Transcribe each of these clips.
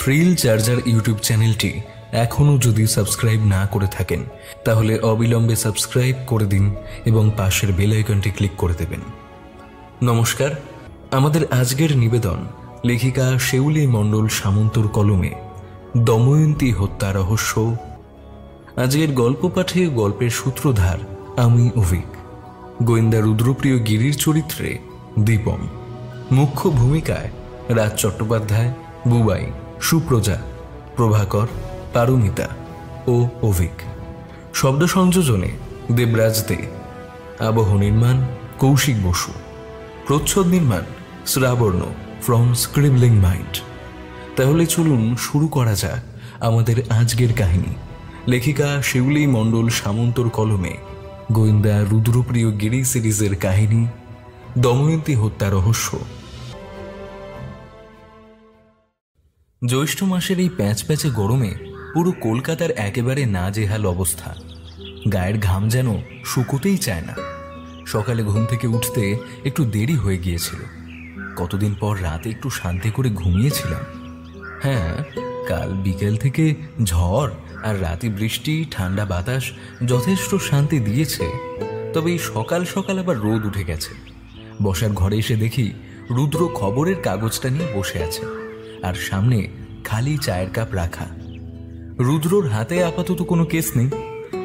Thrill charger YouTube চ্যানেলটি এখনও যদি সাবস্ক্রাইব না করে থাকেন তাহলে অবিলম্বে সাবস্ক্রাইব করে দিন এবং পাশের বেল আইকনটি ক্লিক করে দেবেন। নমস্কার, আমাদের আজকের নিবেদন লেখিকা শেউলী মণ্ডল সামন্তর কলমে দময়ন্তী হত্যা রহস্য। আজকের গল্প পাঠে গল্পের সূত্রধার আমি অভিক। গোয়েন্দা রুদ্রপ্রিয় গিরির চরিত্রে দীপম, মুখ্য ভূমিকায় রাজ চট্টোপাধ্যায়, বুবাই, সুপ্রজা, প্রভাকর, পারমিতা ও অভিক। শব্দ সংযোজনে দেবরাজ দে, আবহ নির্মাণ কৌশিক বসু, প্রচ্ছদ নির্মাণ শ্রাবর্ণ ফ্রম স্ক্রিবলিং মাইন্ড। তাহলে চলুন শুরু করা যাক আমাদের আজকের কাহিনী। লেখিকা শেউলী মণ্ডল সামন্তর কলমে গোয়েন্দা রুদ্রপ্রিয় গিরি সিরিজের কাহিনী দময়ন্তী হত্যা রহস্য। জ্যৈষ্ঠ মাসের এই প্যাঁচপ্যাঁচে গরমে পুরো কলকাতার একেবারে নাজেহাল অবস্থা। গায়ের ঘাম যেন শুকোতেই চায় না। সকালে ঘুম থেকে উঠতে একটু দেরি হয়ে গিয়েছিল। কতদিন পর রাতে একটু শান্তি করে ঘুমিয়েছিলাম। হ্যাঁ, কাল বিকেল থেকে ঝড় আর রাতে বৃষ্টি, ঠান্ডা বাতাস যথেষ্ট শান্তি দিয়েছে। তবে এই সকাল সকাল আবার রোদ উঠে গেছে। বসার ঘরে এসে দেখি রুদ্র খবরের কাগজটা নিয়ে বসে আছে আর সামনে খালি চায়ের কাপ রাখা। রুদ্রর হাতে আপাতত কোনো কেস নেই,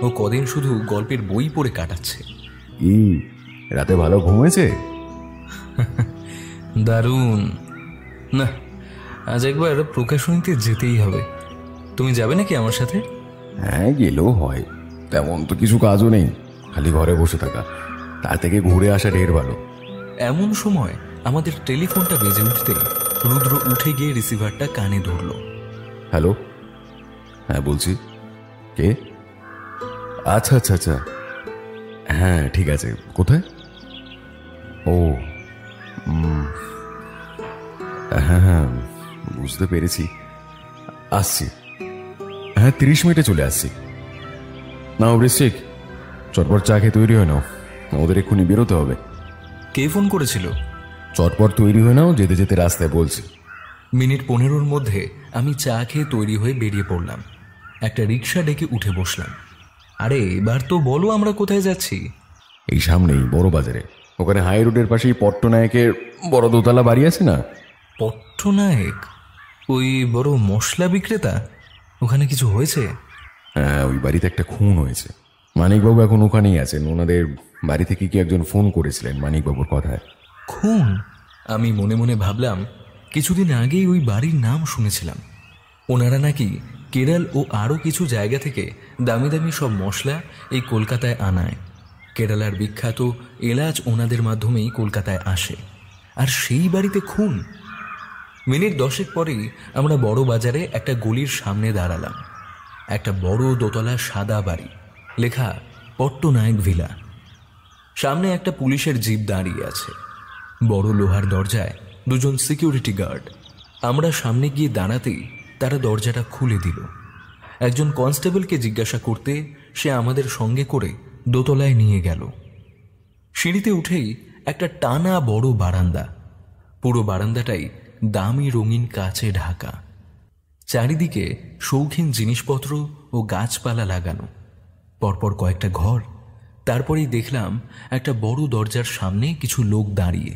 ও কদিন শুধু গল্পের বই পড়ে কাটাচ্ছে। রাতে ভালো ঘুমিয়েছে? দারুণ। না, আজ একবার প্রকাশনীতে যেতেই হবে। তুমি যাবে নাকি আমার সাথে? হ্যাঁ, গেলেও হয়। তেমন তো কিছু কাজও নেই, খালি ঘরে বসে থাকা। তার থেকে ঘুরে আসা ঢের ভালো। এমন সময় আমাদের টেলিফোনটা বেজে উঠতে রুদ্র উঠে গিয়ে রিসিভারটা কানে ধরল। হ্যালো, হ্যাঁ বলছি। কে? আচ্ছা আচ্ছা আচ্ছা, হ্যাঁ ঠিক আছে। কোথায়? ও হ্যাঁ হ্যাঁ, বুঝতে পেরেছি। আসছি, হ্যাঁ 30 মিনিটে চলে আসছি। না বৃশ্চিক, চটপট চা খেয়ে তৈরি হয়ে নাও, ওদের এক্ষুনি বেরোতে হবে। কে ফোন করেছিল? চটপট তৈরি হয়ে নাও, যেতে যেতে রাস্তায় বলছি। মিনিট 15-র মধ্যে আমি চা খেয়ে তৈরি হয়ে বেরিয়ে পড়লাম। একটা রিক্সা ডেকে উঠে বসলাম। আরে এবার তো বলো আমরা কোথায় যাচ্ছি? এই সামনেই বড় বাজারে, ওখানে হাই রোডের পাশেই পট্টনায়কের বড় দোতলা বাড়ি আছে না? পট্টনায়ক? ওই বড় মশলা বিক্রেতা? ওখানে কিছু হয়েছে? হ্যাঁ, ওই বাড়িতে একটা খুন হয়েছে। মানিকবাবু এখন ওখানেই আছেন। ওনাদের বাড়ি থেকে কি একজন ফোন করেছিলেন মানিকবাবুর কথায়। খুন? আমি মনে মনে ভাবলাম কিছুদিন আগেই ওই বাড়ির নাম শুনেছিলাম। ওনারা নাকি কেরল ও আরও কিছু জায়গা থেকে দামি দামি সব মশলা এই কলকাতায় আনায়। কেরালার বিখ্যাত এলাচ ওনাদের মাধ্যমেই কলকাতায় আসে, আর সেই বাড়িতে খুন। মিনিট 10 পরেই আমরা বড় বাজারে একটা গলির সামনে দাঁড়ালাম। একটা বড় দোতলা সাদা বাড়ি, লেখা পট্টনায়ক ভিলা। সামনে একটা পুলিশের জিপ দাঁড়িয়ে আছে। বড় লোহার দরজায় দুজন সিকিউরিটি গার্ড। আমরা সামনে গিয়ে দাঁড়াতেই তারা দরজাটা খুলে দিল। একজন কনস্টেবলকে জিজ্ঞাসা করতে সে আমাদের সঙ্গে করে দোতলায় নিয়ে গেল। সিঁড়িতে উঠেই একটা টানা বড় বারান্দা। পুরো বারান্দাটাই দামি রঙিন কাচে ঢাকা। চারিদিকে শৌখিন জিনিসপত্র ও গাছপালা লাগানো। পরপর কয়েকটা ঘর। তারপরেই দেখলাম একটা বড় দরজার সামনে কিছু লোক দাঁড়িয়ে,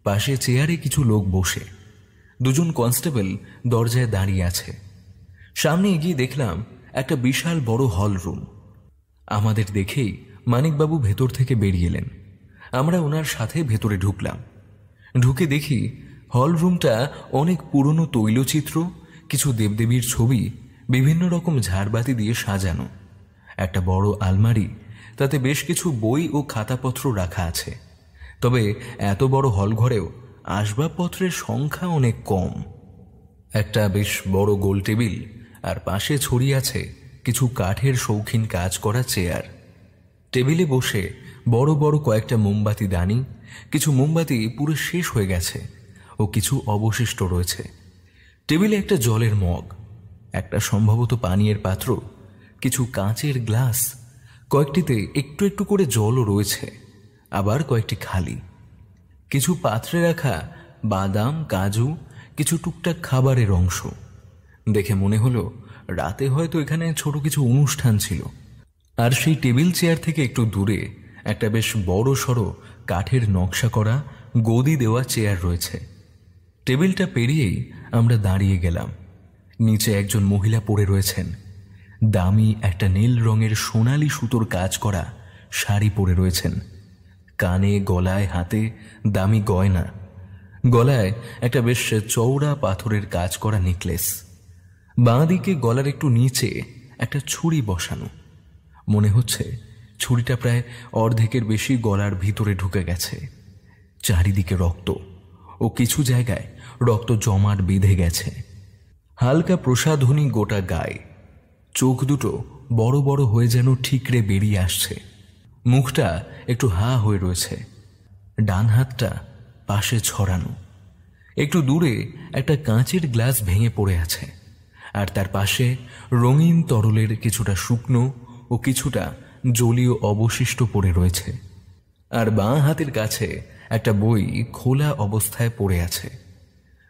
পাশে চেয়ারে কিছু লোক বসে। দুজন কনস্টেবল দরজায় দাঁড়িয়ে আছে। সামনে এগিয়ে দেখলাম একটা বিশাল বড় হল রুম। আমাদের দেখেই মানিকবাবু ভেতর থেকে বেরিয়ে এলেন। আমরা ওনার সাথে ভেতরে ঢুকলাম। ঢুকে দেখি হল রুমটা অনেক পুরনো তৈলচিত্র, কিছু দেবদেবীর ছবি, বিভিন্ন রকম ঝাড়বাতি দিয়ে সাজানো। একটা বড় আলমারি, তাতে বেশ কিছু বই ও খাতাপত্র রাখা আছে। তবে এত বড় হল ঘরেও আসবাবপত্রের সংখ্যা অনেক কম। একটা বেশ বড় গোল টেবিল, আর পাশে ছড়িয়ে আছে কিছু কাঠের শৌখিন কাজ করা চেয়ার। টেবিলে বসে বড় বড় কয়েকটা মোমবাতি দানি। কিছু মোমবাতি পুরো শেষ হয়ে গেছে ও কিছু অবশিষ্ট রয়েছে। টেবিলে একটা জলের মগ, একটা সম্ভবত পানীয়ের পাত্র, কিছু কাঁচের গ্লাস, কয়েকটিতে একটু একটু করে জলও রয়েছে, আবার কয়েকটি খালি। কিছু পাত্রে রাখা বাদাম, কাজু, কিছু টুকটাক খাবারের অংশ। দেখে মনে হলো রাতে হয়তো এখানে ছোট কিছু অনুষ্ঠান ছিল। আর সেই টেবিল চেয়ার থেকে একটু দূরে একটা বেশ বড় সড়ো কাঠের নকশা করা গদি দেওয়া চেয়ার রয়েছে। টেবিলটা পেরিয়েই আমরা দাঁড়িয়ে গেলাম। নিচে একজন মহিলা পড়ে রয়েছেন। দামি একটা নীল রঙের সোনালি সুতোর কাজ করা শাড়ি পরে রয়েছেন। কানে, গলায়, হাতে দামি গয়না, গলায় একটা বেশ চওড়া পাথরের কাজ করা নেকলেস। বাঁ দিকে গলার একটু নিচে একটা ছুরি বসানো। মনে হচ্ছে ছুরিটা প্রায় অর্ধেকের বেশি গলার ভিতরে ঢুকে গেছে। চারিদিকে রক্ত, ও কিছু জায়গায় রক্ত জমাট বেঁধে গেছে। হালকা প্রসাধনী গোটা গায়ে, চোখ দুটো বড় বড় হয়ে যেন ঠিকরে বেরিয়ে আসছে। মুখটা একটু হা হয়ে রয়েছে। ডান হাতটা পাশে ছড়ানো। একটু দূরে একটা কাঁচের গ্লাস ভেঙে পড়ে আছে, আর তার পাশে রঙিন তরলের কিছুটা শুকনো ও কিছুটা জলীয় অবশিষ্ট পড়ে রয়েছে। আর বাঁ হাতের কাছে একটা বই খোলা অবস্থায় পড়ে আছে।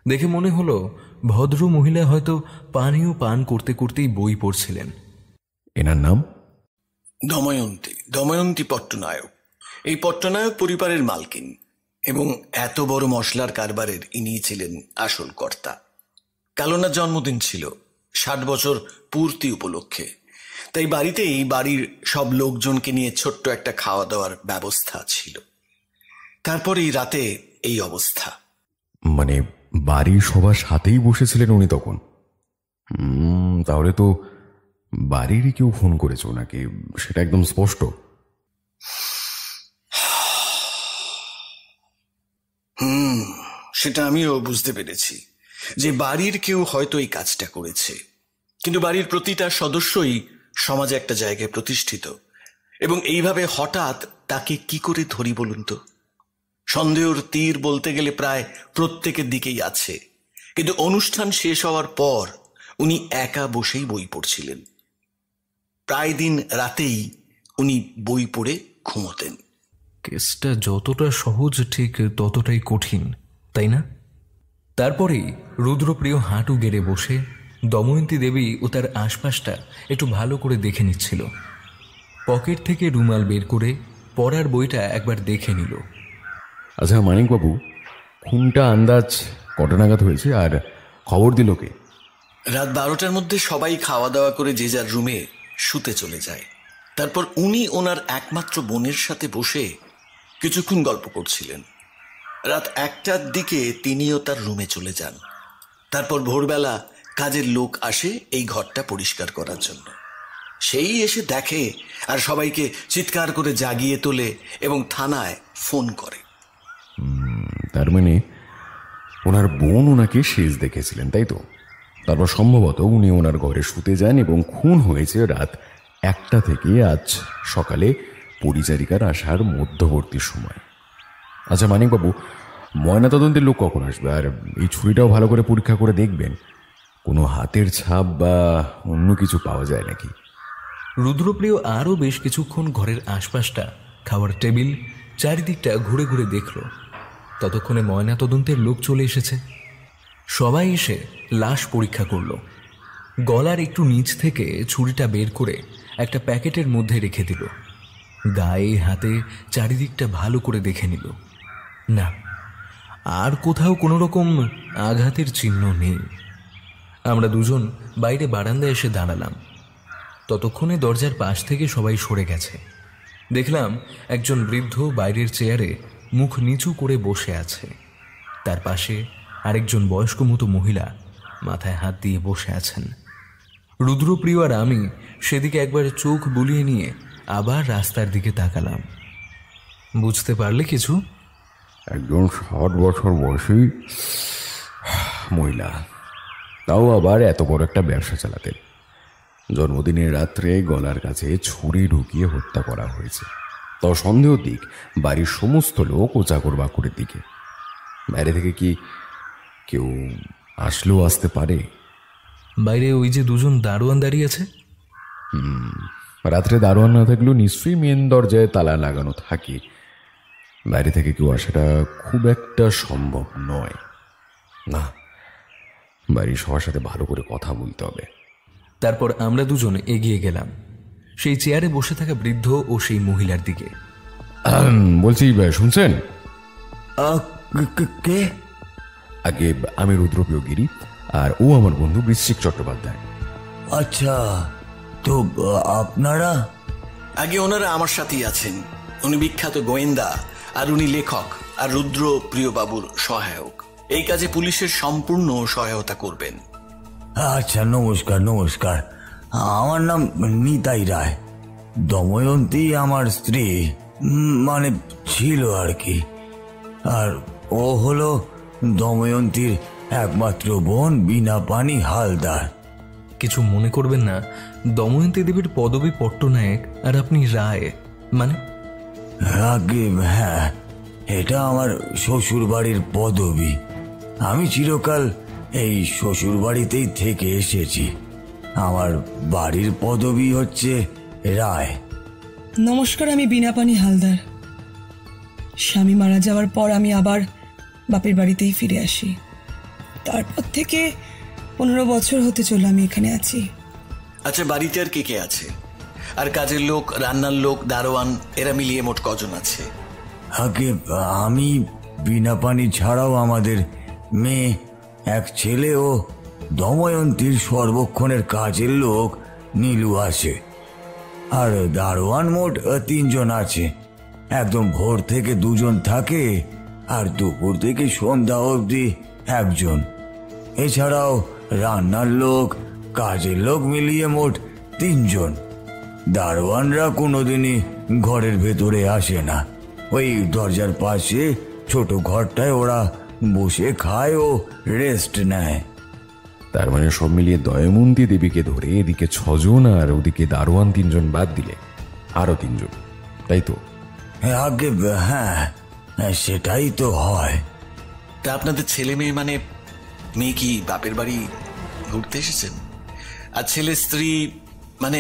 দেখে মনে হলো ভদ্র মহিলা হয়তো পানীয় পান করতে করতেই বই পড়ছিলেন। এনার নাম দময়ন্তী পট্টনায়ক। এই পট্টনায়ক পরিবারের মালকিন, এবং এত বড় মশলার কারবারের ইনিই ছিলেন আসল কর্তা। কাল ওনার জন্মদিন ছিল, 60 বছর পূর্তি উপলক্ষে। তাই বাড়িতেই বাড়ির সব লোকজনকে নিয়ে ছোট্ট একটা খাওয়া দাওয়ার ব্যবস্থা ছিল। তারপরেই রাতে এই অবস্থা। মানে বাড়ির সবার সাথেই বসেছিলেন উনি তখন? তাহলে তো বাড়িরই কেউ ফোন করেছে ওনাকে, সেটা একদম স্পষ্ট। সেটা আমিও বুঝতে পেরেছি যে বাড়ির কেউ হয়তো এই কাজটা করেছে। কিন্তু বাড়ির প্রতিটা সদস্যই সমাজে একটা জায়গায় প্রতিষ্ঠিত, এবং এইভাবে হঠাৎ তাকে কি করে ধরি বলুন তো? সন্দেহের তীর বলতে গেলে প্রায় প্রত্যেকের দিকেই আছে। কিন্তু অনুষ্ঠান শেষ হওয়ার পর উনি একা বসেই বই পড়ছিলেন। প্রায় দিন রাতেই উনি বই পড়ে ঘুমোতেন। কেসটা যতটা সহজ ঠিক ততটাই কঠিন, তাই না? তারপরেই রুদ্রপ্রিয় হাঁটু গেড়ে বসে দময়ন্তী দেবী ও তার আশপাশটা একটু ভালো করে দেখে নিচ্ছিল। পকেট থেকে রুমাল বের করে পড়ার বইটা একবার দেখে নিল। আচ্ছা মানিকবাবু, খুনটা আন্দাজ কটা নাগাদ হয়েছে আর খবর দিল কে? রাত 12টার মধ্যে সবাই খাওয়া দাওয়া করে যে যার রুমে শুতে চলে যায়। তারপর উনি ওনার একমাত্র বোনের সাথে বসে কিছুক্ষণ গল্প করছিলেন। রাত 1টার দিকে তিনিও তার রুমে চলে যান। তারপর ভোরবেলা কাজের লোক আসে এই ঘরটা পরিষ্কার করার জন্য। সেই এসে দেখে আর সবাইকে চিৎকার করে জাগিয়ে তোলে এবং থানায় ফোন করে। তার মানে ওনার বোন ওনাকে শেষ দেখেছিলেন, তাই তো? তারপর সম্ভবত উনি ওনার ঘরে শুতে যান এবং খুন হয়েছে রাত 1টা থেকে আজ সকালে পরিচারিকার আসার মধ্যবর্তী সময়। আচ্ছা মানিকবাবু, ময়নাতদন্তের লোক কখন আসবে? আর এই ছুরিটাও ভালো করে পরীক্ষা করে দেখবেন কোনো হাতের ছাপ বা অন্য কিছু পাওয়া যায় নাকি। রুদ্রপ্রিয় আরও বেশ কিছুক্ষণ ঘরের আশপাশটা, খাওয়ার টেবিল, চারিদিকটা ঘুরে ঘুরে দেখল। ততক্ষণে ময়নাতদন্তের লোক চলে এসেছে। সবাই এসে লাশ পরীক্ষা করল। গলার একটু নিচ থেকে ছুরিটা বের করে একটা প্যাকেটের মধ্যে রেখে দিল। গায়ে, হাতে চারিদিকটা ভালো করে দেখে নিল। না, আর কোথাও কোনো রকম আঘাতের চিহ্ন নেই। আমরা দুজন বাইরে বারান্দায় এসে দাঁড়ালাম। ততক্ষণে দরজার পাশ থেকে সবাই সরে গেছে। দেখলাম একজন বৃদ্ধ বাইরের চেয়ারে মুখ নিচু করে বসে আছে। তার পাশে আরেকজন বয়স্ক মতো মহিলা মাথায় হাত দিয়ে বসে আছেন। রুদ্রপ্রিয় আর আমি সেদিকে একবার চোখ বুলিয়ে নিয়ে আবার রাস্তার দিকে তাকালাম। বুঝতে পারলে কিছু? একজন 60 বছর বয়সী মহিলা, তাও আবার এত বড় একটা ব্যবসা চালাতেন। জন্মদিনের রাত্রে গলার কাছে ছুরি ঢুকিয়ে হত্যা করা হয়েছে। তাও সন্দেহ দিক বাড়ির সমস্ত লোক ও চাকর বাকরের দিকে। বাইরে থেকে কি কেউ আসলেও আসতে পারে? বাইরে ওই যে দুজন দারোয়ান দাঁড়িয়ে আছে। রাত্রে দারোয়ান না থাকলেও নিশ্চয়ই মেন দরজায় তালা লাগানো থাকে। বাইরে থেকে কেউ আসাটা খুব একটা সম্ভব নয়। না, বাড়ির সবার সাথে ভালো করে কথা বলতে হবে। তারপর আমরা দুজন এগিয়ে গেলাম সেই চেয়ারে বসে থাকা বৃদ্ধ ও সেই মহিলার দিকে। বলছি, শুনছেন? কে? আগে আমি রুদ্রপ্রিয় গিরি, আর ও আমার বন্ধু বৃশ্চিক চট্টোপাধ্যায়। আচ্ছা, তো আপনারা? আগে ওনারা আমার সাথেই আছেন। উনি বিখ্যাত গোয়েন্দা, আর উনি লেখক আর রুদ্র প্রিয় বাবুর সহায়ক। এই কাজে পুলিশের সম্পূর্ণ সহায়তা করবেন। আচ্ছা, নমস্কার নমস্কার। আমার নাম নিতাই রায়। দময়ন্তী আমার স্ত্রী, মানে ছিল আর কি। আর ও হলো দময়ন্তীর একমাত্র বোন বীণাপানি হালদার। কিছু মনে করবেন না, দময়ন্তী দেবীর পদবী পট্টনায়ক আর আপনি রায় মানে? আগে হ্যাঁ, এটা আমার শ্বশুর বাড়ির পদবী। আমি চিরকাল এই শ্বশুর বাড়িতেই থেকে এসেছি। আমার বাড়ির পদবী হচ্ছে রায়। নমস্কার, আমি বীণাপানি হালদার। স্বামী মারা যাওয়ার পর আমি আবার বাপের বাড়িতেই ফিরে আসি। তারপর থেকে 15 বছর হতে চলে আমি এখানে আছি। আচ্ছা, বাড়িতে আর কে কে আছে? আর কাজের লোক, রান্নার লোক, দারোয়ান, এরা মিলিয়ে মোট কজন আছে? আগে আমি, বীণাপানি ছাড়াও আমাদের মেয়ে, এক ছেলে ও দময়ন্তীর সর্বক্ষণের কাজের লোক নীলু আছে। আর দারোয়ান মোট 3 জন আছে। একদম ভোর থেকে 2 জন থাকে, আর দুপুর থেকে সন্ধ্যা অবধি 1 জন। এছাড়াও রান্নার লোক, কাজের লোক মিলিয়ে মোট 3 জন। দারোয়ানরা কোনোদিনই ঘরের ভেতরে আসে না। ওই দরজার পাশে ছোট ঘরটায় ওরা বসে খায় ও রেস্ট নেয়। তার মানে সব মিলিয়ে দময়ন্তী দেবীকে ধরে এদিকে 6 জন, আর ওদিকে দারোয়ান 3 জন বাদ দিলে আরো 3 জন, তাই তো? আগে হ্যাঁ, সেটাই তো হয়। তা আপনাদের ছেলে মেয়ে, মানে মেয়ে কি বাপের বাড়ি ঘুরতে এসেছেন? আর ছেলে স্ত্রী, মানে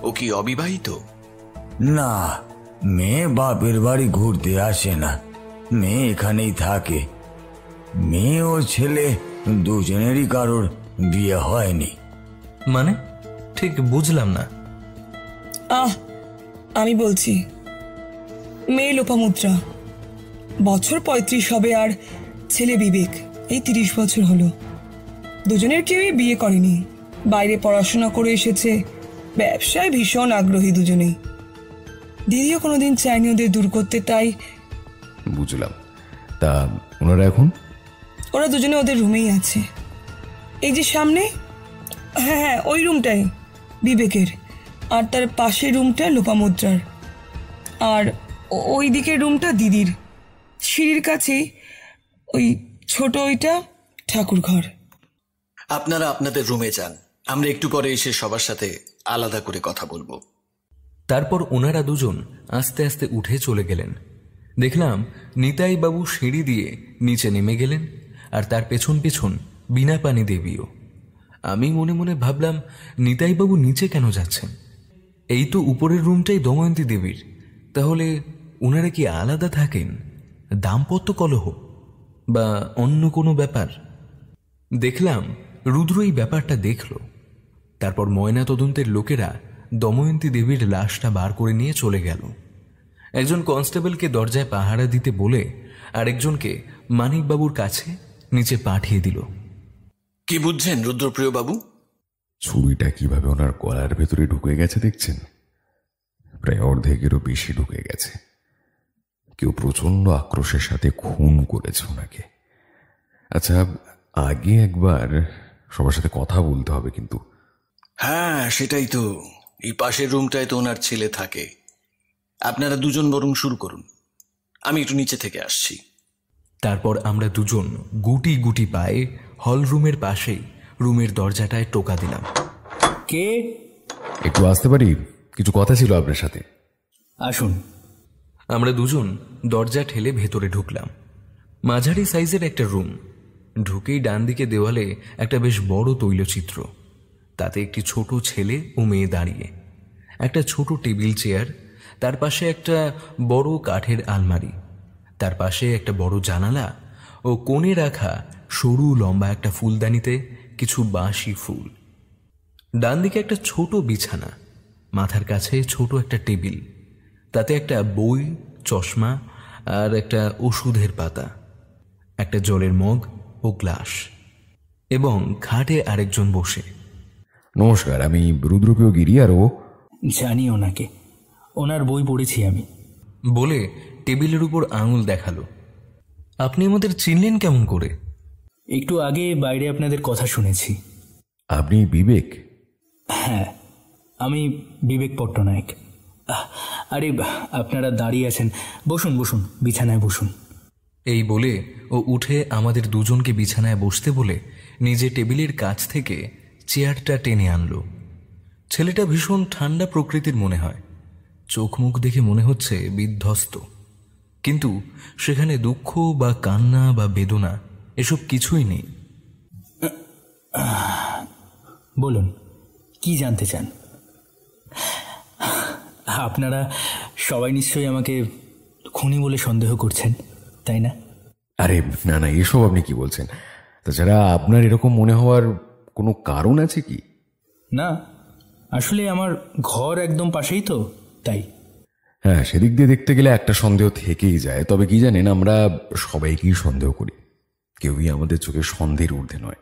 ও কি অবিবাহিত? না, মেয়ে বাপের বাড়ি ঘুরতে আসে না। মেয়ে এখানেই থাকে। মেয়ে ও ছেলে দুজনেরই কারোর বিয়ে হয়নি। মানে ঠিক বুঝলাম না। আমি বলছি, মেয়ে লোপামুদ্রা, বছর 35 হবে, আর ছেলে বিবেক, এই 30 বছর হলো। দুজনের কেউই বিয়ে করেনি। বাইরে পড়াশোনা করে এসেছে, ব্যবসায় ভীষণ আগ্রহী দুজনেই। দিদিও কোনোদিন চায়নি ওদের দূর করতে, তাই। বুঝলাম। তা ওনারা এখন? ওরা দুজনে ওদের রুমেই আছে। এই যে সামনে, হ্যাঁ ওই রুমটাই বিবেকের, আর তার পাশের রুমটা লোপামুদ্রার, আর ওই দিকের রুমটা দিদির। সিঁড়ির কাছেই ওই ছোট ওইটা ঠাকুর ঘর। আপনারা আপনাদের রুমে যান, আমরা একটু পরে এসে সবার সাথে আলাদা করে কথা বলবো। তারপর ওনারা দুজন আস্তে আস্তে উঠে চলে গেলেন। দেখলাম নিতাই বাবু সিঁড়ি দিয়ে নিচে নেমে গেলেন, আর তার পেছন পেছন বীণাপানি দেবীও। আমি মনে মনে ভাবলাম, নিতাই বাবু নিচে কেন যাচ্ছেন? এই তো উপরের রুমটাই দময়ন্তী দেবীর। তাহলে ওনারা কি আলাদা থাকেন? দাম্পত্য কলহ বা অন্য কোনো ব্যাপার? দেখলাম রুদ্র এই ব্যাপারটা দেখল। তারপর ময়না তদন্তের লোকেরা দময়ন্তী দেবীর লাশটা বার করে নিয়ে চলে গেল। একজন কনস্টেবলকে দরজায় পাহারা দিতে বলে আরেকজনকে মানিকবাবুর কাছে নিচে পাঠিয়ে দিল। কি বুঝছেন রুদ্রপ্রিয় বাবু? ছুরিটা কিভাবে ওনার গলার ভেতরে ঢুকে গেছে দেখছেন? প্রায় অর্ধেকেরও বেশি ঢুকে গেছে। কেউ প্রচন্ড আক্রোশের সাথে খুন করেছে ওনাকে। আচ্ছা, আগে একবার সবার সাথে কথা বলতে হবে কিন্তু। হ্যাঁ, সেটাই তো। এই পাশের রুমটায় তো ওনার ছেলে থাকে। আপনারা দুজন বরং শুরু করুন, আমি একটু নিচে থেকে আসছি। তারপর আমরা দুজন গুটি গুটি পায়ে হল রুমের পাশেই রুমের দরজাটায় টোকা দিলাম। কে? একটু আসতে পারি? কিছু কথা ছিল আপনার সাথে। আসুন। আমরা দুজন দরজা ঠেলে ভেতরে ঢুকলাম। মাঝারি সাইজের একটা রুম। ঢুকেই ডান দিকে দেওয়ালে একটা বেশ বড় তৈলচিত্র, তাতে একটি ছোট ছেলে ও মেয়ে দাঁড়িয়ে, একটা ছোট টেবিল চেয়ার, তার পাশে একটা বড় কাঠের আলমারি, তার পাশে একটা বড় জানালা ও কোণে রাখা সরু লম্বা একটা ফুলদানিতে কিছু বাসি ফুল। ডান দিকে একটা ছোট বিছানা, মাথার কাছে ছোট একটা টেবিল, তাতে একটা বই, চশমা আর একটা ওষুধের পাতা, একটা জলের মগ ও গ্লাস, এবং খাটে আরেকজন বসে। নমস্কার, আমি রুদ্রপ্রিয় গিরি, আর ও? জানি ওনাকে, ওনার বই পড়েছি আমি। বলে টেবিলের উপর আঙুল দেখালো। আপনি আমাদের চিনলেন কেমন করে? একটু আগে বাইরে আপনাদের কথা শুনেছি। আপনি বিবেক? হ্যাঁ, আমি বিবেক পট্টনায়ক। আরে আপনারা দাঁড়িয়ে আছেন, বসুন বসুন, বিছানায় বসুন। এই বলে ও উঠে আমাদের দুজনকে বিছানায় বসতে বলে নিজে টেবিলের কাছ থেকে চেয়ারটা টেনে আনলো। ছেলেটা ভীষণ ঠান্ডা প্রকৃতির মনে হয়, চোখ মুখ দেখে মনে হচ্ছে বিধ্বস্ত, কিন্তু সেখানে দুঃখ বা কান্না বা বেদনা এসব কিছুই নেই। বলুন, কি জানতে চান? আপনারা সবাই নিশ্চয়ই আমাকে খুনি বলে সন্দেহ করছেন, তাই না? আরে না না, এসব আপনি কি বলছেন? তাছাড়া আপনার এরকম মনে হওয়ার কোনো কারণ আছে কি? না, আসলে আমার ঘর একদম পাশেই তো, তাই। হ্যাঁ, সেদিক দিয়ে দেখতে গেলে একটা সন্দেহ থেকেই যায়। তবে কি জানেন, আমরা সবাইকেই সন্দেহ করি, কেউই আমাদের চোখে সন্দেহের ঊর্ধ্বে নয়।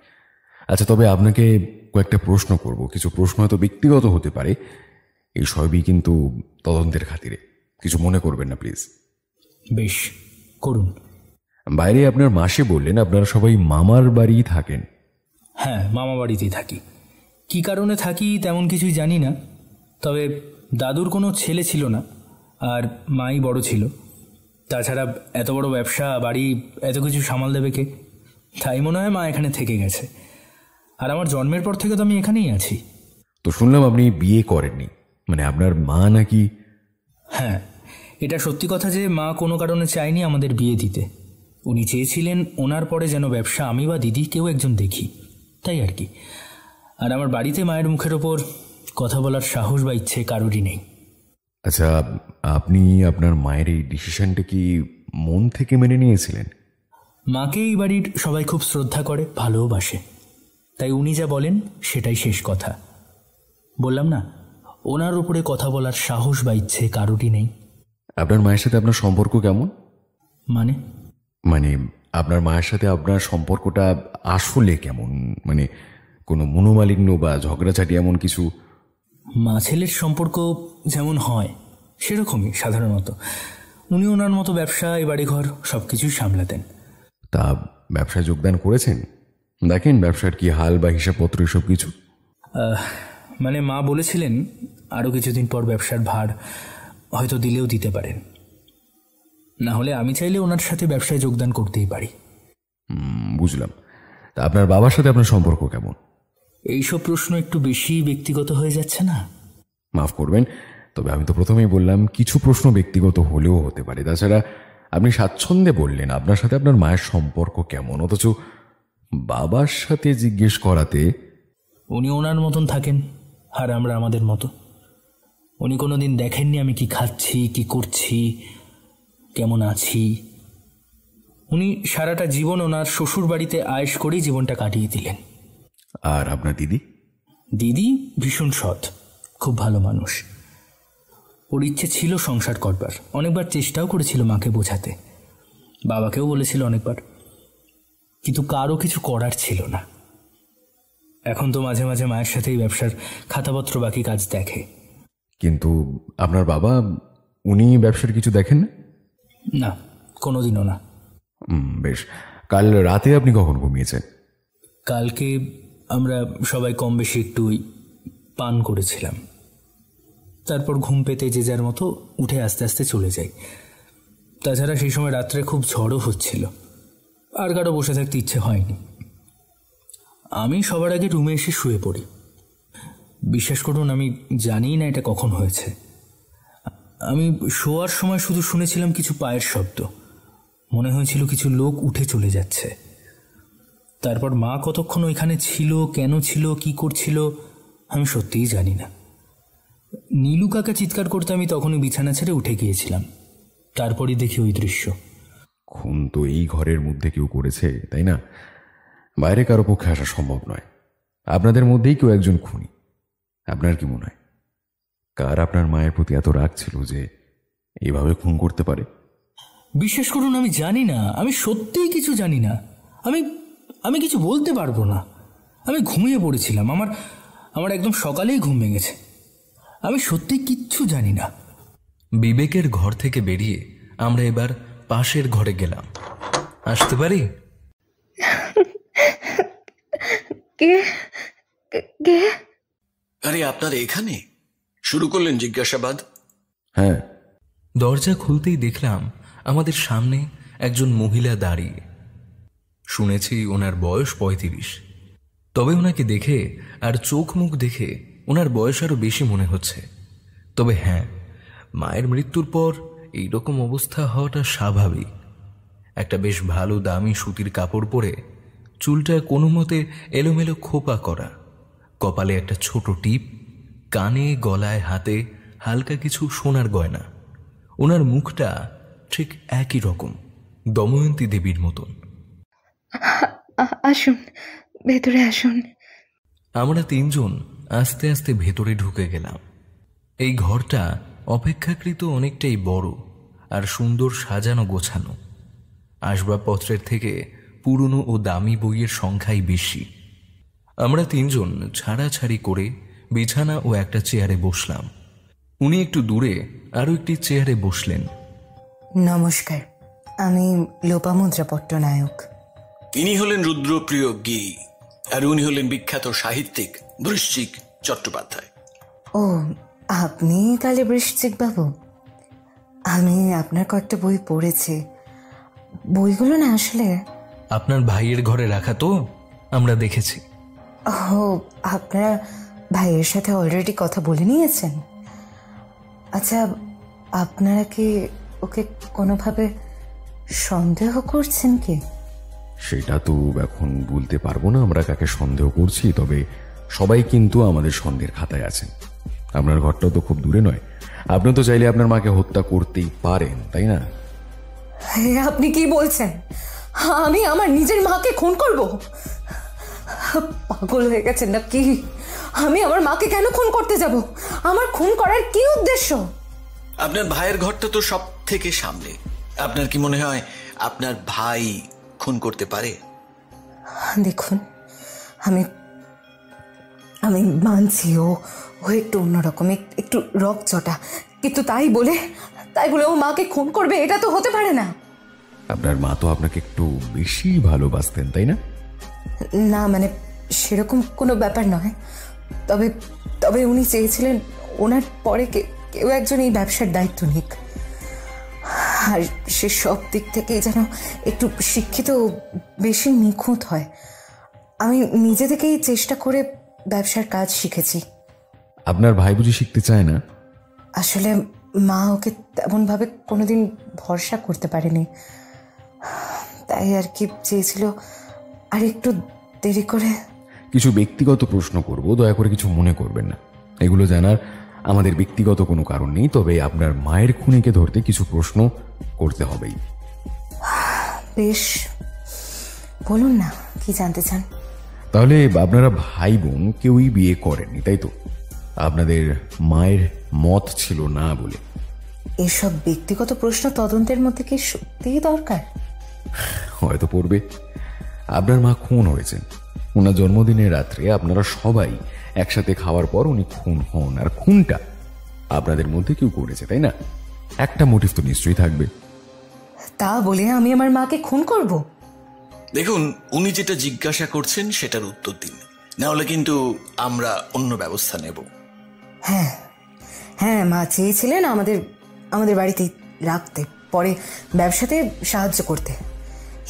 আচ্ছা, তবে আপনাকে কয়েকটা প্রশ্ন করব। কিছু প্রশ্ন হয়তো ব্যক্তিগত হতে পারে, এই সবই কিন্তু তদন্তের খাতিরে, কিছু মনে করবেন না প্লিজ। বেশ, করুন। বাইরে আপনার মাসে বললেন আপনারা সবাই মামার বাড়ি থাকেন। হ্যাঁ, মামা বাড়িতেই থাকি। কী কারণে থাকি তেমন কিছুই জানি না, তবে দাদুর কোনো ছেলে ছিল না, আর মাই বড় ছিল। তাছাড়া এত বড় ব্যবসা, বাড়ি, এত কিছু সামাল দেবে কে? তাই মনে হয় মা এখানে থেকে গেছে। আর আমার জন্মের পর থেকে তো আমি এখানেই আছি। তো শুনলাম আপনি বিয়ে করেননি, মানে আপনার মা নাকি? হ্যাঁ, এটা সত্যি কথা যে মা কোনো কারণে চায়নি আমাদের বিয়ে দিতে। উনি চেয়েছিলেন ওনার পরে যেন ব্যবসা আমি বা দিদি কেউ একজন দেখি, তাই আর কি। আর আমার বাড়িতে মায়ের মুখের ওপর কথা বলার সাহস বা ইচ্ছে কারোরই নেই। আচ্ছা, আপনি আপনার মায়ের এই ডিসিশনটা কি মন থেকে মেনে নিয়েছিলেন? মাকে এই বাড়ির সবাই খুব শ্রদ্ধা করে, ভালোবাসে, তাই উনি যা বলেন সেটাই শেষ কথা। বললাম না, ওনার উপরে কথা বলার সাহস বা ইচ্ছে কারোরই নেই। আপনার মায়ের সাথে আপনার সম্পর্ক কেমন? মানে মানে আপনার মায়ের সাথে আপনার সম্পর্কটা আসলে কেমন? মানে কোনো মনোমালিন্য বা ঝগড়াঝাটি এমন কিছু? মা ছেলের সম্পর্ক যেমন হয় সেরকমই সাধারণত। উনি ওনার মতো ব্যবসা, এ বাড়িঘর সব কিছুই সামলাতেন। তা ব্যবসায় যোগদান করেছেন? দেখেন ব্যবসার কি হাল বা হিসাবপত্র এসব কিছু? মানে মা বলেছিলেন আরও কিছুদিন পর ব্যবসার ভার হয়তো দিলেও দিতে পারেন, না হলে আমি চাইলে ওনার সাথে ব্যবসায় যোগদান করতেই পারি। বুঝলাম। তা আপনার বাবার সাথে আপনার সম্পর্ক কেমন? এইসব প্রশ্ন একটু বেশি ব্যক্তিগত হয়ে যাচ্ছে না? মাফ করবেন, তবে আমি তো প্রথমেই বললাম কিছু প্রশ্ন ব্যক্তিগত হলেও হতে পারে। তাছাড়া আপনি স্বাচ্ছন্দ্যে বললেন আপনার সাথে আপনার মায়ের সম্পর্ক কেমন, অথচ বাবার সাথে জিজ্ঞেস করাতে? উনি ওনার মতন থাকেন আর আমরা আমাদের মতো। উনি কোনোদিন দেখেননি আমি কি খাচ্ছি, কি করছি, কেমন আছি। উনি সারাটা জীবন ওনার শ্বশুর বাড়িতে আয়েশ করেই জীবনটা কাটিয়ে দিলেন। আর আপনার দিদি? দিদি ভীষণ সৎ, খুব ভালো মানুষ। ওর ইচ্ছে ছিল সংসার করবার, অনেকবার চেষ্টাও করেছিল মাকে বোঝাতে, বাবাকেও বলেছিল অনেকবার, কিন্তু কারও কিছু করার ছিল না। এখন তো মাঝে মাঝে মায়ের সাথেই ব্যবসার খাতাপত্র বাকি কাজ দেখে। কিন্তু আপনার বাবা, উনি ব্যবসার কিছু দেখেন না? না, কোনোদিনও না। বেশ। কাল রাতে আপনি কখন ঘুমিয়েছেন? কালকে আমরা সবাই কম বেশি একটু পান করেছিলাম, তারপর ঘুম পেতে যে যার মতো উঠে আস্তে আস্তে চলে যাই। তাছাড়া সেই সময় রাত্রে খুব ঝড়ও হচ্ছিল, আর কারো বসে থাকতে ইচ্ছে হয়নি। আমি সবার আগে রুমে এসে শুয়ে পড়ি। বিশ্বাস করুন, আমি জানি না এটা কখন হয়েছে। আমি শোয়ার সময় শুধু শুনেছিলাম কিছু পায়ের শব্দ, মনে হয়েছিল কিছু লোক উঠে চলে যাচ্ছে। তারপর মা কতক্ষণ ওইখানে ছিল, কেন ছিল, কি করছিল আমি সত্যিই জানি না। নীলু কাকা চিৎকার করতে আমি তখনই বিছানা ছেড়ে উঠে গিয়েছিলাম। তারপরই দেখি ওই দৃশ্য। খুন তো এই ঘরের মধ্যে কেউ করেছে, তাই না? বাইরে কারো পক্ষে আসা সম্ভব নয়। আপনাদের মধ্যেই কেউ একজন খুনি। আপনার কি মনে হয় কার আপনার মায়ের প্রতি এত রাগ ছিল যে এইভাবে খুন করতে পারে? বিশ্বাস করুন, আমি জানি না, আমি সত্যিই কিছু জানি না। আমি আমি কিছু বলতে পারবো না। আমি ঘুমিয়ে পড়েছিলাম, আমার একদম সকালেই ঘুম ভেঙেছে। আমি সত্যি কিচ্ছু জানি না। বিবেকের ঘর থেকে বেরিয়ে আমরা এবার পাশের ঘরে গেলাম। আসতে পারি? আরে আপনারা এখানে শুরু করলেন জিজ্ঞাসাবাদ? হ্যাঁ। দরজা খুলতেই দেখলাম আমাদের সামনে একজন মহিলা দাঁড়িয়ে। শুনেছি ওনার বয়স ৩৫, তবে ওনাকে দেখে আর চোখ মুখ দেখে ওনার বয়স আরো বেশি মনে হচ্ছে। তবে হ্যাঁ, মায়ের মৃত্যুর পর এইরকম অবস্থা হওয়াটা স্বাভাবিক। একটা বেশ ভালো দামি সুতির কাপড় পরে, চুলটা কোনো মতে এলোমেলো খোপা করা, কপালে একটা ছোট টিপ, কানে গলায় হাতে হালকা কিছু সোনার গয়না। ওনার মুখটা ঠিক একই রকম, দময়ন্তী দেবীর মতন। আসুন, ভেতরে আসুন। আমরা তিনজন আস্তে আস্তে ভেতরে ঢুকে গেলাম। এই ঘরটা অপেক্ষাকৃত অনেকটাই বড় আর সুন্দর সাজানো গোছানো। আসবাবপত্রের থেকে পুরনো ও দামি বইয়ের সংখ্যাই বেশি। আমরা তিনজন ছাড়াছাড়ি করে বিছানা ও একটা চেয়ারে বসলাম। উনি একটু দূরে আরও একটি চেয়ারে বসলেন। নমস্কার, আমি লোপামুদ্রা পট্টনায়ক। ইনি হলেন রুদ্রপ্রিয় গি, আর উনি হলেন বিখ্যাত সাহিত্যিক বৃশ্চিক চট্টোপাধ্যায়। ও, আপনি তাহলে বৃশ্চিক বাবু? আমি আপনার কয়েকটা বই পড়েছি। বইগুলো না আসলে আপনার ভাইয়ের ঘরে রাখা তো, আমরা দেখেছি। ও, আপনারা ভাইয়ের সাথে অলরেডি কথা বলে নিয়েছেন? আচ্ছা, আপনারা কি ওকে কোনোভাবে সন্দেহ করছেন কি? সেটা তো এখন বলতে পারবো না আমরা কাকে সন্দেহ করছি, তবে সবাই কিন্তু আমাদের সন্দেহের খাতায় আছেন। আপনার ঘরটাও তো খুব দূরে নয়। আপনি তো চাইলে আপনার মাকে হত্যা করতেই পারেন, তাই না? আপনি কি বলছেন? আমি আমার নিজের মাকে খুন করব? পাগল হয়ে গেছেন না কি? আমি আমার মাকে কেন খুন করতে যাব? আমার খুন করার কি উদ্দেশ্য? আপনার ভাইয়ের ঘরটা তো সব থেকে সামনে। আপনার কি মনে হয় আপনার ভাই খুন করতে পারে? দেখুন, আমি আমি মানছি ও একটু অন্যরকম, একটু রকচটা, কিন্তু তাই বলে ও মাকে খুন করবে, এটা তো হতে পারে না। আপনার মা তো আপনাকে একটু বেশি ভালোবাসতেন, তাই না? না, মানে সেরকম কোনো ব্যাপার নয়। তবে উনি চেয়েছিলেন ওনার পরে কেউ একজন এই ব্যবসার দায়িত্ব নিক, আর সে সব দিক থেকেই যেন একটু শিক্ষিত, বেশি নিখুঁত হয়। আমি নিজে থেকেই চেষ্টা করে ব্যবসার কাজ শিখেছি। আপনার ভাই বুঝি শিখতে চায় না? আসলে মা ওকে তেমনভাবে কোনোদিন ভরসা করতে পারেনি, তাই আর কি চেয়েছিল আর একটু দেরি করে। কিছু ব্যক্তিগত প্রশ্ন করব, দয়া করে কিছু মনে করবেন না। এগুলো জানার আমাদের ব্যক্তিগত কোনো কারণ নেই, তবে আপনার মায়ের খুনিকে ধরতে কিছু প্রশ্ন করতে হবেই। বেশ, বলুন না, কি জানতে চান? তাহলে আপনারা ভাই বোন কেউই বিয়ে করেননি, তাই তো? আপনাদের মায়ের মত ছিল না বলে। এসব ব্যক্তিগত প্রশ্ন তদন্তের মধ্যে কি সত্যিই দরকার? হয়তো পড়বে। আপনার মা খুন হয়েছেন ওনার জন্মদিনের রাত্রে। আপনারা সবাই একসাথে খাওয়ার পর উনি খুন হন, আর খুনটা আপনাদের মধ্যে কেউ করেছে, তাই না? একটা মোটিভ তো নিশ্চয়ই থাকবে। তা বলে আমি আমার মাকে খুন করব? দেখুন, উনি যেটা জিজ্ঞাসা করছেন সেটার উত্তর দিন, না হলে কিন্তু আমরা অন্য ব্যবস্থা নেব। হ্যাঁ হ্যাঁ, মা চেয়েছিলেন আমাদের বাড়িতে রাখতে, পরে ব্যবসাতে সাহায্য করতে।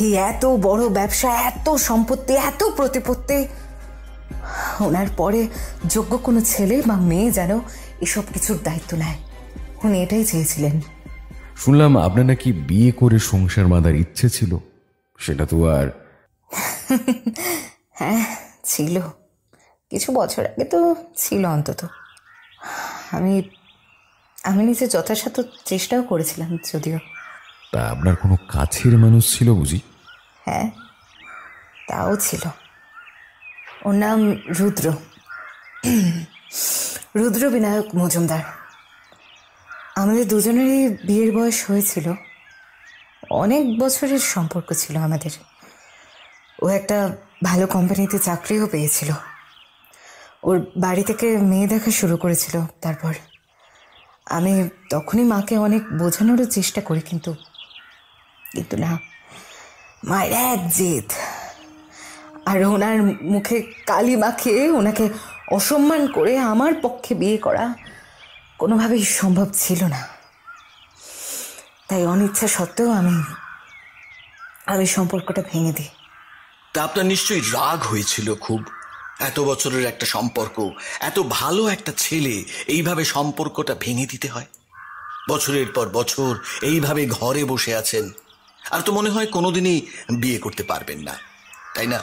এই এত বড় ব্যবসা, এত সম্পত্তি, এত প্রতিপত্তি, ওনার পরে যোগ্য কোনো ছেলে বা মেয়ে যেন এসব কিছুর দায়িত্ব নেয়, উনি এটাই চেয়েছিলেন। শুনলাম আপনার নাকি বিয়ে করে সংসার বাঁধার ইচ্ছে ছিল, সেটা তো আর। হ্যাঁ, ছিল। কিছু বছর আগে তো ছিল অন্তত। আমি নিজে যথাসাধ্য চেষ্টাও করেছিলাম যদিও। তা আপনার কোনো কাছের মানুষ ছিল বুঝি? হ্যাঁ, ছিল। কে? আমার বাবা। ও, তা আপনার ভাই? হ্যাঁ, তাও ছিল। ওর নাম রুদ্র, রুদ্র বিনায়ক মজুমদার। আমাদের দুজনেরই বিয়ের বয়স হয়েছিল, অনেক বছরের সম্পর্ক ছিল আমাদের। ও একটা ভালো কোম্পানিতে চাকরিও পেয়েছিল, ওর বাড়ি থেকে মেয়ে দেখা শুরু করেছিল। তারপর আমি তখনই মাকে অনেক বোঝানোরও চেষ্টা করি, কিন্তু না, মায়ের এক জেদ। আর ওনার মুখে কালি মাখিয়ে ওনাকে অসম্মান করে আমার পক্ষে বিয়ে করা কোনোভাবেই সম্ভব ছিল না। তাই অনিচ্ছা সত্ত্বেও আমি সম্পর্কটা ভেঙে দিই। তা আপনার নিশ্চয়ই রাগ হয়েছিল খুব। এত বছরের একটা সম্পর্ক, এত ভালো একটা ছেলে, এইভাবে সম্পর্কটা ভেঙে দিতে হয়? বছরের পর বছর এইভাবে ঘরে বসে আছেন, আর তো মনে হয় কোনোদিনই বিয়ে করতে পারবেন না, তাই না?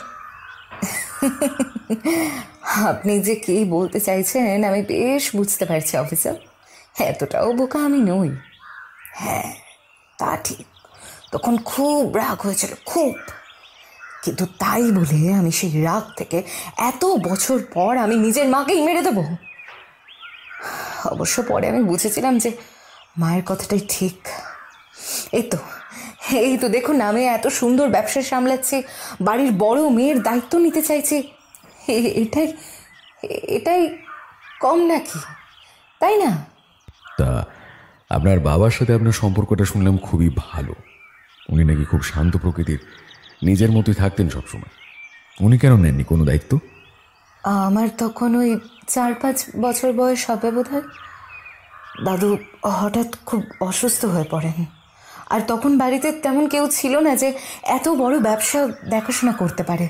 আপনি যে কি বলতে চাইছেন আমি বেশ বুঝতে পারছি অফিসার। এতটাও বোকা আমি নই। হ্যাঁ, তা ঠিক, তখন খুব রাগ হয়েছিল, খুব। কিন্তু তাই বলে আমি সেই রাগ থেকে এত বছর পর আমি নিজের মাকেই মেরে দেব? অবশ্য পরে আমি বুঝেছিলাম যে মায়ের কথাটাই ঠিক। এই তো দেখুন, আমি এত সুন্দর ব্যবসা সামলাচ্ছি, বাড়ির বড় মেয়ের দায়িত্ব নিতে চাইছি। এটাই কম নাকি, তাই না? তা আপনার বাবার সাথে আপনার সম্পর্কটা শুনলাম খুবই ভালো। উনি নাকি খুব শান্ত প্রকৃতির, নিজের মতোই থাকতেন সবসময়। উনি কেন নেননি কোনো দায়িত্ব? আমার তখন ওই 4-5 বছর বয়স হবে বোধ হয়। দাদু হঠাৎ খুব অসুস্থ হয়ে পড়েন, আর তখন বাড়িতে তেমন কেউ ছিল না যে এত বড় ব্যবসা দেখাশোনা করতে পারে।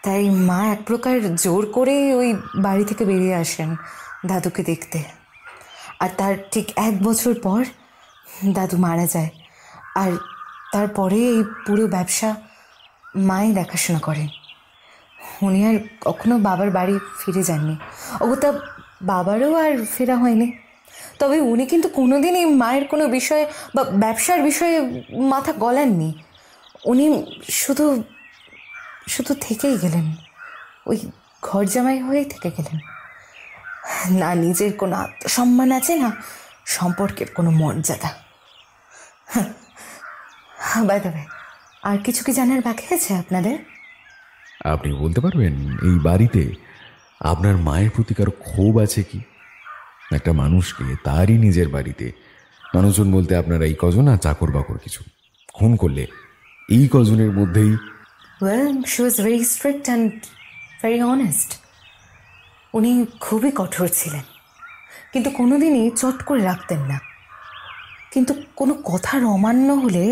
তাই মা এক প্রকার জোর করে ওই বাড়ি থেকে বেরিয়ে আসেন দাদুকে দেখতে। আর তার ঠিক 1 বছর পর দাদু মারা যায়, আর তারপরে এই পুরো ব্যবসা মাই দেখাশোনা করেন। উনি আর কখনো বাবার বাড়ি ফিরে যাননি। তা বাবারও আর ফেরা হয়নি। তবে উনি কিন্তু কোনোদিনই মায়ের কোনো বিষয়ে বা ব্যবসার বিষয়ে মাথা গলাননি। উনি শুধু শুধু থেকেই গেলেন, ওই ঘর জামাই হয়েই থেকে গেলেন। না নিজের কোনো আত্মসম্মান আছে, না সম্পর্কের কোনো মর্যাদা। বাই দ্য ওয়ে, আর কিছু কি জানার বাকি আছে আপনাদের? আপনি বলতে পারবেন এই বাড়িতে আপনার মায়ের প্রতি কারো ক্ষোভ আছে কি? একটা মানুষকে তারই নিজের বাড়িতে, মানুষজন বলতে আপনারা এই কজন আর চাকর বাকর কিছু, খুন করলে এই কজনের মধ্যেই? Well, she was very strict and very honest. উনি খুবই কঠোর ছিলেন, কিন্তু কোনোদিনই চট করে রাখতেন না। কিন্তু কোনো কথার অমান্য হলে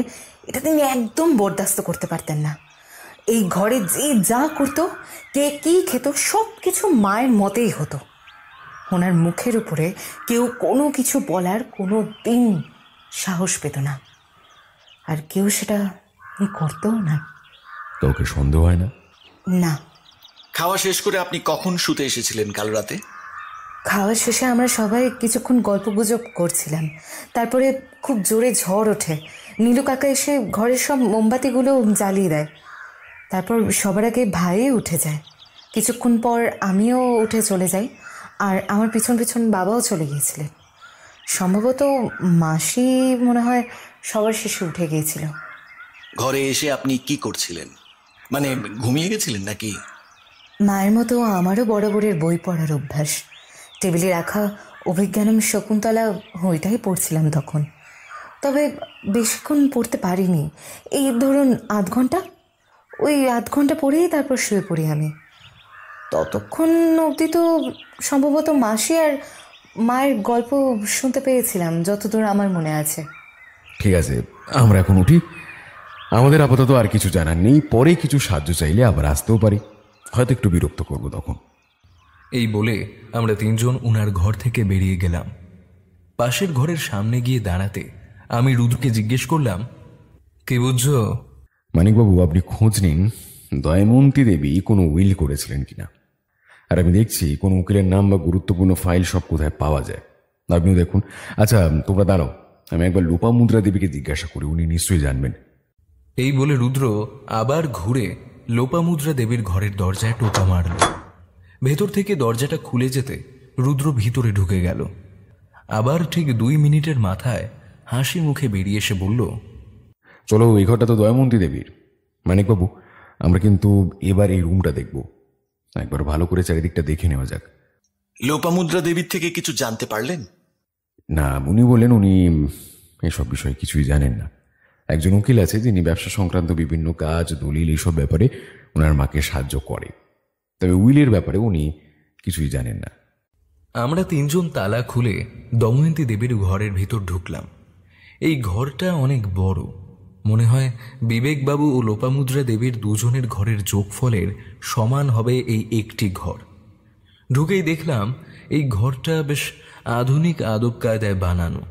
এটা তিনি একদম বরদাস্ত করতে পারতেন না। এই ঘরে যে যা করতো, কে কী খেত, সব কিছু মায়ের মতেই হতো। ওনার মুখের উপরে কেউ কোনো কিছু বলার কোনো দিন সাহস পেত না, আর কেউ সেটা করতেও না। কাউকে সন্দেহ হয় না? না। খাওয়া শেষ করে আপনি কখন শুতে এসেছিলেন কাল রাতে? খাওয়া শেষে আমরা সবাই কিছুক্ষণ গল্পগুজব করছিলাম। তারপরে খুব জোরে ঝড় ওঠে। নীলু কাকা এসে ঘরের সব মোমবাতিগুলো জ্বালিয়ে দেয়। তারপর সবার আগে ভাই উঠে যায়। কিছুক্ষণ পর আমিও উঠে চলে যাই, আর আমার পিছন পিছন বাবাও চলে গিয়েছিলেন। সম্ভবত মাসি মনে হয় সবার শেষে উঠে গিয়েছিল। ঘরে এসে আপনি কি করছিলেন? মানে ঘুমিয়ে গেছিলেন নাকি? মায়ের মতো আমারও বরাবরের বই পড়ার অভ্যাস। টেবিলে রাখা অভিজ্ঞানম শকুন্তলা ওইটাই পড়ছিলাম তখন। তবে বেশিক্ষণ পড়তে পারিনি, এই ধরুন আধ ঘন্টা। ওই আধ ঘন্টা পড়েই তারপর শুয়ে পড়ি আমি। ততক্ষণ অবধি তো সম্ভবত মাসি আর মায়ের গল্প শুনতে পেয়েছিলাম, যতদূর আমার মনে আছে। ঠিক আছে, আমরা এখন উঠি। আমাদের আপাতত আর কিছু জানার নেই, পরে কিছু সাহায্য চাইলে আবার আসতেও পারি, হয়তো একটু বিরক্ত করব তখন। এই বলে আমরা 3 জন উনার ঘর থেকে বেরিয়ে গেলাম। পাশের ঘরের সামনে গিয়ে দাঁড়াতে আমি রুদ্রকে জিজ্ঞেস করলাম, কে বুঝছো? মানিকবাবু, আপনি খোঁজ নিন দয়মন্তী দেবী কোনো উইল করেছিলেন কিনা। আর আমি দেখছি কোনো উকিলের নাম বা গুরুত্বপূর্ণ ফাইল সব কোথায় পাওয়া যায়, আপনিও দেখুন। আচ্ছা, তোমরা দাঁড়াও, আমি একবার লোপামুদ্রা দেবীকে জিজ্ঞাসা করি, উনি নিশ্চয়ই জানবেন। এই বলে রুদ্র আবার ঘুরে লোপামুদ্রা দেবীর ঘরের দরজায় টোকা মারল। ভেতর থেকে দরজাটা খুলে যেতে রুদ্র ভিতরে ঢুকে গেল। আবার ঠিক 2 মিনিটের মাথায় হাসি মুখে বেরিয়ে এসে বলল, চলো, এই ঘরটা তো দয়ামন্তী দেবীর। মানিকবাবু, আমরা কিন্তু এবার এই রুমটা দেখব। একবার ভালো করে চারিদিকটা দেখে নেওয়া যাক। লোপামুদ্রা দেবীর থেকে কিছু জানতে পারলেন? না, উনি বলেন উনি এসব বিষয়ে কিছুই জানেন না। একজন উকিল আছে যিনি ব্যবসা সংক্রান্ত বিভিন্ন কাজ, দলিল, এইসব ব্যাপারে ওনার মাকে সাহায্য করে। তবে উইলের ব্যাপারে উনি কিছুই জানেন না। আমরা 3 জন তালা খুলে দময়ন্তী দেবীর ঘরের ভিতর ঢুকলাম। এই ঘরটা অনেক বড়। মনে হয় বিবেকবাবু ও লোপামুদ্রা দেবীর দুজনের ঘরের যোগফলের সমান হবে এই একটি ঘর। ঢুকেই দেখলাম এই ঘরটা বেশ আধুনিক আদব কায়দায় বানানো।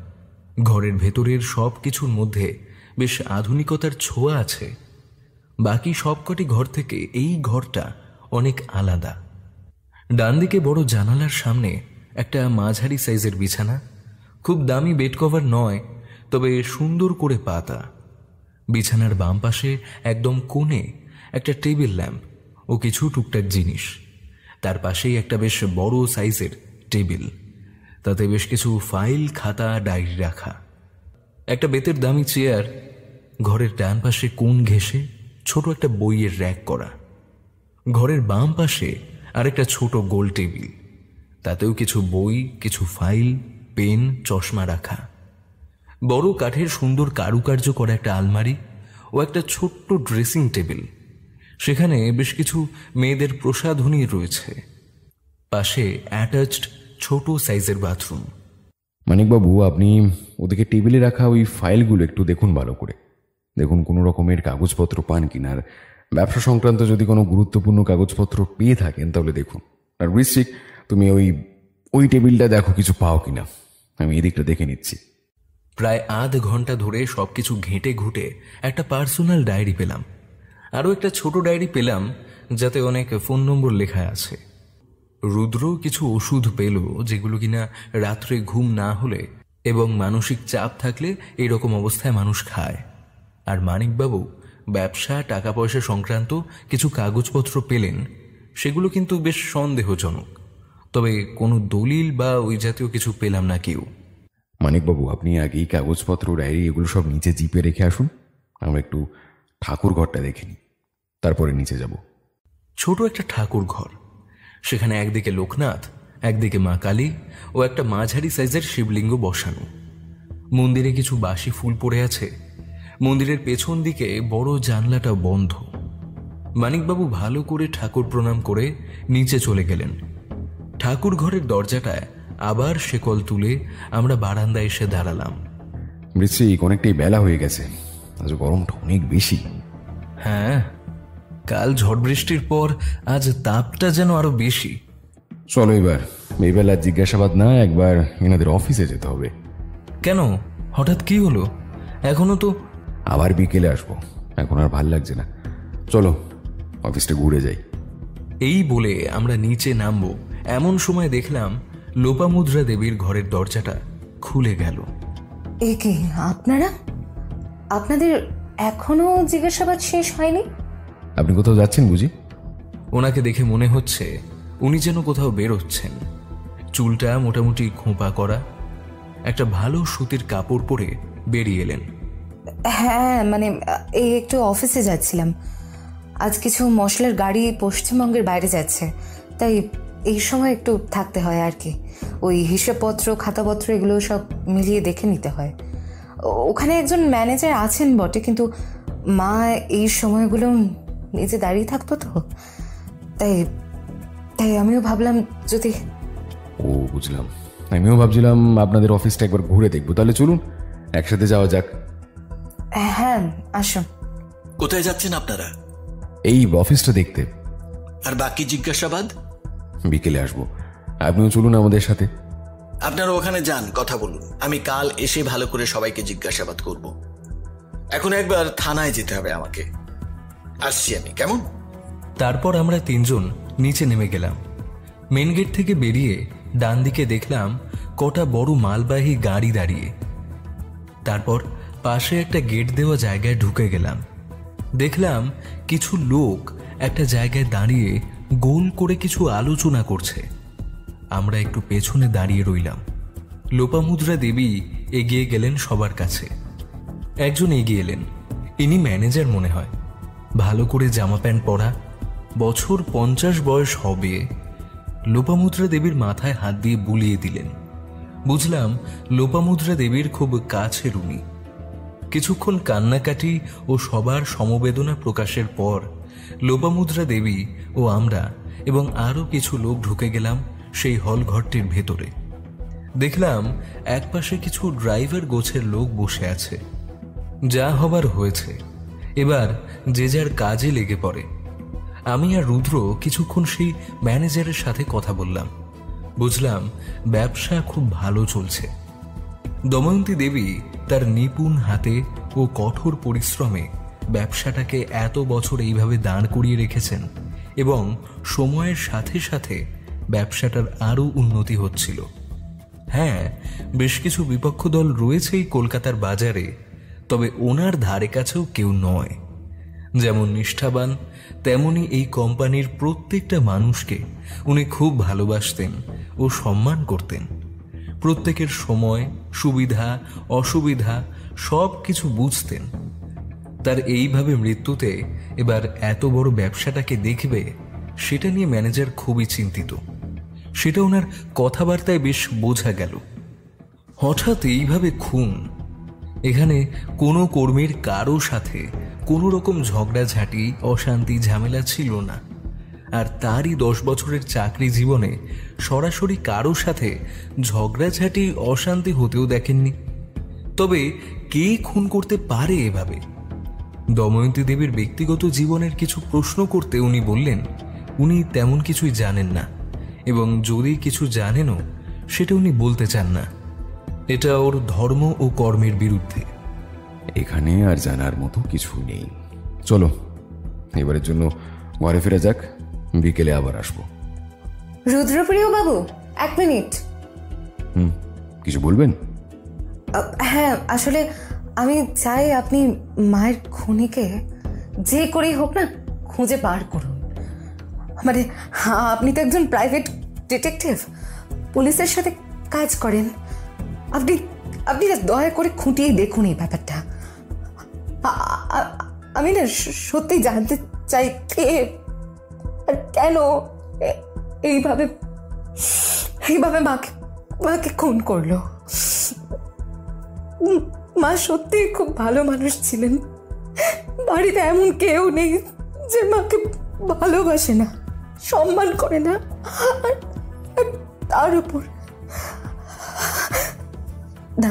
ঘরের ভেতরের সব কিছুর মধ্যে বেশ আধুনিকতার ছোঁয়া আছে। বাকি সবকটি ঘর থেকে এই ঘরটা অনেক আলাদা। ডান দিকে বড় জানালার সামনে একটা মাঝারি সাইজের বিছানা, খুব দামি বেড কভার নয়, তবে সুন্দর করে পাতা। বিছানার বাম পাশে একদম কোণে একটা টেবিল ল্যাম্প ও কিছু টুকটাক জিনিস। তার পাশেই একটা বেশ বড় সাইজের টেবিল, তাতে বেশ কিছু ফাইল, খাতা, ডায়েরি রাখা। একটা বেতের দামি চেয়ার। ঘরের ডান পাশে কোণ ঘেঁষে ছোট একটা বইয়ের র্যাক করা। ঘরের বাম পাশে আরেকটা ছোট গোল টেবিল, তাতেও কিছু বই, কিছু ফাইল, পেন, চশমা রাখা। বড় কাঠের সুন্দর কারুকার্য করা একটা আলমারি ও একটা ছোট্ট ড্রেসিং টেবিল। সেখানে বেশ কিছু মেয়েদের প্রসাধনী রয়েছে। পাশে অ্যাটাচড ছোট সাইজের বাথরুম। মানিকবাবু, আপনি ওদিকে টেবিলে রাখা ওই ফাইলগুলো একটু দেখুন ভালো করে। দেখুন কোনো রকমের কাগজপত্র পান কিনা, আর ব্যবসা সংক্রান্ত যদি কোনো গুরুত্বপূর্ণ কাগজপত্র পেয়ে থাকেন তাহলে দেখুন। আর ঋষিক, তুমি ওই টেবিলটা দেখো কিছু পাও কিনা। আমি এদিকটা দেখে নিচ্ছি। প্রায় আধ ঘন্টা ধরে সবকিছু ঘেঁটে ঘুটে একটা পার্সোনাল ডায়েরি পেলাম। আরও একটা ছোট ডায়েরি পেলাম যাতে অনেক ফোন নম্বর লেখা আছে। রুদ্র কিছু ওষুধ পেল যেগুলো কিনা রাত্রে ঘুম না হলে এবং মানসিক চাপ থাকলে এরকম অবস্থায় মানুষ খায়। আর মানিকবাবু ব্যবসা, টাকা পয়সা সংক্রান্ত কিছু কাগজপত্র পেলেন। সেগুলো কিন্তু বেশ সন্দেহজনক, তবে কোনো দলিল বা ওই জাতীয় কিছু পেলাম না কেউ। মানিকবাবু, আপনি আগেই কাগজপত্র, ডায়েরি এগুলো সব নিচে জিপে রেখে আসুন। আমরা একটু ঠাকুর ঘরটা দেখে নিই, তারপরে নিচে যাব। ছোট একটা ঠাকুর ঘর। সেখানে একদিকে লোকনাথ, একদিকে মা কালী ও একটা মাঝারি সাইজের শিবলিঙ্গ বসানো। মন্দিরে কিছু বাসি ফুল পড়ে আছে। মন্দিরের পেছন দিকে বড় জানলাটা বন্ধ। মানিকবাবু ভালো করে ঠাকুর প্রণাম করে নিচে চলে গেলেন। ঠাকুর ঘরের দরজাটায় আবার শেকল তুলে আমরা বারান্দায় এসে দাঁড়ালাম। ঋষিক, অনেকটাই বেলা হয়ে গেছে, আজ গরমটা অনেক বেশি। হ্যাঁ, কাল ঝড় বৃষ্টির পর আজ তাপটা যেন আরো বেশি। চলো এবার এই বেলা জিজ্ঞাসাবাদ না, একবার এনাদের অফিসে যেতে হবে। কেন, হঠাৎ কি হলো? এখনো তো। আবার বিকেলে আসবো, এখন আর ভাল লাগছে না। চলো অফিসটা ঘুরে যাই। এই বলে আমরা নিচে নামবো এমন সময় দেখলাম লোপামুদ্রা দেবীর ঘরের দরজাটা খুলে গেল। এ কি, আপনাদের এখনো জিজ্ঞাসাবাদ শেষ হয়নি? আপনি কোথাও যাচ্ছেন বুঝি? ওনাকে দেখে মনে হচ্ছে উনি যেন কোথাও বেরোচ্ছেন। চুলটা মোটামুটি খোঁপা করা, একটা ভালো সুতির কাপড় পরে বেরিয়ে এলেন। হ্যাঁ, মানে এই একটু অফিসে যাচ্ছিলাম। আজ কিছু মশলার গাড়ি পশ্চিমবঙ্গের বাইরে যাচ্ছে, তাই এই সময় একটু থাকতে হয় আর কি। ওই হিসেবপত্র, খাতাপত্র এগুলো সব মিলিয়ে দেখে নিতে হয়। ওখানে একজন ম্যানেজার আছেন বটে, কিন্তু মা এই সময়গুলো নিজে দাঁড়িয়ে থাকতো তো, তাই আমিও ভাবলাম যদি। ও বুঝলাম, আমিও ভাবছিলাম আপনাদের অফিসটা একবার ঘুরে দেখবো। তাহলে চলুন একসাথে যাওয়া যাক। হ্যাঁ, আসুন। কোথায় যাচ্ছেন আপনারা? এই অফিসটা দেখতে। আর বাকি জিজ্ঞাসাবাদ? বিকেলে আসবো, আপনিও চলুন আমাদের সাথে। আপনারা ওখানে যান, কথা বলুন। আমি কাল এসে ভালো করে সবাইকে জিজ্ঞাসাবাদ করব। এখন একবার থানায় যেতে হবে আমাকে। আসছি আমি, কেমন? তারপর আমরা 3 জন নিচে নেমে গেলাম। মেন গেট থেকে বেরিয়ে ডান দিকে দেখলাম কটা বড় মালবাহী গাড়ি দাঁড়িয়ে। তারপর পাশে একটা গেট দেওয়া জায়গায় ঢুকে গেলাম। দেখলাম কিছু লোক একটা জায়গায় দাঁড়িয়ে গোল করে কিছু আলোচনা করছে। আমরা একটু পেছনে দাঁড়িয়ে রইলাম। লোপামুদ্রা দেবী এগিয়ে গেলেন সবার কাছে। একজন এগিয়ে এলেন, ইনি ম্যানেজার মনে হয়, ভালো করে জামা প্যান্ট পরা, বছর 50 বয়স হবে। লোপামুদ্রা দেবীর মাথায় হাত দিয়ে বুলিয়ে দিলেন। বুঝলাম লোপামুদ্রা দেবীর খুব কাছের উনি। কিছুক্ষণ কান্নাকাটি ও সবার সমবেদনা প্রকাশের পর লোপামুদ্রা দেবী ও আমরা এবং আরও কিছু লোক ঢুকে গেলাম সেই হল ঘরটির ভেতরে। দেখলাম একপাশে কিছু ড্রাইভার গোছের লোক বসে আছে। যা হবার হয়েছে, এবার যে যার কাজে লেগে পড়ে। আমি আর রুদ্র কিছুক্ষণ সেই ম্যানেজারের সাথে কথা বললাম। বুঝলাম ব্যবসা খুব ভালো চলছে। দময়ন্তী দেবী তার নিপুণ হাতে ও কঠোর পরিশ্রমে ব্যবসাটাকে এত বছর এইভাবে দাঁড় করিয়ে রেখেছেন এবং সময়ের সাথে সাথে ব্যবসাটার আরও উন্নতি হচ্ছিল। হ্যাঁ, বেশ কিছু বিপক্ষ দল রয়েছেই কলকাতার বাজারে, তবে ওনার ধারে কাছেও কেউ নয়। যেমন নিষ্ঠাবান, তেমনি এই কোম্পানির প্রত্যেকটা মানুষকে উনি খুব ভালোবাসতেন ও সম্মান করতেন। প্রত্যেকের সময়, সুবিধা, অসুবিধা সব কিছু বুঝতেন। তার এইভাবে মৃত্যুতে এবার এত বড় ব্যবসাটাকে দেখবে, সেটা নিয়ে ম্যানেজার খুবই চিন্তিত। সেটা ওনার কথাবার্তায় বেশ বোঝা গেল। হঠাৎ এইভাবে খুন, এখানে কোনো কর্মীর কারো সাথে কোনো রকম ঝগড়াঝাঁটি, অশান্তি, ঝামেলা ছিল না। আর তারই 10 বছরের চাকরি জীবনে সরাসরি কারো সাথে ঝগড়াঝাঁটি, অশান্তি হতেও দেখেননি। তবে কে খুন করতে পারে এভাবে? দময়ন্তী দেবীর ব্যক্তিগত জীবনের কিছু প্রশ্ন করতে উনি বললেন উনি তেমন কিছুই জানেন না, এবং যদি কিছু জানেনও সেটা উনি বলতে চান না। এটা ওর ধর্ম ও কর্মের বিরুদ্ধে। এখানে আর জানার মতো কিছু নেই। চলো এবারের জন্য ঘরে ফিরে যাক, বিকেলে আবার আসবো। রুদ্রপ্রিয় বাবু, 1 মিনিট। কিছু বলবেন? হ্যাঁ, আসলে আমি চাই আপনি মায়ের খুনিকে যে করেই হোক না খুঁজে বার করুন। মানে আপনি তো একজন প্রাইভেট ডিটেকটিভ, পুলিশের সাথে কাজ করেন। আপনি আপনি দয়া করে খুঁটিয়ে দেখুন এই ব্যাপারটা। আমি না সত্যি জানতে চাই কে আর কেন এইভাবে মাকে খুন করলো। মা সত্যি খুব ভালো মানুষ ছিলেন। বাড়িতে এমন কেউ নেই যে মাকে ভালোবাসে না, সম্মান করে না। আর তার উপর না,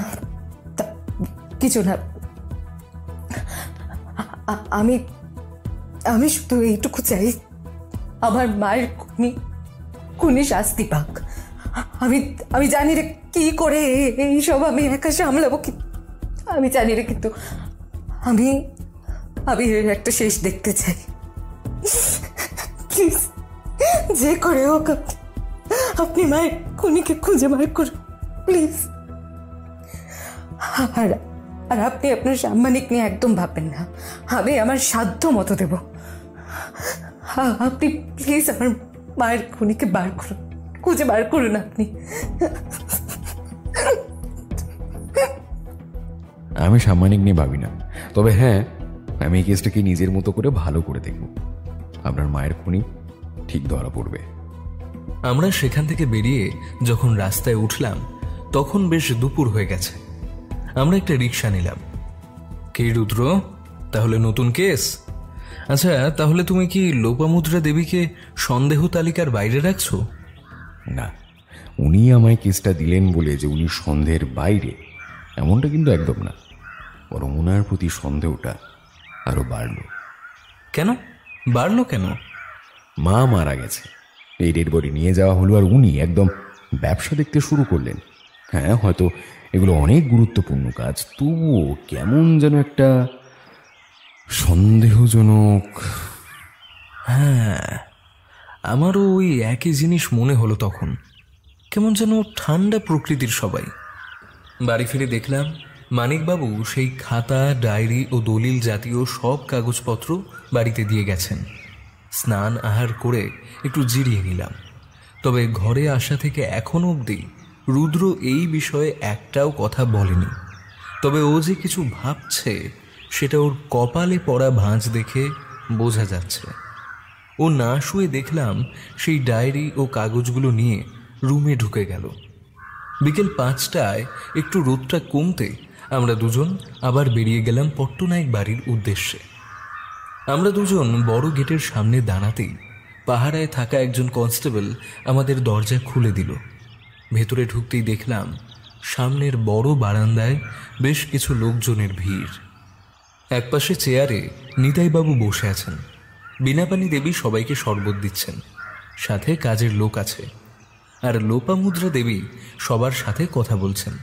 কিছু না, আমি শুধু এইটুকু চাই আমার মায়ের খুনি শাস্তি পাক। আমি জানি রে কি করে এইসব আমি একা সামলাবো, আমি জানি রে, কিন্তু আমি এর একটা শেষ দেখতে চাই। প্লিজ, যে করে হোক আপনি মায়ের খুনিকে খুঁজে বার করুন প্লিজ। আর আপনি আপনার সাম্মানিক নিয়ে একদম ভাববেন না, আমি আমার সাধ্য মতো দেব। আপনি প্লিজ আমার মায়ের খুনিকে বার করুন, খুঁজে বার করুন আপনি। আমি সাম্মানিক নিয়ে ভাবি না, তবে হ্যাঁ, আমি এই কেসটাকে নিজের মতো করে ভালো করে দেখব। আপনার মায়ের খুনি ঠিক ধরা পড়বে। আমরা সেখান থেকে বেরিয়ে যখন রাস্তায় উঠলাম তখন বেশ দুপুর হয়ে গেছে। আমরা একটা রিক্সা নিলাম। কে রুদ্র, তাহলে নতুন কেস? আচ্ছা, তাহলে তুমি কি লোপামুদ্রা দেবীকে সন্দেহ তালিকার বাইরে রাখছো? না, উনি আমায় কেসটা দিলেন বলে যে উনি সন্দেহের বাইরে, এমনটা কিন্তু একদম না। বরং ওনার প্রতি সন্দেহটা আরো বাড়ল। কেন বাড়লো? কেন? মা মারা গেছে, এই ডেড বডি নিয়ে যাওয়া হলো, আর উনি একদম ব্যবসা দেখতে শুরু করলেন। হ্যাঁ, হয়তো এগুলো অনেক গুরুত্বপূর্ণ কাজ, তবুও কেমন যেন একটা সন্দেহজনক। হ্যাঁ, আমারও ওই একই জিনিস মনে হলো তখন। কেমন যেন ঠান্ডা প্রকৃতির সবাই। বাড়ি ফিরে দেখলাম মানিকবাবু সেই খাতা, ডায়েরি ও দলিল জাতীয় সব কাগজপত্র বাড়িতে দিয়ে গেছেন। স্নান আহার করে একটু জিরিয়ে নিলাম। তবে ঘরে আসা থেকে এখনো অবধি রুদ্র এই বিষয়ে একটাও কথা বলেনি। তবে ও যে কিছু ভাবছে সেটা ওর কপালে পড়া ভাঁজ দেখে বোঝা যাচ্ছে। ও না শুয়ে দেখলাম সেই ডায়েরি ও কাগজগুলো নিয়ে রুমে ঢুকে গেল। বিকেল 5টায় একটু রোদটা কমতে আমরা দুজন আবার বেরিয়ে গেলাম পট্টনায়ক বাড়ির উদ্দেশ্যে। আমরা দুজন বড় গেটের সামনে দাঁড়াতেই পাহারায় থাকা একজন কনস্টেবল আমাদের দরজা খুলে দিল। ভেতরে ঢুকতেই দেখলাম সামনের বড় বারান্দায় বেশ কিছু লোকজনের ভিড়। একপাশে চেয়ারে নিতাইবাবু বসে আছেন। বিনাপানি দেবী সবাইকে শরবত দিচ্ছেন, সাথে কাজের লোক আছে। আর লোপামুদ্রা দেবী সবার সাথে কথা বলছেন।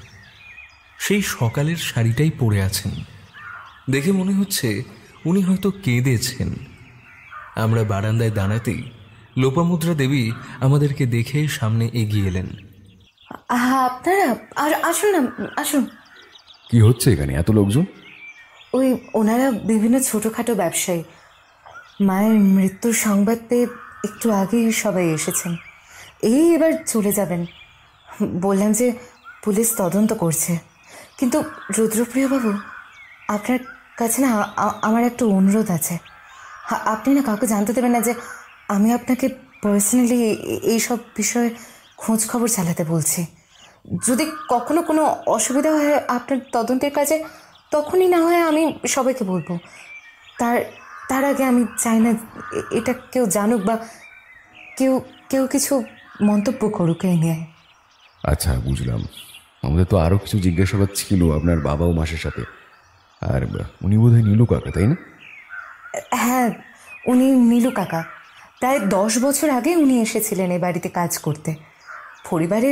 সেই সকালের শাড়িটাই পরে আছেন, দেখে মনে হচ্ছে উনি হয়তো কেঁদেছেন। আমরা বারান্দায় দাঁড়াতেই লোপামুদ্রা দেবী আমাদেরকে দেখে সামনে এগিয়ে এলেন। আপনারা আর আসুন না, আসুন। কি হচ্ছে এখানে, এত লোকজন? ওই ওনারা বিভিন্ন ছোটোখাটো ব্যবসায়ী। মায়ের মৃত্যুর সংবাদ পেয়ে একটু আগেই সবাই এসেছেন। এই এবার চলে যাবেন। বললাম যে পুলিশ তদন্ত করছে। কিন্তু রুদ্রপ্রিয়বাবু, আপনার কাছে না আমার একটা অনুরোধ আছে। আপনি না কাউকে জানতে দেবেন না যে আমি আপনাকে পার্সোনালি এইসব বিষয়ে খোঁজ খবর চালাতে বলছি। যদি কখনো কোনো অসুবিধা হয় আপনার তদন্তের কাজে, তখনই না হয় আমি সবাইকে বলবো। তার আগে আমি চাই না এটা কেউ জানুক বা কেউ কিছু মন্তব্য করুক এই নিয়ে। আচ্ছা, বুঝলাম। আমাদের তো আরও কিছু জিজ্ঞাসাবাদ ছিল আপনার বাবা ও মাসের সাথে। আর উনি বোধহয় নীলু কাকা, তাই না? হ্যাঁ, উনি নীলু কাকা। প্রায় 10 বছর আগে উনি এসেছিলেন এই বাড়িতে কাজ করতে। পরিবারে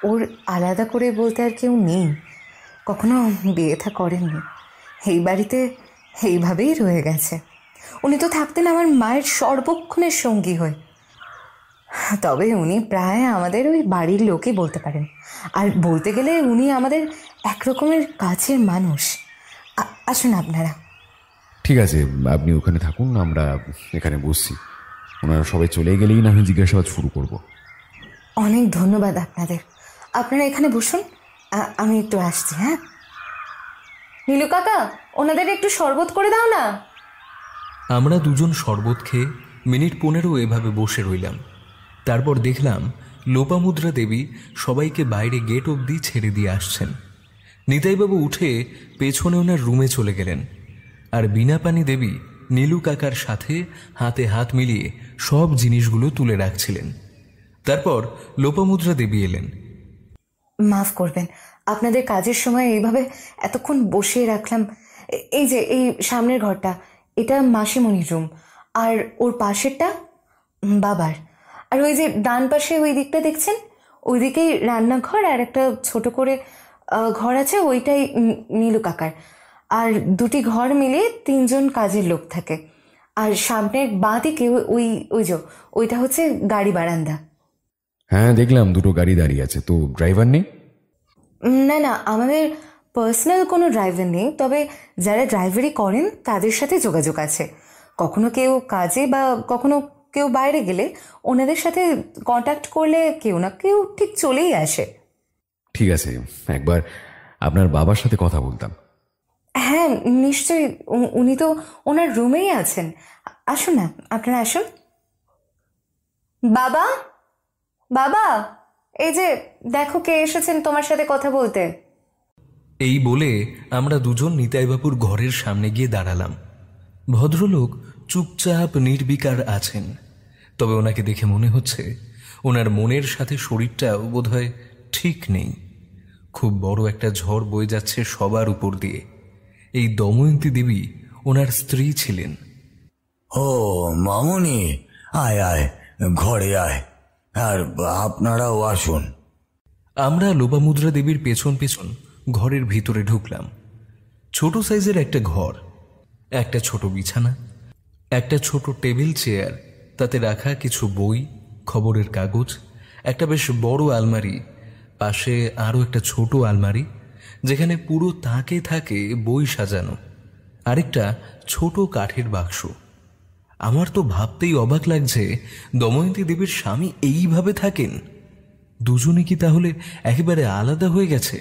ওর আলাদা করে বলতে আর কেউ নেই, কখনো বিয়ে থা করেননি। এই বাড়িতে এইভাবেই রয়ে গেছে। উনি তো থাকতেন আমার মায়ের সর্বক্ষণের সঙ্গী হয়ে। তবে উনি প্রায় আমাদের ওই বাড়ির লোকই বলতে পারেন। আর বলতে গেলে উনি আমাদের একরকমের কাছের মানুষ। আসুন আপনারা। ঠিক আছে, আপনি ওখানে থাকুন, আমরা এখানে বসছি। ওনারা সবাই চলে গেলেই না আমি জিজ্ঞাসাবাদ শুরু করব। অনেক ধন্যবাদ আপনাদের। আপনারা এখানে বসুন, আমি একটু আসছি। হ্যাঁ নীলু কাকা, ওনাদের একটু শরবত করে দাও না। আমরা দুজন শরবত খেয়ে মিনিট 15 এভাবে বসে রইলাম। তারপর দেখলাম লোপামুদ্রা দেবী সবাইকে বাইরে গেট অবধি ছেড়ে দিয়ে আসছেন। নিতাইবাবু উঠে পেছনে ওনার রুমে চলে গেলেন। আর বিনাপানি দেবী নীলু কাকার সাথে হাতে হাত মিলিয়ে সব জিনিসগুলো তুলে রাখছিলেন। তারপর লোপামুদ্রা দেবী এলেন। মাফ করবেন, আপনাদের কাজের সময় এইভাবে এতক্ষণ বসিয়ে রাখলাম। এই যে এই সামনের ঘরটা, এটা মাসিমণির রুম, আর ওর পাশেরটা বাবার। আর ওই যে ডান পাশে ওই দিকটা দেখছেন, ওই দিকেই রান্নাঘর আর একটা ছোট করে ঘর আছে, ওইটাই নীলু কাকার। আর দুটি ঘর মিলে 3 জন কাজের লোক থাকে। আর সামনের বাঁ দিকে ওইটা হচ্ছে গাড়ি বারান্দা। হ্যাঁ, দেখলাম দুটো গাড়ি দাঁড়িয়ে আছে। তো ড্রাইভার নেই? না, আমাদের পার্সোনাল কোনো ড্রাইভার নেই। তবে যারা ড্রাইভারি করেন তাদের সাথে যোগাযোগ আছে। কখনো কেউ কাজে বা কখনো কেউ বাইরে গেলে ওনাদের সাথে কন্ট্যাক্ট করলে কেউ না কেউ ঠিক চলেই আসে। ঠিক আছে, একবার আপনার বাবার সাথে কথা বলতাম। হ্যাঁ নিশ্চয়ই, উনি তো ওনার রুমেই আছেন। আসুন না, আপনারা আসুন। বাবা, বাবা, এই যে দেখো কে এসেছেন তোমার সাথে কথা বলতে। এই বলে আমরা দুজন নিতাইবাবুর ঘরের সামনে গিয়ে দাঁড়ালাম। ভদ্রলোক চুপচাপ নির্বিকার আছেন। তবে ওনাকে দেখে মনে হচ্ছে ওনার মনের সাথে শরীরটাও বোধহয় ঠিক নেই। খুব বড় একটা ঝড় বয়ে যাচ্ছে সবার উপর দিয়ে। এই দময়ন্তী দেবী ওনার স্ত্রী ছিলেন। ও মামুনি, আয় আয়, ঘরে আয়। আর আপনারাও আসুন। আমরা লোপামুদ্রা দেবীর পেছন পেছন ঘরের ভিতরে ঢুকলাম। ছোট সাইজের একটা ঘর, একটা ছোট বিছানা, একটা ছোট টেবিল চেয়ার, তাতে রাখা কিছু বই, খবরের কাগজ, একটা বেশ বড় আলমারি, পাশে আরও একটা ছোট আলমারি যেখানে পুরো তাকে থাকে বই সাজানো, আরেকটা ছোট কাঠের বাক্স। আমার তো ভাবতেই অবাক লাগছে দময়ন্তী দেবীর স্বামী এইভাবে থাকেন। দুজনে কি তাহলে একেবারে আলাদা হয়ে গেছে?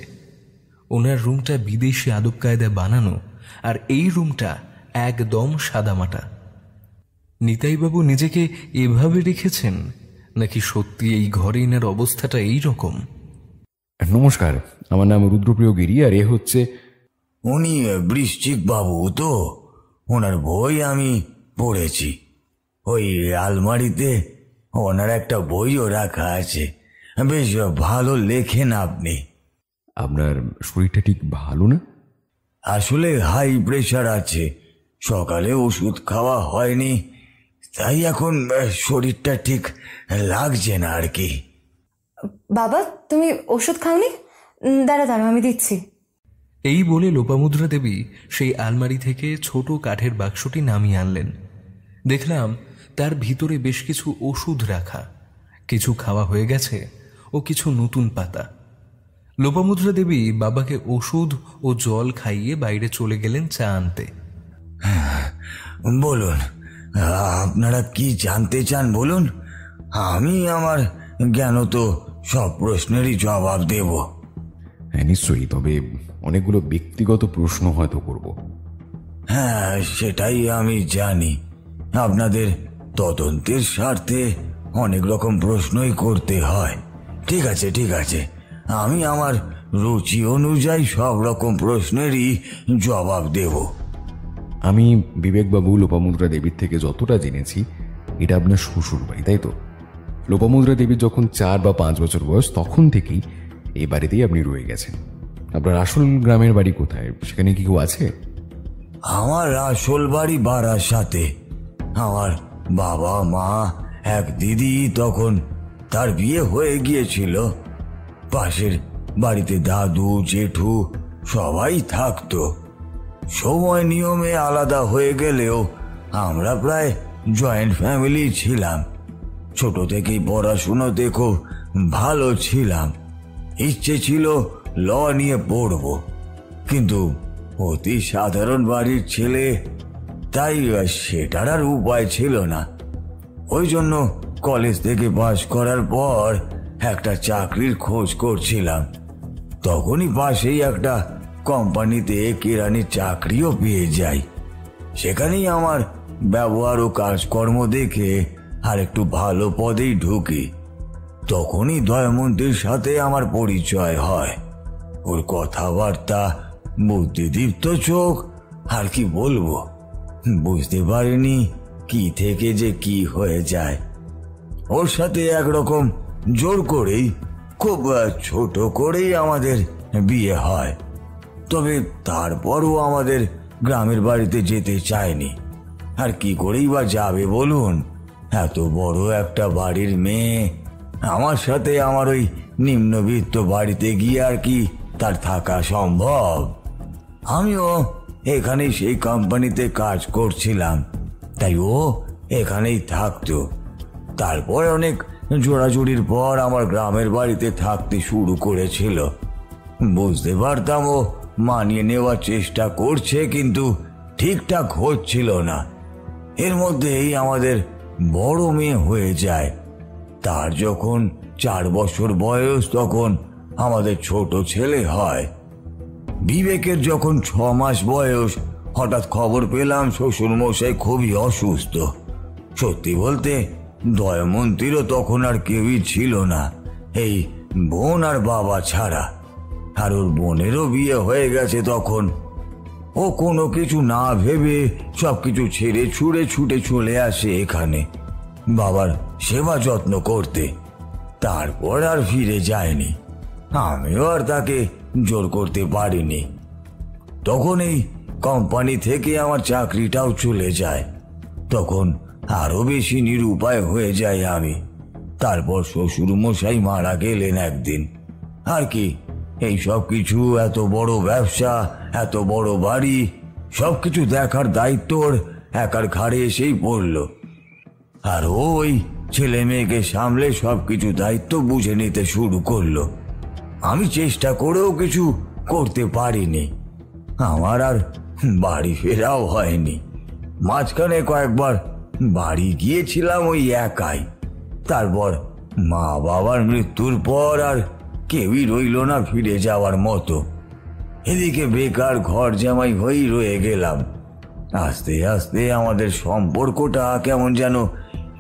ওনার রুমটা বিদেশি আদব কায়দায় বানানো, আর এই রুমটা একদম সাদামাটা। নিতাইবাবু নিজেকে এভাবে রেখেছেন, নাকি সত্যি এই ঘরে এনার অবস্থাটা এই রকম? নমস্কার, আমার নাম রুদ্রপ্রিয় গিরি, আর এ হচ্ছে... উনি বৃশ্চিক বাবু তো? ওনার বই আমি পড়েছি। ওই আলমারিতে ওনার একটা বইও রাখা আছে। বেশ ভালো লেখেন আপনি। আপনার শরীরটা ঠিক ভালো না? আসলে হাই প্রেশার আছে, সকালে ওষুধ খাওয়া হয়নি, তাই এখন শরীরটা ঠিক লাগছে না আর কি। বাবা, তুমি ওষুধ খাওনি? দাঁড়া আমি দিচ্ছি। এই বলে লোপামুদ্রা দেবী সেই আলমারি থেকে ছোট কাঠের বাক্সটি নামিয়ে আনলেন। দেখলাম তার ভিতরে বেশ কিছু ওষুধ রাখা, কিছু খাওয়া হয়ে গেছে ও কিছু নতুন পাতা। লোপামুদ্রা দেবী বাবাকে ওষুধ ও জল খাইয়ে বাইরে চলে গেলেন চা আনতে। বলুন, আপনারা কি জানতে চান বলুন। আমি আমার জ্ঞান তো সব প্রশ্নেরই জবাব দেব। হ্যাঁ নিশ্চয়ই, তবে অনেকগুলো ব্যক্তিগত প্রশ্ন হয়তো করব। হ্যাঁ, সেটাই আমি জানি। আপনাদের তদন্তের স্বার্থে অনেক রকম প্রশ্নই করতে হয়। ঠিক আছে ঠিক আছে, আমি আমার রুচি অনুযায়ী সব রকম প্রশ্নেরই জবাব দেব। আমি বিবেকবাবু লোপামুদ্রা দেবীর থেকে যতটা জেনেছি, এটা আপনার শ্বশুর বাড়ি, তাই তো? লোপামুদ্রা দেবীর যখন 4 বা 5 বছর বয়স, তখন থেকেই এই বাড়িতেই আপনি রয়ে গেছেন। আপনার আসল গ্রামের বাড়ি কোথায়? সেখানে কি কেউ আছে? আমার আসল বাড়ি বারাসাতে। আমার বাবা মা, এক দিদি, তখন তার বিয়ে হয়ে গিয়েছিল। পাশের বাড়িতে দাদু জেঠু সবাই থাকতো। সময় নিয়মে আলাদা হয়ে গেলেও আমরা প্রায় জয়েন্ট ফ্যামিলি ছিলাম। ছোট থেকেই পড়াশুনোতে খুব ভালো ছিলাম। ইচ্ছে ছিল ল নিয়ে পড়ব, কিন্তু অতি সাধারণ বাড়ির ছেলে, তাই সেটার আর উপায় ছিল না। ওই জন্য কলেজ থেকে পাশ করার পর একটা চাকরির খোঁজ করছিলাম। তখনই পাশেই একটা কোম্পানিতে কেরানির চাকরিও পেয়ে যাই। সেখানেই আমার ব্যবহার ও কাজকর্ম দেখে আর একটু ভালো পদেই ঢুকি। তখনই দয়মন্তীর সাথে আমার পরিচয় হয়। ওর কথাবার্তা, বুদ্ধিদীপ্ত চোখ, আর কি বলবো, বুঝতে পারিনি কি থেকে যে কি হয়ে যায়। ওর সাথে একরকম জোর করেই, খুব ছোট করেই আমাদের বিয়ে হয়। তবে তারপরও আমাদের গ্রামের বাড়িতে যেতে চায়নি। আর কি করেই বা যাবে বলুন? এত বড় একটা বাড়ির মেয়ে আমার সাথে আমার ওই নিম্নবিত্ত বাড়িতে গিয়ে আর কি তার থাকা সম্ভব? আমিও এখানেই সেই কোম্পানিতে কাজ করছিলাম, তাই ও এখানেই থাকতো। তারপর অনেক জোড়াজুড়ির পর আমার গ্রামের বাড়িতে থাকতে শুরু করেছিল। বুঝতে পারতাম ও মানিয়ে নেওয়ার চেষ্টা করছে, কিন্তু ঠিকঠাক হচ্ছিল না। এর মধ্যেই আমাদের বড় মেয়ে হয়ে যায়। তার যখন 4 বছর বয়স, তখন আমাদের ছোট ছেলে হয়। বিবেকের যখন 6 মাস বয়স, হঠাৎ খবর পেলাম শ্বশুর মশাই খুবই অসুস্থ। সত্যি বলতে দয়মন্তীরও তখন আর কেউই ছিল না, এই বোন আর বাবা ছাড়া। আর ওর বোনেরও বিয়ে হয়ে গেছে তখন। ও কোনো কিছু না ভেবে সবকিছু ছেড়ে ছুড়ে ছুটে চলে আসে এখানে বাবার সেবা যত্ন করতে। তারপর আর ফিরে যায়নি। আমিও আর তাকে জোর করতে পারিনি। তখন এই কোম্পানি থেকে আমার চাকরিটাও চলে যায়। তখন আরো বেশি নিরুপায় হয়ে যায় আমি। তারপর শ্বশুর মশাই মারা গেলেন একদিন। আর কি, এই সব কিছু, এত বড় ব্যবসা, এত বড় বাড়ি, সবকিছু দেখার দায়িত্ব ওর একার ঘাড়ে এসেই পড়ল। আর ওই ছেলে মেয়েকে সামলে সবকিছু দায়িত্ব বুঝে নিতে শুরু করলো। আমি চেষ্টা করেও কিছু করতে পারিনি। আমার আর বাড়ি ফেরাও হয়নি। মাঝখানে কয়েকবার বাড়ি গিয়েছিলাম ওই একাই। তারপর মা বাবার মৃত্যুর পর আর কেউই রইল না ফিরে যাওয়ার মতো। এদিকে বেকার ঘর জামাই হয়েই রয়ে গেলাম। আস্তে আস্তে আমাদের সম্পর্কটা কেমন যেন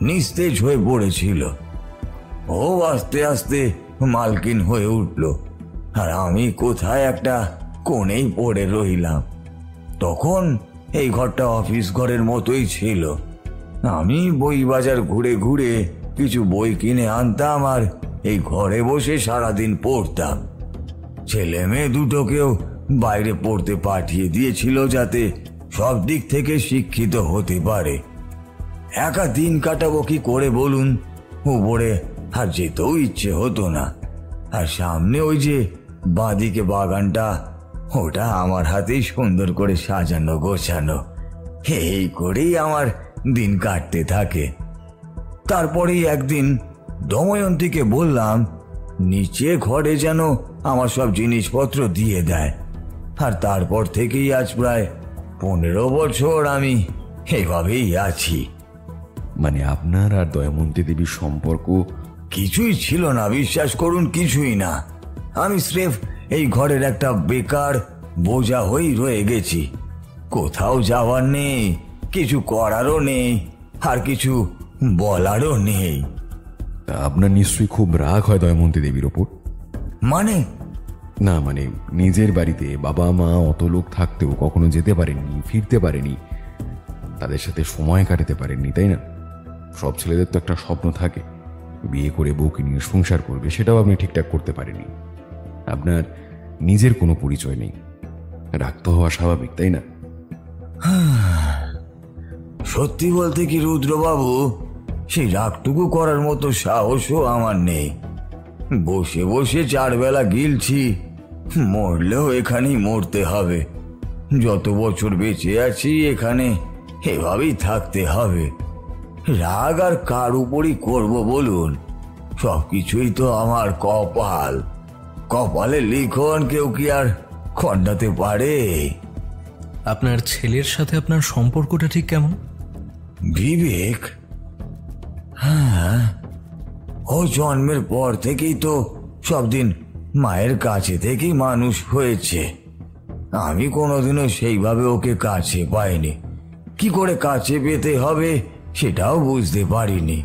নিস্তেজ হয়ে পড়েছিল। ও আস্তে আস্তে মালকিন হয়ে উঠল, আর আমি কোথায় একটা কোণেই পড়ে রইলাম। তখন এই ঘরটা অফিস ঘরের মতোই ছিল। আমি বই বাজার ঘুরে ঘুরে কিছু বই কিনে আনতাম আর এই ঘরে বসে সারাদিন পড়তাম। ছেলে মেয়ে দুটোকেও বাইরে পড়তে পাঠিয়ে দিয়েছিল যাতে সব দিক থেকে শিক্ষিত হতে পারে। একা দিন কাটাবো কি করে বলুন? উপরে আর যেতেও ইচ্ছে হতো না। আর সামনে ওই যে বাঁদিকে বাগানটা, ওটা আমার হাতেই সুন্দর করে সাজানো গোছানো। এই করেই আমার দিন কাটতে থাকে। তারপরেই একদিন দময়ন্তীকে বললাম নিচে ঘরে যেন আমার সব জিনিসপত্র দিয়ে দেয়। আর তারপর থেকেই আজ প্রায় 15 বছর আমি এইভাবেই আছি। মানে আপনার আর দময়ন্তী দেবীর সম্পর্ক? কিছুই ছিল না, বিশ্বাস করুন, কিছুই না। আমি স্রেফ এই ঘরের একটা বেকার বোঝা হয়েই রয়ে গেছি। কোথাও যাওয়ার নেই, কিছু করারও নেই, আর কিছু বলারও নেই। তা আপনার নিশ্চয়ই খুব রাগ হয় দময়ন্তী দেবীর ওপর? মানে? না মানে নিজের বাড়িতে বাবা মা অত লোক থাকতেও কখনো যেতে পারেননি, ফিরতে পারেনি, তাদের সাথে সময় কাটাতে পারেননি, তাই না? সব ছেলেদের তো একটা স্বপ্ন থাকে, বিয়ে করে বউকে নিয়ে সংসার করবে, সেটাও আপনি ঠিকঠাক করতে পারেননি। আপনার নিজের কোনো পরিচয় নেই, রাগ তো হওয়া স্বাভাবিক, তাই না? সত্যি বলতে কি রুদ্রবাবু, সেই রাগটুকু করার মতো সাহসও আমার নেই। বসে বসে 4 বেলা গিলছি, মরলেও এখানেই মরতে হবে। যত বছর বেঁচে আছি এখানে এভাবেই থাকতে হবে। রাগ আর কার উপরই করবো বলুন? সবকিছুই তো আমার কপাল। কপালে লিখন কেউ কি আর খণ্ডাতে পারে? আপনার ছেলের সাথে আপনার সম্পর্কটা ঠিক কেমন? বিবেক? হ্যাঁ, ও জন্মের পর থেকেই তো সব দিন মায়ের কাছে থেকেই মানুষ হয়েছে। আমি কোনোদিনও সেইভাবে ওকে কাছে পাইনি। কি করে কাছে পেতে হবে সেটাও বুঝতে পারিনি।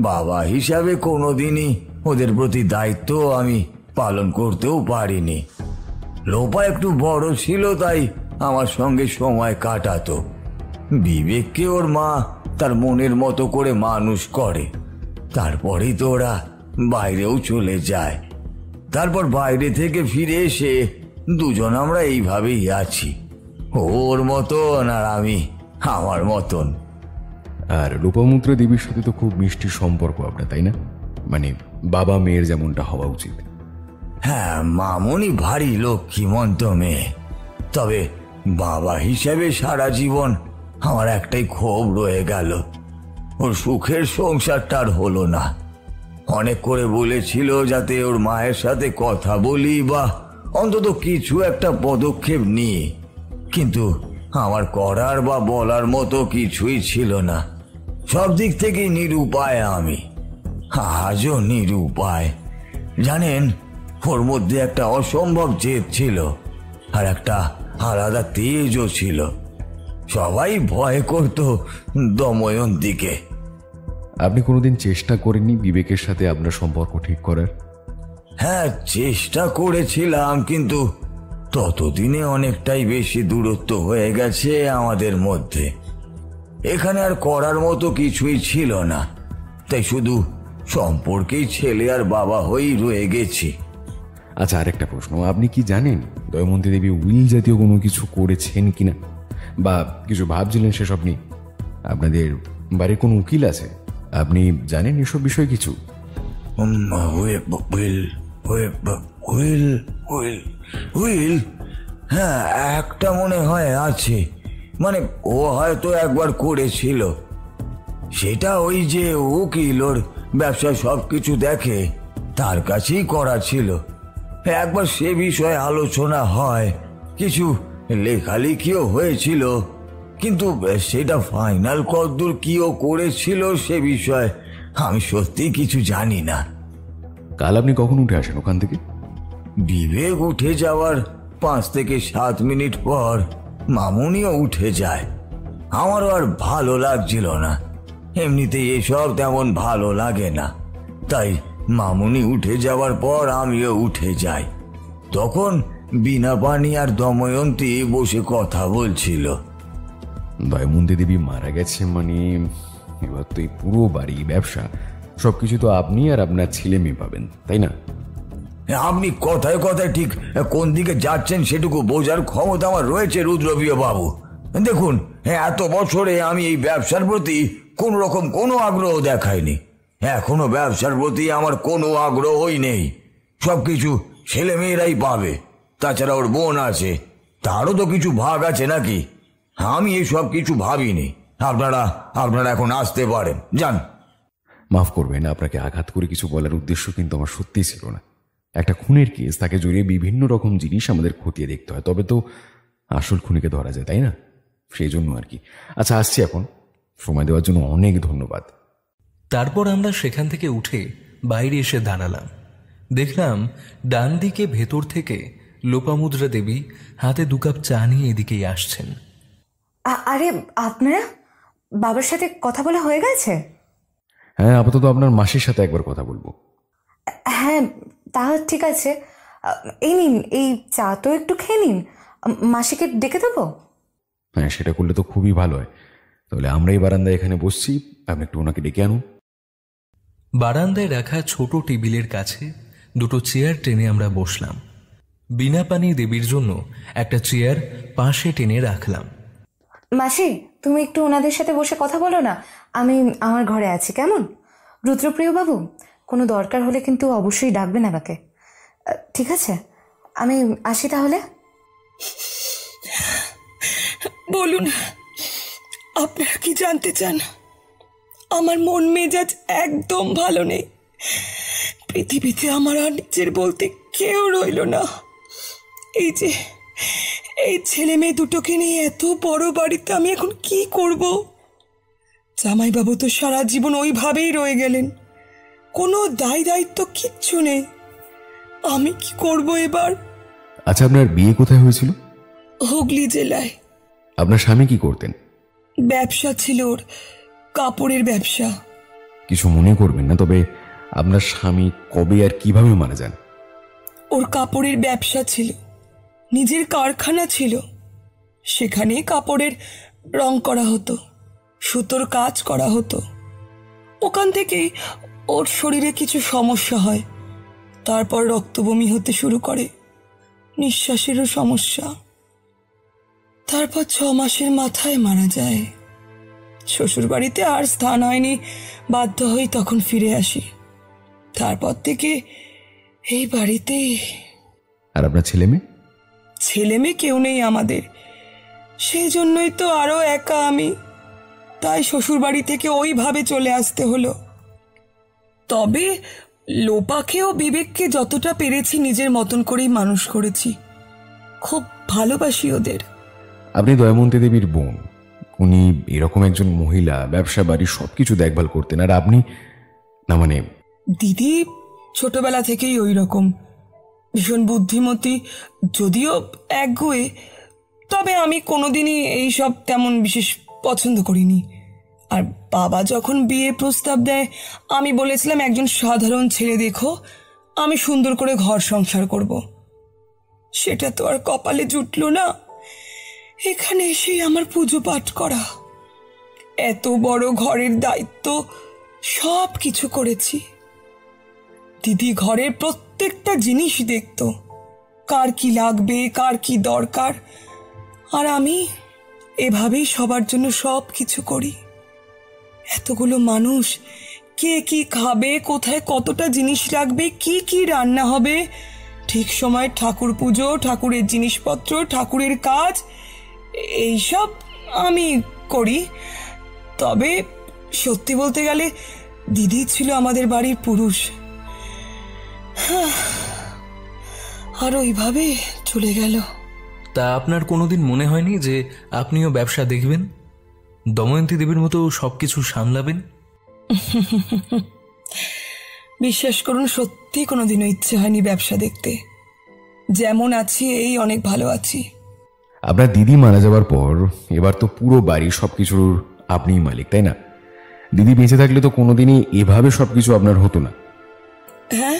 বাবা হিসাবে কোনোদিনই ওদের প্রতি দায়িত্ব আমি পালন করতেও পারিনি। লোপা একটু বড় ছিল তাই আমার সঙ্গে সময় কাটাতো। বিবেককে ওর মা তার মনের মতো করে মানুষ করে। তারপরেই তো ওরা বাইরেও চলে যায়। তারপর বাইরে থেকে ফিরে এসে দুজন আমরা এইভাবেই আছি, ওর মতন আর আমি আমার মতন। আর লোপামুদ্রা দেবীর সাথে তো খুব মিষ্টি সম্পর্ক আপনার, তাই না? মানে বাবা মেয়ের যেমনটা হওয়া উচিত। হ্যাঁ, মামনি ভারী লক্ষ্মীমন্ত মেয়ে। তবে বাবা হিসেবে সারা জীবন আমার একটাই ক্ষোভ রয়ে গেল, ওর সুখের সংসারটা আর হলো না। অনেক করে বলেছিল যাতে ওর মায়ের সাথে কথা বলি বা অন্তত কিছু একটা পদক্ষেপ নিই, কিন্তু আমার করার বা বলার মতো কিছুই ছিল না। সব দিক থেকেই নিরুপায় আমি, আজও নিরুপায়। জানেন, ওর মধ্যে একটা অসম্ভব জেদ ছিল আর একটা আলাদা তেজও ছিল। সবাই ভয় করত দময়ন্তীকে। আপনি কোনোদিন চেষ্টা করেননি বিবেকের সাথে আপনার সম্পর্ক ঠিক করার? হ্যাঁ, চেষ্টা করেছিলাম, কিন্তু ততদিনে অনেকটাই বেশি দূরত্ব হয়ে গেছে আমাদের মধ্যে। এখানে আর করার মতো কিছুই ছিল না, তাই শুধু সম্পর্কেই ছেলে আর বাবা হয়েই রয়ে গেছি। আচ্ছা, আরেকটা প্রশ্ন, আপনি কি জানেন দময়ন্তী দেবী উইল জাতীয় কোনো কিছু করেছেন কিনা, বা কিছু ভাবছিলেন সেসব নিয়ে? আপনাদের বাড়ির কোনো উকিল আছে? আপনি জানেন এসব বিষয় কিছু? উইল? হ্যাঁ, একটা মনে হয় আছে। মানে ও হয়তো একবার করেছিল। সেটা ওই যে উকিল ওর ব্যবসা সবকিছু দেখে, তার কাছেই করা ছিল। একবার সে বিষয়ে আলোচনা হয়, কিছু লেখালেখিও হয়েছিল, কিন্তু সেটা ফাইনাল কতদূর কি ও করেছিল সে বিষয়ে আমি সত্যি কিছু জানি না। কাল আপনি কখন উঠে আসেন ওখান থেকে? বিবেক উঠে যাওয়ার 5 থেকে 7 মিনিট পর মামুনিও উঠে যায়। আমারও আর ভালো লাগছিল না, এমনিতেই এসব তেমন ভালো লাগে না, তাই মামুনি উঠে যাওয়ার পর আমিও উঠে যাই। তখন বীণাপানি আর দময়ন্তী বসে কথা বলছিল। দময়ন্তী দেবী মারা গেছে মানে এবার তো এই পুরো বাড়ি, ব্যবসা, সবকিছু তো আপনি আর আপনার ছেলে মেয়ে পাবেন, তাই না? আপনি কথায় কথায় ঠিক কোন দিকে যাচ্ছেন সেটুকু বোঝার ক্ষমতা আমার রয়েছে রুদ্রপ্রিয় বাবু। দেখুন, এত বছরে আমি এই ব্যবসার প্রতি কোন রকম কোনো আগ্রহ দেখাইনি। এখনো ব্যবসার প্রতি আমার কোনো আগ্রহই নেই। সবকিছু ছেলে মেয়েরাই পাবে। তাছাড়া ওর বোন আছে, তারও তো কিছু ভাগ আছে নাকি? আমি এই সব কিছু ভাবিনি। আপনারা এখন আসতে পারেন, যান। মাফ করবেন, আপনাকে আঘাত করে কিছু বলার উদ্দেশ্য কিন্তু আমার সত্যিই ছিল না। একটা খুনের কেস, তাকে জড়িয়ে বিভিন্ন রকম জিনিস আমাদের খতিয়ে দেখতে হয়, তবে তো আসল খুনিকে ধরা যায়, তাই না? সেই জন্য আর কি। আচ্ছা, আসছি এখন। সময় দেওয়ার জন্য অনেক ধন্যবাদ। তারপর আমরা সেখান থেকে উঠে বাইরে এসে দাঁড়ালাম। দেখলাম ডান দিকে ভেতর থেকে লোপামুদ্রা দেবী হাতে 2 কাপ চা নিয়ে এদিকেই আসছেন। আরে আপনারা, বাবার সাথে কথা বলা হয়ে গেছে? হ্যাঁ, আপাতত আপনার মাসির সাথে একবার কথা বলবো। হ্যাঁ, তা ঠিক আছে। এই নিন, এই চা তো একটু খেয়ে নিন। মাসিকে ডেকে দেবো? হ্যাঁ, সেটা করলে তো খুবই ভালো হয়। তাহলে আমরাই বারান্দায় এখানে বসছি, আপনি একটু ওনাকে ডেকে আনুন। বারান্দায় রাখা ছোট টেবিলের কাছে 2টো চেয়ার টেনে আমরা বসলাম। বীণাপানি দেবীর জন্য একটা চেয়ার পাশে টেনে রাখলাম। মাসি, তুমি একটু ওনাদের সাথে বসে কথা বলো না, আমি আমার ঘরে আছি, কেমন? রুদ্রপ্রিয় বাবু, কোনো দরকার হলে কিন্তু অবশ্যই ডাকবেন আমাকে, ঠিক আছে? আমি আসি তাহলে। বলুন, আপনারা কি জানতে চান? আমার মন মেজাজ একদম ভালো নেই। পৃথিবীতে আমার আর নিজের বলতে কেউ রইল না। এই ছেলে মেয়ে দুটোকে নিয়ে এত বড় বাড়িতে আমি এখন কি করব? জামাইবাবু তো সারা জীবন ওইভাবেই রয়ে গেলেন, কোনো দায়িত্ব কিচ্ছু নেই। আমি কি করব এবার? আচ্ছা, আপনার বিয়ে কোথায় হয়েছিল? হুগলি জেলায়। আপনার স্বামী কি করতেন? ব্যবসা ছিল ওর, কাপড়ের ব্যবসা। কিছু মনে করবেন না, তবে আপনার স্বামী কবে আর কিভাবে মারা যান? ওর কাপড়ের ব্যবসা ছিল, নিজের কারখানা ছিল, সেখানে কাপড়ের রং করা হতো, সুতোর কাজ করা হতো। ওখান থেকেই ওর শরীরে কিছু সমস্যা হয়, তারপর রক্তবমি হতে শুরু করে, নিঃশ্বাসেরও সমস্যা। তারপর 6 মাসের মাথায় মারা যায়। শ্বশুরবাড়িতে আর স্থান হয়নি, বাধ্য হয়ে তখন ফিরে আসি। তারপর থেকে এই বাড়িতেই। আর আপনার ছেলে মেয়ে? ছেলে মেয়ে কেউ নেই আমাদের, সেই জন্যই তো আরো একা আমি। তাই শ্বশুরবাড়ি থেকে ওইভাবে চলে আসতে হলো। তবে লোপাকে ও বিবেককে যতটা পেরেছি নিজের মতন করেই মানুষ করেছি। খুব ভালোবাসি ওদের। আপনি দময়ন্তী দেবীর বোন, উনি এরকম একজন মহিলা, ব্যবসা বাড়ি সবকিছু দেখভাল করতেন, আর আপনি না মানে? দিদি ছোটবেলা থেকেই ওই রকম, ভীষণ বুদ্ধিমতী, যদিও একগুঁয়ে। তবে আমি কোনোদিনই এইসব তেমন বিশেষ পছন্দ করিনি। আর বাবা যখন বিয়ে প্রস্তাব দেয়, আমি বলেছিলাম একজন সাধারণ ছেলে দেখো, আমি সুন্দর করে ঘর সংসার করব। সেটা তো আর কপালে জুটলো না। এখানে এসেই আমার পুজো পাঠ করা, এত বড় ঘরের দায়িত্ব, সব কিছু করেছি। দিদি ঘরের প্রত্যেকটা জিনিস দেখত, কার কি লাগবে, কার কি দরকার, আর আমি এভাবেই সবার জন্য সব কিছু করি। এতগুলো মানুষ, কে কি খাবে, কোথায় কতটা জিনিস লাগবে, কি কি রান্না হবে, ঠিক সময় ঠাকুর পুজো, ঠাকুরের জিনিসপত্র, ঠাকুরের কাজ, এইসব আমি করি। তবে সত্যি বলতে গেলে দিদি ছিল আমাদের বাড়ির পুরুষ। আর ওইভাবে চলে গেল। তা আপনার কোনোদিন মনে হয়নি যে আপনিও ব্যবসা দেখবেন, দময়ন্তী দেবীর মতো সবকিছু সামলাবেন? বিশ্বাস করুন, সত্যি কোনোদিনও ইচ্ছে হয়নি ব্যবসা দেখতে। যেমন আছি এই অনেক ভালো আছি। আপনার দিদি মারা যাওয়ার পর এবার তো পুরো বাড়ি সবকিছুর আপনিই মালিক, তাই না? দিদি বেঁচে থাকলে তো কোনোদিনই এভাবে সবকিছু আপনার হতো না। হ্যাঁ,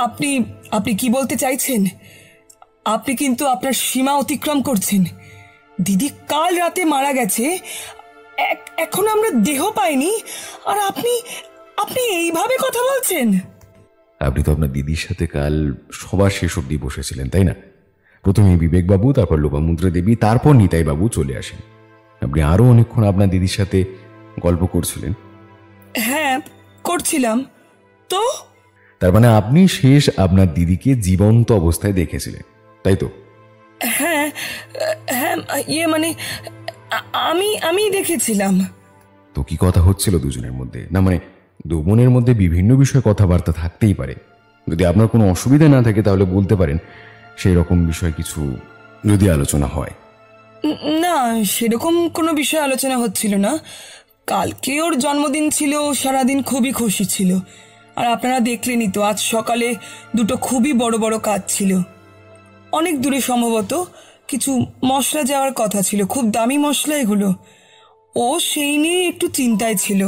আপনি আপনি কি বলতে চাইছেন? আপনি কিন্তু আপনার সীমা অতিক্রম করছেন। দিদি কাল রাতে মারা গেছে, এখন আমরা দেহ পাইনি, আর আপনি আপনি এইভাবে কথা বলছেন? আপনি তো আপনার দিদির সাথে কাল সবার শেষ অব্দি বসেছিলেন, তাই না? প্রথমে বিবেকবাবু, তারপর লোপামুদ্রা দেবী, তারপর নিতাইবাবু চলে আসেন। আপনি আরো অনেকক্ষণ আপনার দিদির সাথে গল্প করছিলেন। হ্যাঁ, করছিলাম তো। তার মানে আপনি শেষ আপনার দিদিকে জীবন্ত অবস্থায় দেখেছিলেন, তাই তো? হ্যাঁ হ্যাঁ, মানে আমি দেখেছিলাম। তো কি কথা হচ্ছিল দুজনের মধ্যে? না মানে দু বোনের মধ্যে বিভিন্ন বিষয়ে কথাবার্তা থাকতেই পারে। যদি আপনার কোনো অসুবিধা না থাকে তাহলে বলতে পারেন, সেই রকম বিষয় কিছু যদি আলোচনা হয়। না, সেরকম কোনো বিষয় আলোচনা হচ্ছিল না। কালকে ওর জন্মদিন ছিল, সারাদিন খুবই খুশি ছিল। আর আপনারা দেখলেনই তো, আজ সকালে দুটো খুবই বড় বড় কাজ ছিল। অনেক দূরে সম্ভবত কিছু মশলা যাওয়ার কথা ছিল, খুব দামি মশলা এগুলো। ও সেই নিয়ে একটু চিন্তায় ছিল।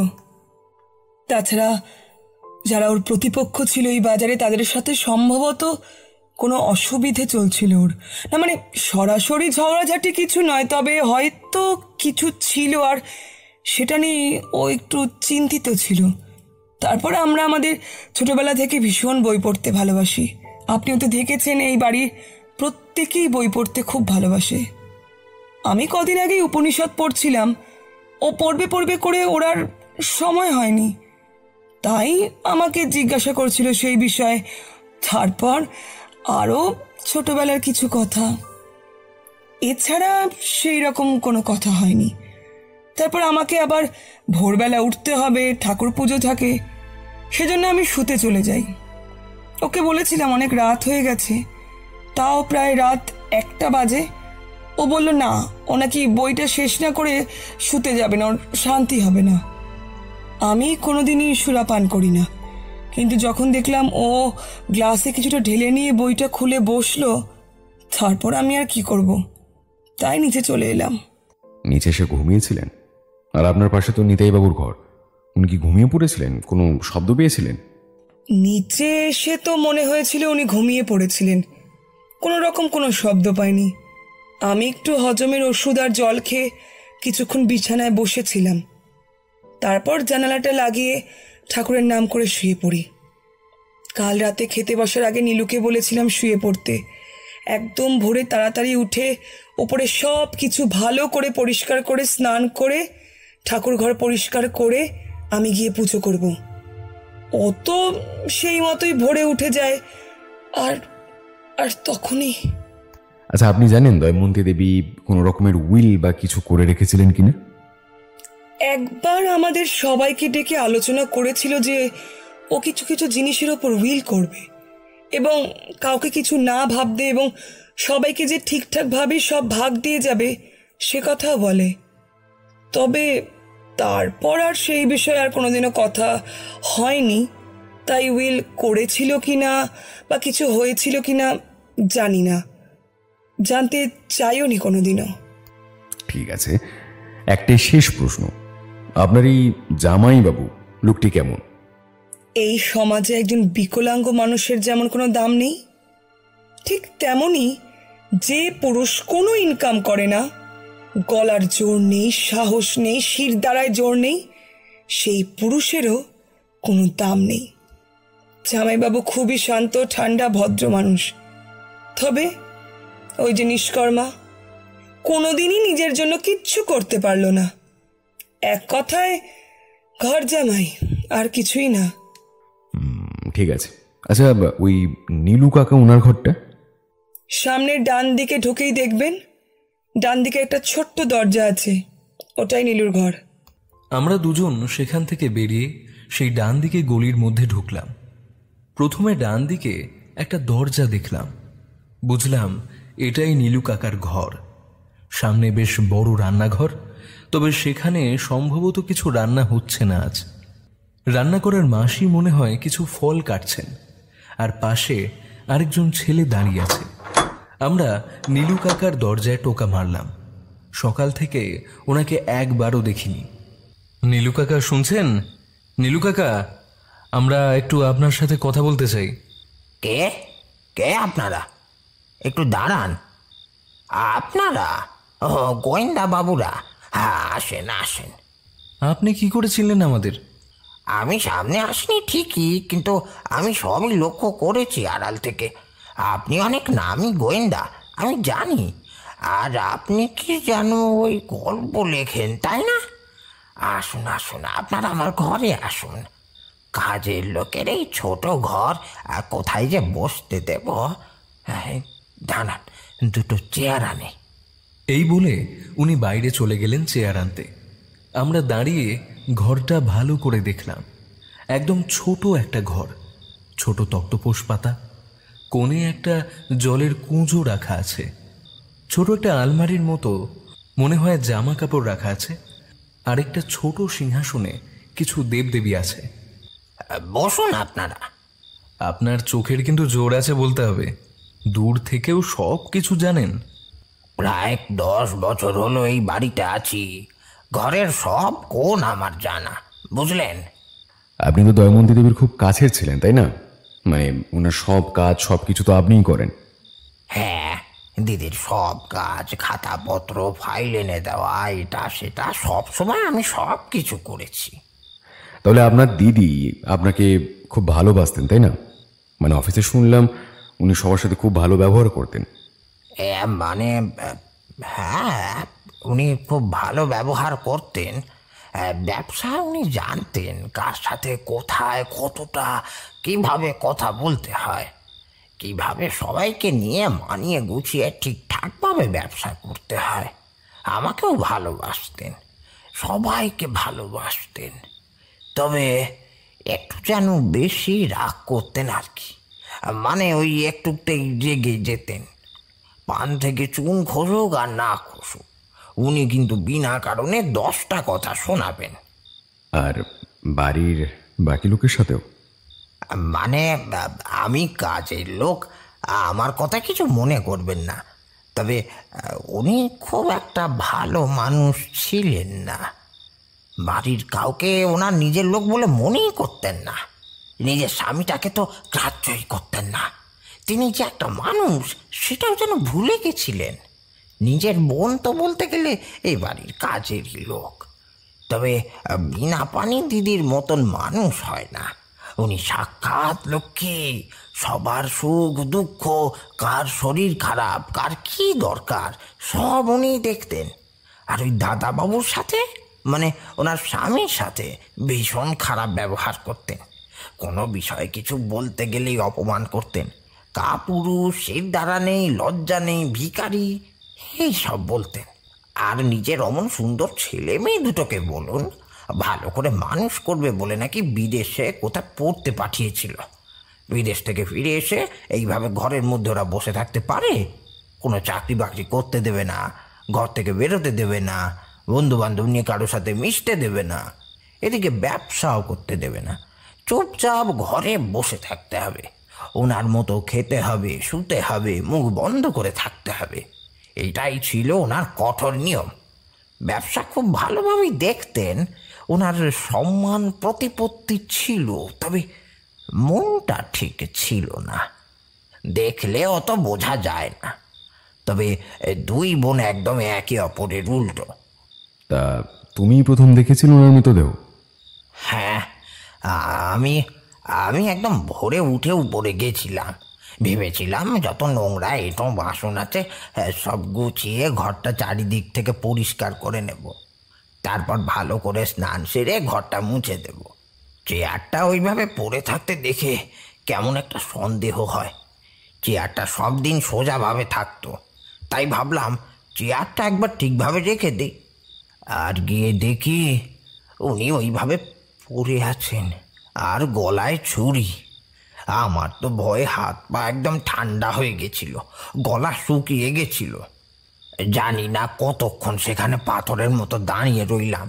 তাছাড়া যারা ওর প্রতিপক্ষ ছিল এই বাজারে, তাদের সাথে সম্ভবত কোনো অসুবিধে চলছিল ওর। না মানে সরাসরি ঝগড়াঝাটি কিছু নয়, তবে হয়তো কিছু ছিল, আর সেটা নিয়ে ও একটু চিন্তিত ছিল। তারপর আমরা আমাদের ছোটবেলা থেকে ভীষণ বই পড়তে ভালোবাসি। আপনিও তো দেখেছেন, এই বাড়ির প্রত্যেকেই বই পড়তে খুব ভালোবাসে। আমি কদিন আগেই উপনিষদ পড়ছিলাম। ও পড়বে করে ওর আর সময় হয়নি, তাই আমাকে জিজ্ঞাসা করছিল সেই বিষয়ে। তারপর আরও ছোটবেলার কিছু কথা, এছাড়া সেই রকম কোনো কথা হয়নি। তারপর আমাকে আবার ভোরবেলা উঠতে হবে, ঠাকুর পুজো থাকে, সেজন্য আমি শুতে চলে যাই। ওকে বলেছিলাম অনেক রাত হয়ে গেছে, তাও প্রায় রাত 1টা বাজে। ও বলল না, ও নাকি বইটা শেষ না করে শুতে যাবে না, ওর শান্তি হবে না। আমি কোনোদিনই সুরাপান করি না, কিন্তু যখন দেখলাম ও গ্লাসে কিছুটা ঢেলে নিয়ে বইটা খুলে বসলো, তারপর আমি আর কি করব, তাই নিচে চলে এলাম। নিচে এসে ঘুমিয়েছিলেন? আর আপনার পাশে তো নিতাইবাবুর ঘর, উনি কি ঘুমিয়ে পড়েছিলেন? কোনো শব্দ পেয়েছিলেন? নিচে এসে তো মনে হয়েছিল উনি ঘুমিয়ে পড়েছিলেন, কোনো রকম কোনো শব্দ পাইনি। আমি একটু হজমের ওষুধ আর জল খেয়ে কিছুক্ষণ বিছানায় বসেছিলাম। তারপর জানালাটা লাগিয়ে ঠাকুরের নাম করে শুয়ে পড়ি। কাল রাতে খেতে বসার আগে নীলুকে বলেছিলাম শুয়ে পড়তে। একদম ভোরে তাড়াতাড়ি উঠে ওপরে সব কিছু ভালো করে পরিষ্কার করে স্নান করে ঠাকুর ঘর পরিষ্কার করে আমি গিয়ে পুজো করব। ও তো সেই মতোই ভোরে উঠে যায়, আর আর তখনই। আচ্ছা, আপনি জানেন দময়ন্তী দেবী কোনো রকমের উইল বা কিছু করে রেখেছিলেন কিনা? একবার আমাদের সবাইকে ডেকে আলোচনা করেছিল যে ও কিছু কিছু জিনিসের ওপর উইল করবে এবং কাউকে কিছু না ভাবতে, এবং সবাইকে যে ঠিকঠাকভাবে সব ভাগ দিয়ে যাবে সে কথাও বলে। তবে তারপর আর সেই বিষয়ে আর কোনোদিনও কথা হয়নি। তাই উইল করেছিল কিনা বা কিছু হয়েছিল কিনা জানি না, জানতে চাইও নি কোনোদিনও। ঠিক আছে, একটাই শেষ প্রশ্ন, আপনার এই জামাইবাবু লোকটি কেমন? এই সমাজে একজন বিকলাঙ্গ মানুষের যেমন কোনো দাম নেই, ঠিক তেমনই যে পুরুষ কোনো ইনকাম করে না, গলার জোর নেই, সাহস নেই, শির দ্বারায় জোর নেই, সেই পুরুষেরও কোনো দাম নেই। জামাইবাবু খুবই শান্ত, ঠান্ডা, ভদ্র মানুষ। তবে ওই যে নিষ্কর্মা, কোনোদিনই নিজের জন্য কিচ্ছু করতে পারল না। এক কথায় ঘর জামাই, আর কিছুই না। ঠিক আছে। আচ্ছা, ওই নীলু কাকা ওনার ঘরটা? সামনের ডান দিকে ঢুকেই দেখবেন, ডান দিকে একটা ছোট্ট দরজা আছে, ওটাই নীলুর ঘর। আমরা দুজন সেখান থেকে বেরিয়ে সেই ডান দিকে গলির মধ্যে ঢুকলাম। প্রথমে ডান দিকে একটা দরজা দেখলাম, বুঝলাম এটাই নীলু কাকার ঘর। সামনে বেশ বড় রান্নাঘর, তবে সেখানে সম্ভবত কিছু রান্না হচ্ছে না আজ। রান্না করার মাসি মনে হয় কিছু ফল কাটছেন, আর পাশে আরেকজন ছেলে দাঁড়িয়ে আছে। আমরা নীলু কাকার দরজায় টোকা মারলাম। সকাল থেকে ওনাকে একবারও দেখিনি। নীলু কাকা, শুনছেন? নীলু কাকা, আমরা একটু আপনার সাথে কথা বলতে চাই। কে কে আপনারা? একটু দাঁড়ান। আপনারা? ও, গোয়েন্দা বাবুরা? হ্যাঁ, আসেন আসেন। আপনি কি করে চিনলেন আমাদের? আমি সামনে আসিনি ঠিকই, কিন্তু আমি সবই লক্ষ্য করেছি আড়াল থেকে। আপনি অনেক নামি গোয়েন্দা, আমি জানি। আর আপনি কি জানো ওই গল্প লেখেন, তাই না? আসুন আসুন, আপনারা আমার ঘরে আসুন। কাজের লোকের এই ছোট ঘর, আর কোথায় যে বসতে দেব? দাঁড়ান, দুটো চেয়ার আনে। এই বলে উনি বাইরে চলে গেলেন চেয়ার আনতে। আমরা দাঁড়িয়ে ঘরটা ভালো করে দেখলাম। একদম ছোট একটা ঘর, ছোট তক্তপোষ পাতা, কোণে একটা জলের কুঁজো রাখা আছে, ছোট একটা আলমারির মতো মনে হয় জামা কাপড় রাখা আছে, আর একটা ছোট সিংহাসনে কিছু দেবদেবী আছে। বসুন আপনারা। আপনার চোখের কিন্তু জোর আছে বলতে হবে, দূর থেকেও সব কিছু জানেন। প্রায় 10 বছর হলো এই বাড়িতে আছি, ঘরের সব কোণ আমার জানা, বুঝলেন? আপনি তো দয়মন্তী দেবীর খুব কাছের ছিলেন, তাই না? মানে ওনার সব কাজ সব কিছু তো আপনিই করেন। হ্যাঁ, দিদির সব কাজ, খাতাপত্র, ফাইল এনে দেওয়া, এটা সেটা সব সময় আমি সব কিছু করেছি। তাহলে আপনার দিদি আপনাকে খুব ভালোবাসতেন, তাই না? মানে অফিসে শুনলাম উনি সবার সাথে খুব ভালো ব্যবহার করতেন। মানে হ্যাঁ, উনি খুব ভালো ব্যবহার করতেন। ব্যবসা উনি জানতেন কার সাথে কোথায় কতটা কিভাবে কথা বলতে হয়, কিভাবে সবাইকে নিয়ে মানিয়ে গুছিয়ে ঠিকঠাকভাবে ব্যবসা করতে হয়। আমাকেও ভালোবাসতেন, সবাইকে ভালোবাসতেন, তবে একটু যেন বেশি রাগ করতেন আর কি। মানে ওই একটুতেই জেগে যেতেন। পান থেকে চুন খসুক আর না খসুক, উনি কিন্তু বিনা কারণে 10টা কথা শোনাবেন। আর বাড়ির বাকি লোকের সাথেও? মানে আমি কাজের লোক, আমার কথা কিছু মনে করবেন না, তবে উনি খুব একটা ভালো মানুষ ছিলেন না। বাড়ির কাউকে ওনার নিজের লোক বলে মনেই করতেন না। নিজের স্বামীটাকে তো গ্রাহ্যই করতেন না। তিনি যে একটা মানুষ সেটাও যেন ভুলে গেছিলেন। নিজের বোন তো বলতে গেলে এই বাড়ির কাজেরই লোক, তবে বিনা পানি দিদির মতন মানুষ হয় না। উনি সাক্ষাৎ লক্ষ্মী, সবার সুখ দুঃখ, কার শরীর খারাপ, কার কি দরকার সব উনি দেখতেন। আর ওই দাদাবাবুর সাথে, মানে ওনার স্বামীর সাথে ভীষণ খারাপ ব্যবহার করতেন। কোনো বিষয়ে কিছু বলতে গেলেই অপমান করতেন। কাপুরুষ, এর দ্বারা নেই, লজ্জা নেই, ভিখারি, এই সব বলতেন। আর নিজের অমন সুন্দর ছেলে মেয়ে দুটোকে বলুন, ভালো করে মানুষ করবে বলে নাকি বিদেশে কোথায় পড়তে পাঠিয়েছিল। বিদেশ থেকে ফিরে এসে এইভাবে ঘরের মধ্যে ওরা বসে থাকতে পারে? কোনো চাকরি বাকরি করতে দেবে না, ঘর থেকে বেরোতে দেবে না, বন্ধু বান্ধব নিয়ে কারোর সাথে মিশতে দেবে না, এদিকে ব্যবসাও করতে দেবে না। চুপচাপ ঘরে বসে থাকতে হবে, ওনার মতো খেতে হবে, শুতে হবে, মুখ বন্ধ করে থাকতে হবে। এইটাই ছিল ওনার কঠোর নিয়ম। ব্যবসা খুব ভালোভাবেই দেখতেন, ওনার সম্মান প্রতিপত্তি ছিল, তবে মনটা ঠিক ছিল না। দেখলে অত বোঝা যায় না, তবে 2 বোন একদম একে অপরের উল্টো। তা তুমি প্রথম দেখেছিলে ওনার মৃতদেহ? হ্যাঁ, আমি একদম ভোরে উঠে উপরে গেছিলাম। ভেবেছিলাম যত নোংরা এটো বাসন আছে সব গুছিয়ে ঘরটা চারিদিক থেকে পরিষ্কার করে নেব, তারপর ভালো করে স্নান সেরে ঘরটা মুছে দেব। চেয়ারটা ওইভাবে পড়ে থাকতে দেখে কেমন একটা সন্দেহ হয়। চেয়ারটা সব দিন সোজাভাবে থাকতো, তাই ভাবলাম চেয়ারটা একবার ঠিকভাবে রেখে দিই। আর গিয়ে দেখি উনি ওইভাবে পড়ে আছেন, আর গলায় ছুরি। আমার তো ভয়ে হাত পা একদম ঠান্ডা হয়ে গেছিল, গলা শুকিয়ে গেছিল। জানি না কতক্ষণ সেখানে পাথরের মতো দাঁড়িয়ে রইলাম।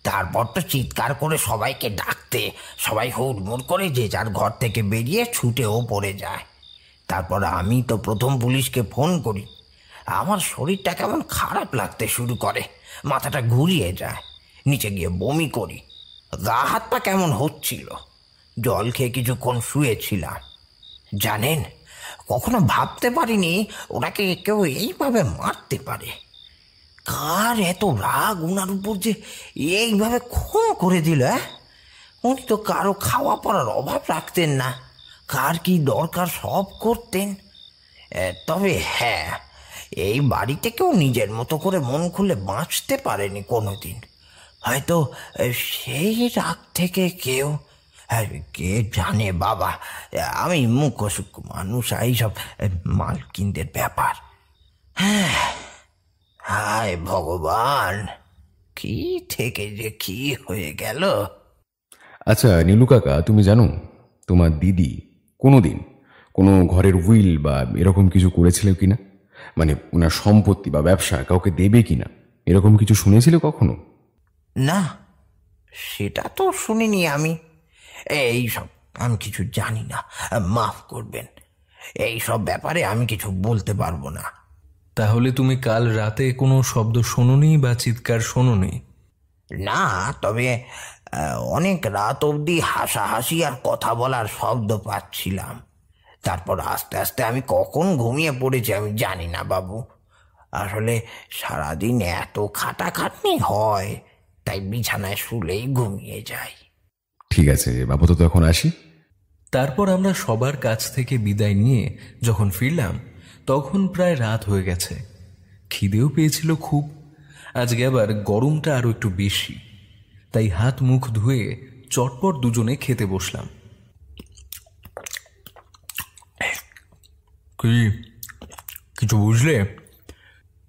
তারপর তো চিৎকার করে সবাইকে ডাকতে সবাই হুড়মুড় করে যে যার ঘর থেকে বেরিয়ে ছুটেও পড়ে যায়। তারপর আমি তো প্রথম পুলিশকে ফোন করি। আমার শরীরটা কেমন খারাপ লাগতে শুরু করে, মাথাটা ঘুরিয়ে যায়, নিচে গিয়ে বমি করি, গা হাত পা কেমন হচ্ছিল। জল খেয়ে কিছুক্ষণ শুয়েছিলাম। জানেন, কখনো ভাবতে পারিনি ওনাকে কেউ এইভাবে মারতে পারে। কার এত রাগ ওনার উপর যে এইভাবে খুন করে দিল? উনি তো কারো খাওয়া পড়ার অভাব রাখতেন না, কার কি দরকার সব করতেন। তবে হ্যাঁ, এই বাড়িতে কেউ নিজের মতো করে মন খুলে বাঁচতে পারেনি কোনোদিন। হয়তো সেই রাগ থেকে কেউ, কে জানে বাবা, আমি মুখ্যসূক্ষ্ম মানুষ, এইসব মালকিনদের ব্যাপার। হ্যাঁ, হায় ভগবান, কি থেকে যে কি হয়ে গেল। আচ্ছা নীলু কাকা, তুমি জানো তোমার দিদি কোনোদিন কোনো ঘরের উইল বা এরকম কিছু করেছিল কিনা? মানে ওনার সম্পত্তি বা ব্যবসা কাউকে দেবে কিনা, এরকম কিছু শুনেছিল কখনো? না, সেটা তো শুনিনি আমি। এইসব আমি কিছু জানি না, মাফ করবেন। এই সব ব্যাপারে আমি কিছু বলতে পারবো না। তাহলে তুমি কাল রাতে কোনো শব্দ শোনোনি বা চিৎকার শোনোনি? না, তবে অনেক রাত অবধি হাসাহাসি আর কথা বলার শব্দ পাচ্ছিলাম। তারপর আস্তে আস্তে আমি কখন ঘুমিয়ে পড়েছি আমি জানি না বাবু। আসলে সারাদিন এত খাটাখাটনি হয়, তাই বিছানায় শুলেই ঘুমিয়ে যাই। ঠিক আছে বাবু, তো এখন আসি। তারপর আমরা সবার কাছ থেকে বিদায় নিয়ে যখন ফিরলাম তখন প্রায় রাত হয়ে গেছে। খিদেও পেয়েছিল খুব। আজকে আবার গরমটা আরো একটু বেশি, তাই হাত মুখ ধুয়ে চটপট দুজনে খেতে বসলাম। কিছু বুঝলে?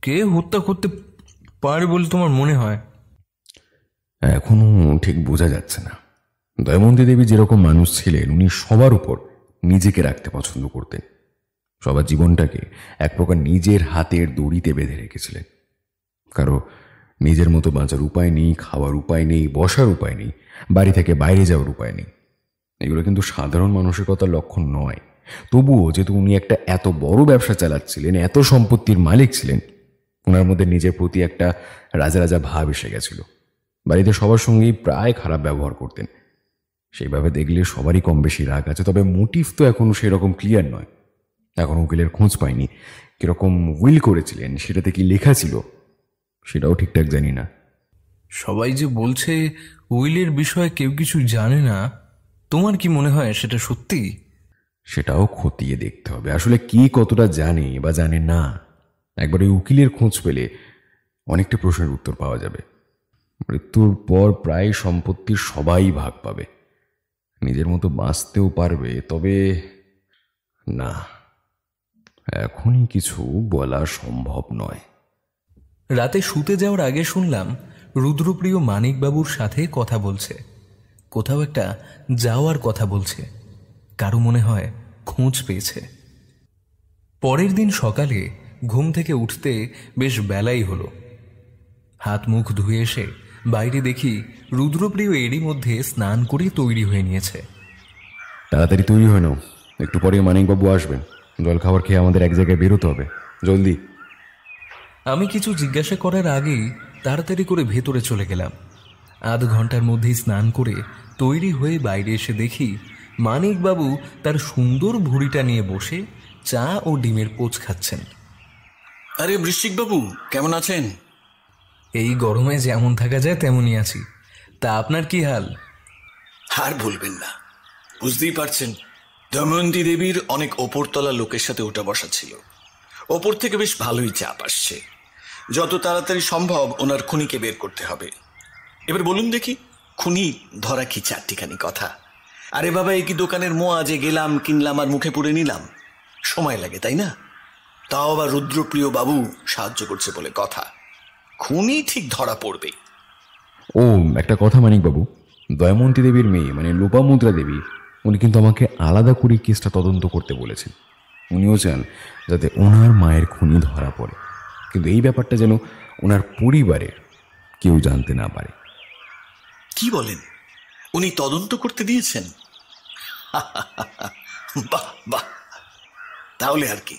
কে হত্যা করতে পারে বলে তোমার মনে হয়? এখনো ঠিক বোঝা যাচ্ছে না। দময়ন্তী দেবী যেরকম মানুষ ছিলেন, উনি সবার উপর নিজেকে রাখতে পছন্দ করতেন। সবার জীবনটাকে এক প্রকার নিজের হাতের দড়িতে বেঁধে রেখেছিলেন। কারো নিজের মতো বাঁচার উপায় নেই, খাওয়ার উপায় নেই, বসার উপায় নেই, বাড়ি থেকে বাইরে যাওয়ার উপায় নেই। এগুলো কিন্তু সাধারণ মানসিকতার লক্ষণ নয়। তবুও যেহেতু উনি একটা এত বড় ব্যবসা চালাচ্ছিলেন, এত সম্পত্তির মালিক ছিলেন, ওনার মধ্যে নিজের প্রতি একটা রাজা রাজা ভাব এসে গেছিল। বাড়িতে সবার সঙ্গেই প্রায় খারাপ ব্যবহার করতেন। সেইভাবে দেখলে সবারই কম বেশি রাগ আছে, তবে মোটিভ তো এখনো সেরকম ক্লিয়ার নয়। এখন উকিলের খোঁজ পাইনি। কিরকম উইল করেছিলেন, সেটাতে কি লেখা ছিল সেটাও ঠিকঠাক জানি না। সবাই যে বলছে উইলের বিষয়ে কেউ কিছু জানে না, তোমার কি মনে হয় সেটা সত্যি? সেটাও খতিয়ে দেখতে হবে আসলে কি কতটা জানে বা জানে না। একবার ওই উকিলের খোঁজ পেলে অনেকটা প্রশ্নের উত্তর পাওয়া যাবে। মৃত্যুর পর প্রায় সম্পত্তির সবাই ভাগ পাবে, নিজের মতো বাঁচতেও পারবে। তবে না, এখনই কিছু বলা সম্ভব নয়। রাতে শুতে যাওয়ার আগে শুনলাম রুদ্রপ্রিয় মানিকবাবুর সাথে কথা বলছে, কোথাও একটা যাওয়ার কথা বলছে। কারো মনে হয় খোঁজ পেয়েছে। পরের দিন সকালে ঘুম থেকে উঠতে বেশ বেলাই হলো। হাত মুখ ধুয়ে এসে বাইরে দেখি রুদ্রপ্রিয় এরই মধ্যে স্নান করে তৈরি হয়ে নিয়েছে। তাড়াতাড়ি তৈরি হয়ে নাও, একটু পরে মানিকবাবু আসবেন। জল খাবার খেয়ে আমাদের এক জায়গায় বেরোতে হবে, জলদি। আমি কিছু জিজ্ঞাসা করার আগেই তাড়াতাড়ি করে ভেতরে চলে গেলাম। আধ ঘন্টার মধ্যেই স্নান করে তৈরি হয়ে বাইরে এসে দেখি মানিকবাবু তার সুন্দর ভুঁড়িটা নিয়ে বসে চা ও ডিমের পোচ খাচ্ছেন। আরে বৃশ্চিকবাবু, কেমন আছেন? এই গরমে যেমন থাকা যায় তেমনই আছি। তা আপনার কি হাল? আর বলবেন না, বুঝতেই পারছেন, দময়ন্তী দেবীর অনেক ওপরতলা লোকের সাথে ওঠা বসা ছিল। ওপর থেকে বেশ ভালোই চাপ আসছে। যত তাড়াতাড়ি সম্ভব ওনার খুনিকে বের করতে হবে। এবার বলুন দেখি, খুনি ধরা কি চারটিখানি কথা? আরে বাবা, এই কি দোকানের মোয়া যে গেলাম কিনলাম আর মুখে পুরে নিলাম? সময় লাগে, তাই না? তাও আবার রুদ্রপ্রিয় বাবু সাহায্য করছে বলে কথা। খুনি ঠিক ধরা পড়বে। ও একটা কথা মানিকবাবু, দময়ন্তী দেবীর মেয়ে মানে লোপামুদ্রা দেবী উনি কিন্তু আমাকে আলাদা করে কেসটা তদন্ত করতে বলেছেন। উনিও চান যাতে ওনার মায়ের খুনি ধরা পড়ে, কিন্তু এই ব্যাপারটা যেন ওনার পরিবারের কেউ জানতে না পারে। কি বলেন, উনি তদন্ত করতে দিয়েছেন? বাহ বাহ, তাহলে আর কি,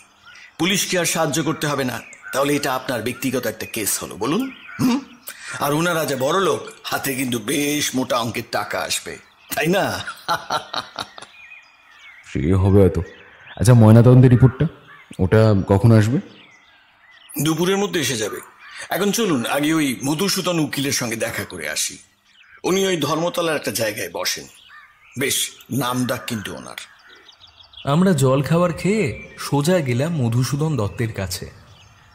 পুলিশকে আর সাহায্য করতে হবে না। তাহলে এটা আপনার ব্যক্তিগত একটা কেস হলো, বলুন। আর ওনারা যে বড় লোক, হাতে কিন্তু বেশ মোটা অঙ্কের টাকা আসবে, তাই না? সে হবে হয়তো। আচ্ছা, ময়নাতদন্তের রিপোর্টটা ওটা কখন আসবে? দুপুরের মধ্যে এসে যাবে। এখন চলুন আগে ওই মধুসূদন উকিলের সঙ্গে দেখা করে আসি। উনি ওই ধর্মতলার একটা জায়গায় বসেন, বেশ নামডাক কিন্তু ওনার। আমরা জল খাবার খেয়ে সোজা গেলাম মধুসূদন দত্তের কাছে।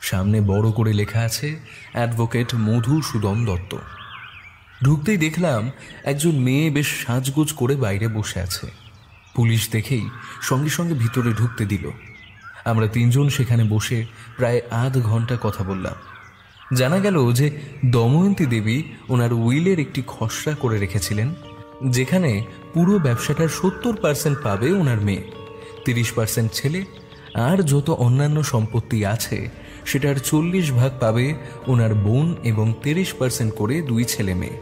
সামনে বড় করে লেখা আছে অ্যাডভোকেট মধুসূদন দত্ত। ঢুকতেই দেখলাম একজন মেয়ে বেশ সাজগোজ করে বাইরে বসে আছে। পুলিশ দেখেই সঙ্গে সঙ্গে ভিতরে ঢুকতে দিল। আমরা তিনজন সেখানে বসে প্রায় আধ ঘন্টা কথা বললাম। জানা গেল যে দময়ন্তী দেবী ওনার উইলের একটি খসড়া করে রেখেছিলেন, যেখানে পুরো ব্যবসাটার 70% পাবে ওনার মেয়ে, 30% ছেলে, আর যত অন্যান্য সম্পত্তি আছে সেটার 40 ভাগ পাবে ওনার বোন এবং 30% করে 2 ছেলে মেয়ে।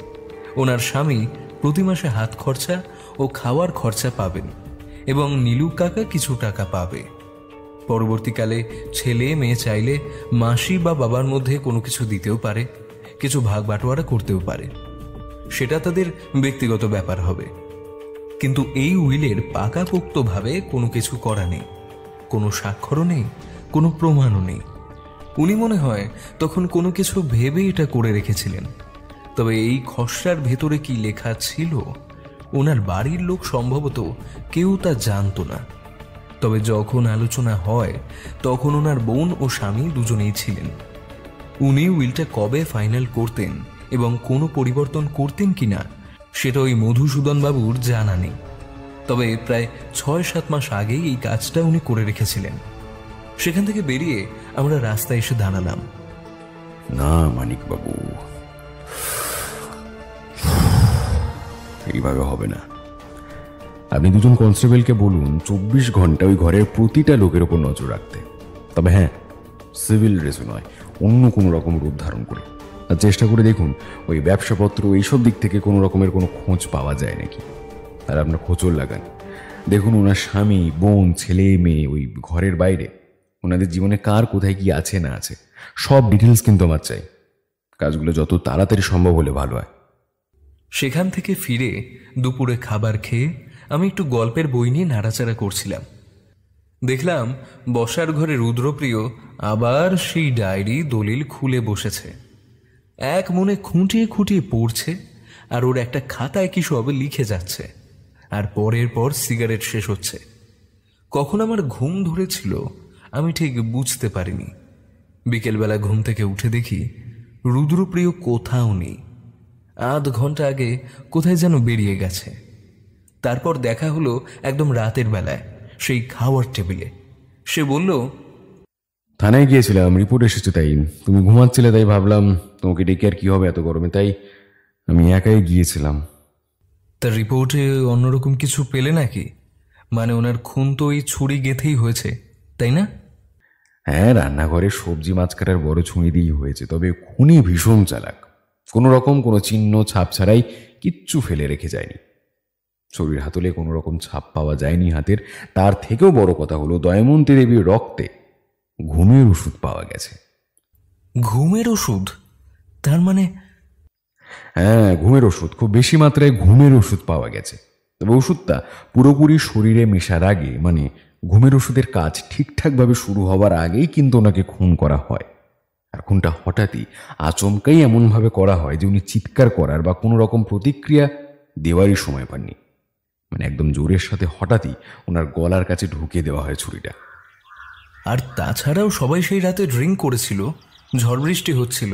ওনার স্বামী প্রতি মাসে হাত খরচা ও খাওয়ার খরচা পাবেন এবং নীলু কাকা কিছু টাকা পাবে। পরবর্তীকালে ছেলে মেয়ে চাইলে মাসি বা বাবার মধ্যে কোনো কিছু দিতেও পারে, কিছু ভাগ বাটোয়ারা করতেও পারে, সেটা তাদের ব্যক্তিগত ব্যাপার হবে। কিন্তু এই উইলের পাকাপোক্তভাবে কোনো কিছু করা নেই, কোনো স্বাক্ষরও নেই, কোনো প্রমাণও নেই। উনি মনে হয় তখন কোনো কিছু ভেবে এটা করে রেখেছিলেন। তবে এই খসড়ার ভেতরে কি লেখা ছিল ওনার বাড়ির লোক সম্ভবত কেউ তা জানতো না। তবে যখন আলোচনা হয় তখন ওনার বোন ও স্বামী দুজনেই ছিলেন। উনি উইলটা কবে ফাইনাল করতেন এবং কোনো পরিবর্তন করতেন কিনা সেটা ওই মধুসূদন বাবুর জানা নেই। তবে প্রায় 6-7 মাস আগেই এই কাজটা উনি করে রেখেছিলেন। সেখান থেকে বেরিয়ে আমরা রাস্তায় এসে দাঁড়ালাম। না মানিক বাবু, এইভাবে হবে না। আপনি দুজন কনস্টেবলকে বলুন 24 ঘন্টা ওই ঘরের প্রতিটা লোকের ওপর নজর রাখতে। তবে হ্যাঁ, সিভিল ড্রেসে নয়, অন্য কোনো রকম রূপ ধারণ করে। আর চেষ্টা করে দেখুন ওই ব্যবসাপত্র এইসব দিক থেকে কোনো রকমের কোনো খোঁজ পাওয়া যায় নাকি। আর আপনার খোঁজও লাগান, দেখুন ওনার স্বামী, বোন, ছেলে মেয়ে ওই ঘরের বাইরে ওনাদের জীবনে কার কোথায় কি আছে না আছে সব ডিটেলস কিন্তু আমার চাই। কাজগুলো যত তাড়াতাড়ি সম্ভব হলে ভালো হয়। সেখান থেকে ফিরে দুপুরে খাবার খেয়ে আমি একটু গল্পের বই নিয়ে নাড়াচাড়া করছিলাম। দেখলাম বসার ঘরে রুদ্রপ্রিয় আবার সেই ডায়েরি দলিল খুলে বসেছে। এক মনে খুঁটিয়ে খুঁটিয়ে পড়ছে আর ওর একটা খাতায় কি সব লিখে যাচ্ছে, আর পরের পর সিগারেট শেষ হচ্ছে। কখন আমার ঘুম ধরেছিল আমি ঠিক বুঝতে পারিনি। বিকেলবেলা ঘুম থেকে উঠে দেখি রুদ্রপ্রিয় কোথাও নেই। আধ ঘন্টা আগে কোথায় যেন বেরিয়ে গেছে। তারপর দেখা হলো একদম রাতের বেলায় সেই খাওয়ার টেবিলে। সে বলল, থানায় গিয়েছিলাম, রিপোর্ট এসেছে, তাই তুমি ঘুমাচ্ছিলে, তাই ভাবলাম তোমাকে ডেকে আর কি হবে এত গরমে, তাই আমি একাই গিয়েছিলাম। তার রিপোর্টে অন্যরকম কিছু পেলে নাকি? মানে ওনার খুন তো ওই ছুরি গেঁথেই হয়েছে, তাই না? হ্যাঁ, রান্নাঘরে সবজি মাছ কাটার বড় ছুরি দিয়েই হয়েছে। তবে খুনি ভীষণ চালাক, কোনো রকম কোনো চিহ্ন ছাপ ছাড়াই কিচ্ছু ফেলে রেখে যায়নি। ছুরির হাতলে কোনো রকম ছাপ পাওয়া যায়নি হাতের। তার থেকেও বড় কথা হলো দময়ন্তী দেবীর রক্তে ঘুমের ওষুধ পাওয়া গেছে। ঘুমের ওষুধ? তার মানে? হ্যাঁ, ঘুমের ওষুধ, খুব বেশি মাত্রায় ঘুমের ওষুধ পাওয়া গেছে। তবে ওষুধটা পুরোপুরি শরীরে মেশার আগে, মানে ঘুমের ওষুধের কাজ ঠিকঠাকভাবে শুরু হওয়ার আগেই কিন্তু ওনাকে খুন করা হয়। আর খুনটা হঠাৎই আচমকাই এমনভাবে করা হয় যে উনি চিৎকার করার বা কোনো রকম প্রতিক্রিয়া দেওয়ারই সময় পাননি। মানে একদম জোরের সাথে হঠাৎই ওনার গলার কাছে ঢুকিয়ে দেওয়া হয় ছুরিটা। আর তাছাড়াও সবাই সেই রাতে ড্রিঙ্ক করেছিল, ঝড় বৃষ্টি হচ্ছিল,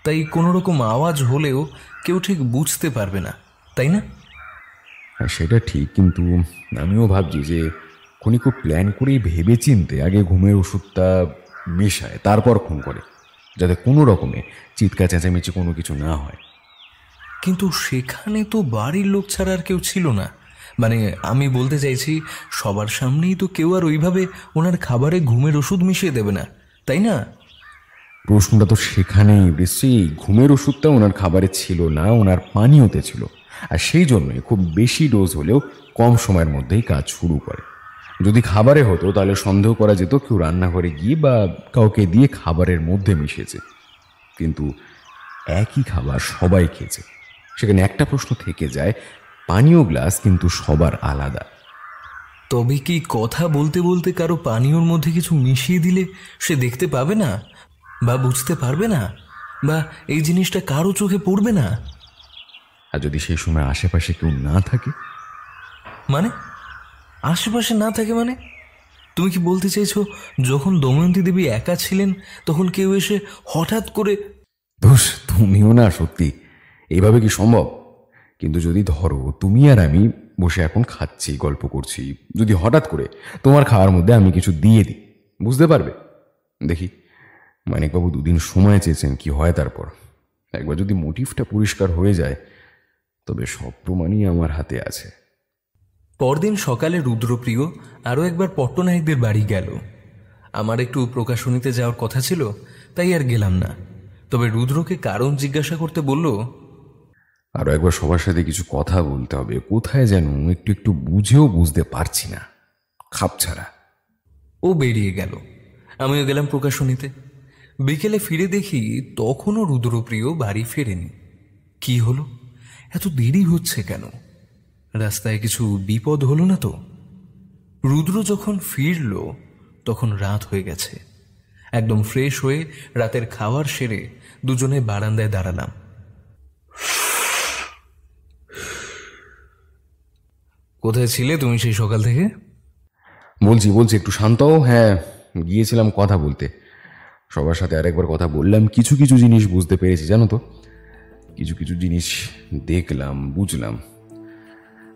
তাই কোনো রকম আওয়াজ হলেও কেউ ঠিক বুঝতে পারবে না, তাই না? হ্যাঁ, সেটা ঠিক, কিন্তু আমিও ভাবছি যে খুনি খুব প্ল্যান করেই ভেবে চিনতে আগে ঘুমের ওষুধটা মেশায়, তারপর খুন করে, যাতে কোনো রকমে চিৎকার চেঁচামেচি কোনো কিছু না হয়। কিন্তু সেখানে তো বাড়ির লোক ছাড়া আর কেউ ছিল না, মানে আমি বলতে চাইছি, সবার সামনেই তো কেউ আর ওইভাবে ওনার খাবারে ঘুমের ওষুধ মিশিয়ে দেবে না, তাই না? প্রশ্নটা তো সেখানেই বৃষ্টি। ঘুমের ওষুধটা ওনার খাবারে ছিল না, ওনার পানীয়তে ছিল। আর সেই জন্যই খুব বেশি ডোজ হলেও কম সময়ের মধ্যেই কাজ শুরু করে। যদি খাবারে হতো তাহলে সন্দেহ করা যেত কেউ রান্নাঘরে গিয়ে বা কাউকে দিয়ে খাবারের মধ্যে মিশেছে। কিন্তু একই খাবার সবাই খেয়েছে, সেখানে একটা প্রশ্ন থেকে যায়, পানীয় গ্লাস কিন্তু সবার আলাদা। তবে কি কথা বলতে বলতে কারো পানীয়র মধ্যে কিছু মিশিয়ে দিলে সে দেখতে পাবে না বা বুঝতে পারবে না, বা এই জিনিসটা কারো চোখে পড়বে না? আর যদি সেই সময় আশেপাশে কেউ না থাকে? মানে আশেপাশে না থাকে মানে? তুমি কি বলতে চাইছো যখন দময়ন্তী দেবী একা ছিলেন তখন কেউ এসে হঠাৎ করে? দোষ, তুমিও না সত্যি, এইভাবে কি সম্ভব? কিন্তু যদি ধরো তুমি আর আমি বসে এখন খাচ্ছি, গল্প করছি, যদি হঠাৎ করে তোমার খাওয়ার মধ্যে আমি কিছু দিয়ে দিই, বুঝতে পারবে? দেখি, মানিকবাবু 2 দিন সময় চেয়েছেন, কি হয় তারপর? একবার যদি মোটিভটা পরিষ্কার হয়ে যায় তবে সব প্রমাণই আমার হাতে আছে। পরদিন সকালে রুদ্রপ্রিয় আরও একবার পট্টনায়কদের বাড়ি গেল। আমার একটু প্রকাশনীতে যাওয়ার কথা ছিল, তাই আর গেলাম না। তবে রুদ্রকে কারণ জিজ্ঞাসা করতে বলল, আরও একবার সবার সাথে কিছু কথা বলতে হবে, কোথায় যেন একটু একটু বুঝেও বুঝতে পারছি না, খাপ ছাড়া। ও বেরিয়ে গেল, আমিও গেলাম প্রকাশনীতে। বিকেলে ফিরে দেখি তখনও রুদ্রপ্রিয় বাড়ি ফেরেনি। কি হলো, এত দেরি হচ্ছে কেন? রাস্তায় কিছু বিপদ হলো না তো? রুদ্র যখন ফিরল তখন রাত হয়ে গেছে। একদম ফ্রেশ হয়ে রাতের খাবার সেরে দুজনে বারান্দায় দাঁড়ালাম। কোথায় ছিলে তুমি সেই সকাল থেকে? বলছি একটু শান্ত হও। হ্যাঁ, গিয়েছিলাম কথা বলতে, সবার সাথে আরেকবার কথা বললাম, কিছু কিছু জিনিস বুঝতে পেরেছি, জানো তো, কিছু কিছু জিনিস দেখলাম, বুঝলাম।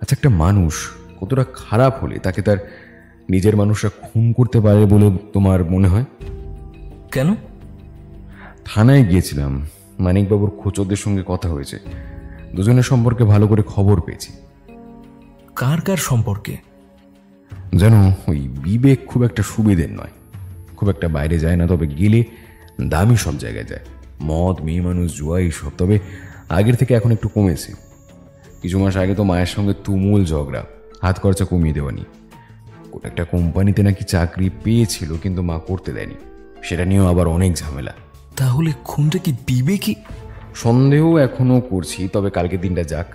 আচ্ছা, একটা মানুষ কতটা খারাপ হলে তাকে তার নিজের মানুষরা খুন করতে পারে বলে তোমার মনে হয়? কেন? থানায় গিয়েছিলাম, মানিকবাবুর খোঁচরদের সঙ্গে কথা হয়েছে, দুজনের সম্পর্কে ভালো করে খবর পেয়েছি। কার কার সম্পর্কে? জানো, ওই বিবেক খুব একটা সুবিধের নয়, খুব একটা বাইরে যায় না, তবে গেলে দামি সব জায়গায় যায়, মদ, মেয়ে মানুষ, জুয়া, এইসব। তবে আগের থেকে এখন একটু কমেছে। কিছু মাস আগে তো মায়ের সঙ্গে তুমুল ঝগড়া, হাত খরচা কমিয়ে দেওয়া নিয়ে। একটা কোম্পানিতে নাকি চাকরি পেয়েছিল কিন্তু মা করতে দেয়নি, সেটা নিয়েও আবার অনেক ঝামেলা। তাহলে খুনটা কি বিবেকই? সন্দেহ এখনো করছি, তবে কালকে দিনটা যাক,